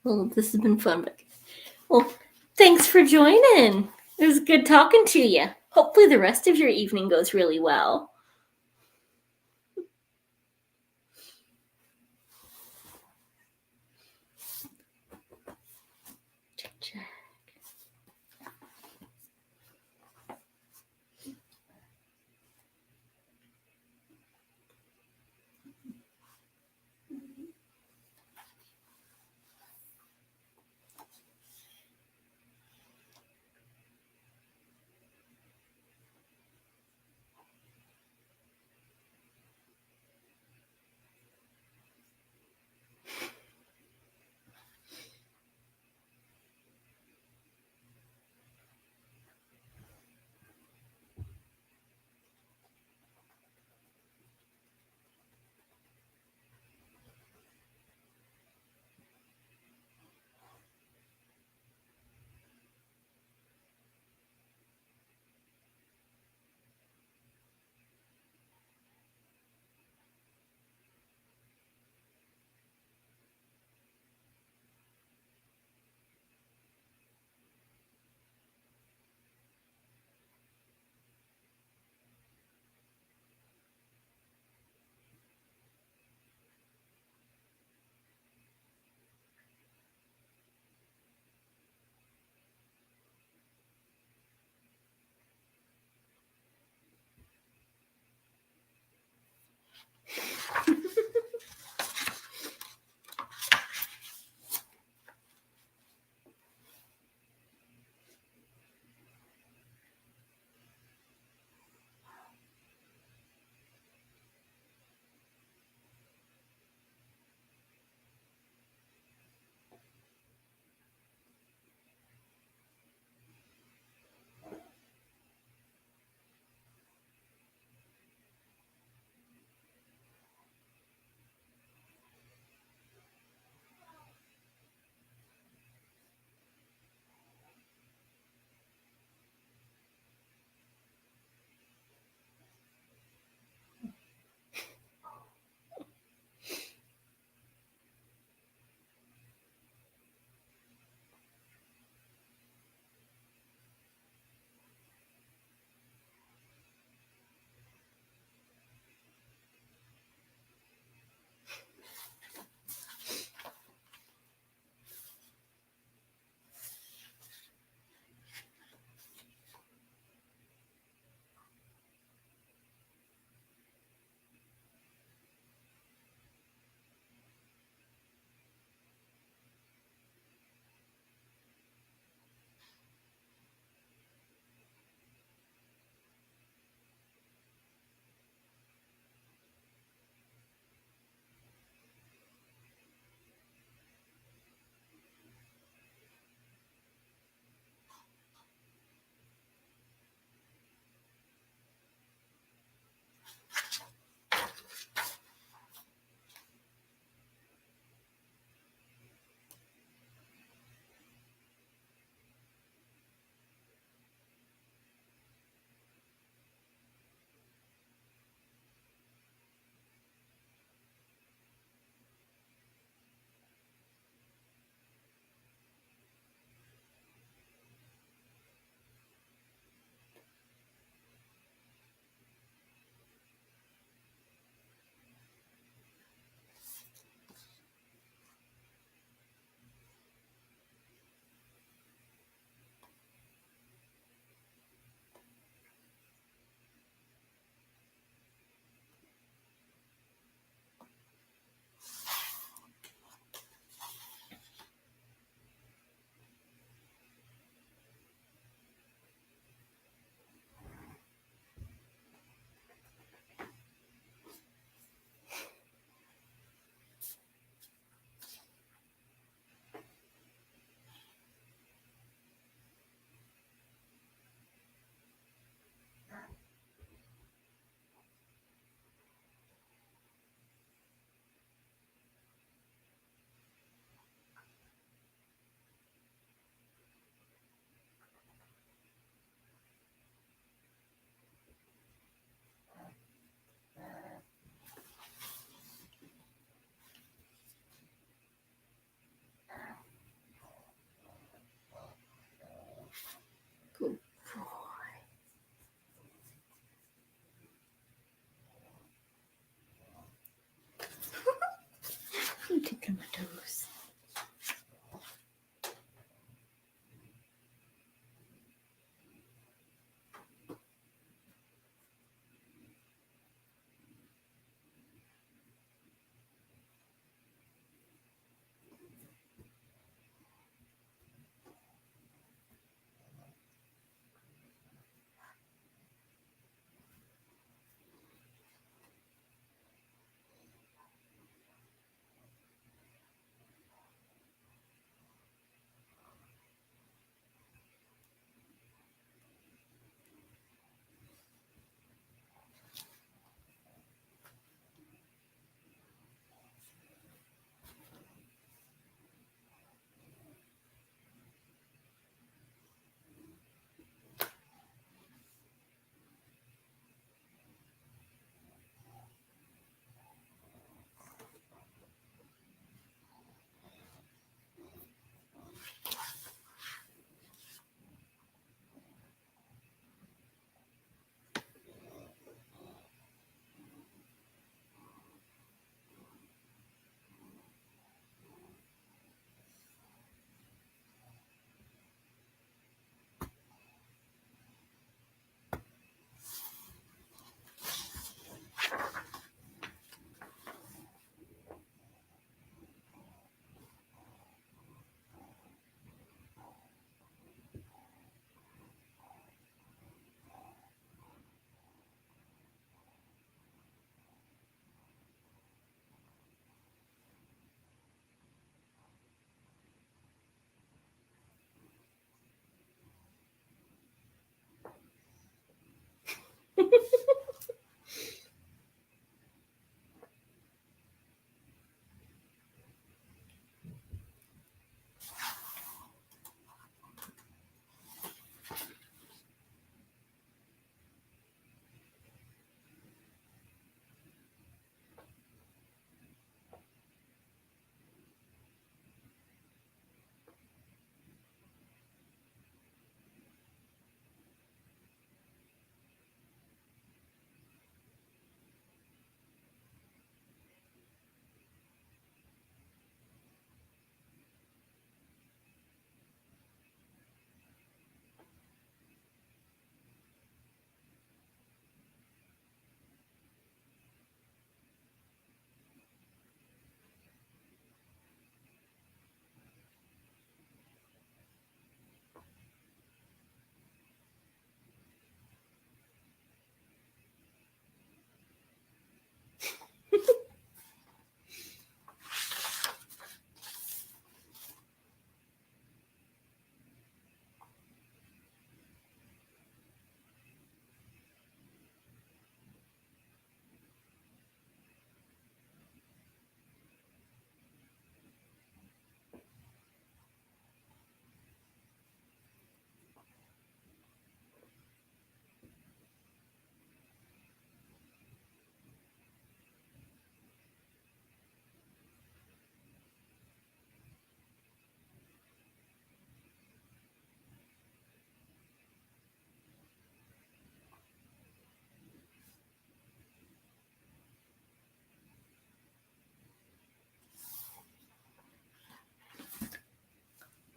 Well, this has been fun. Well, thanks for joining. It was good talking to you. Hopefully, the rest of your evening goes really well. Check, check.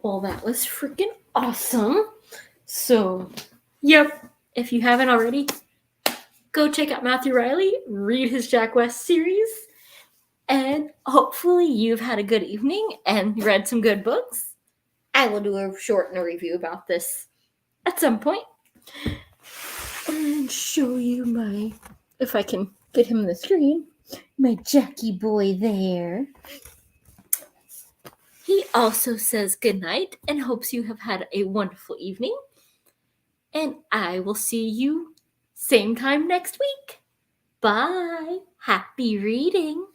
Well, that was freaking awesome. So, yep, if you haven't already, go check out Matthew Riley, read his Jack West series, and hopefully you've had a good evening and read some good books. I will do a short review about this at some point and show you my, if I can get him on the screen, my Jackie boy there. He also says goodnight and hopes you have had a wonderful evening. And I will see you same time next week. Bye. Happy reading.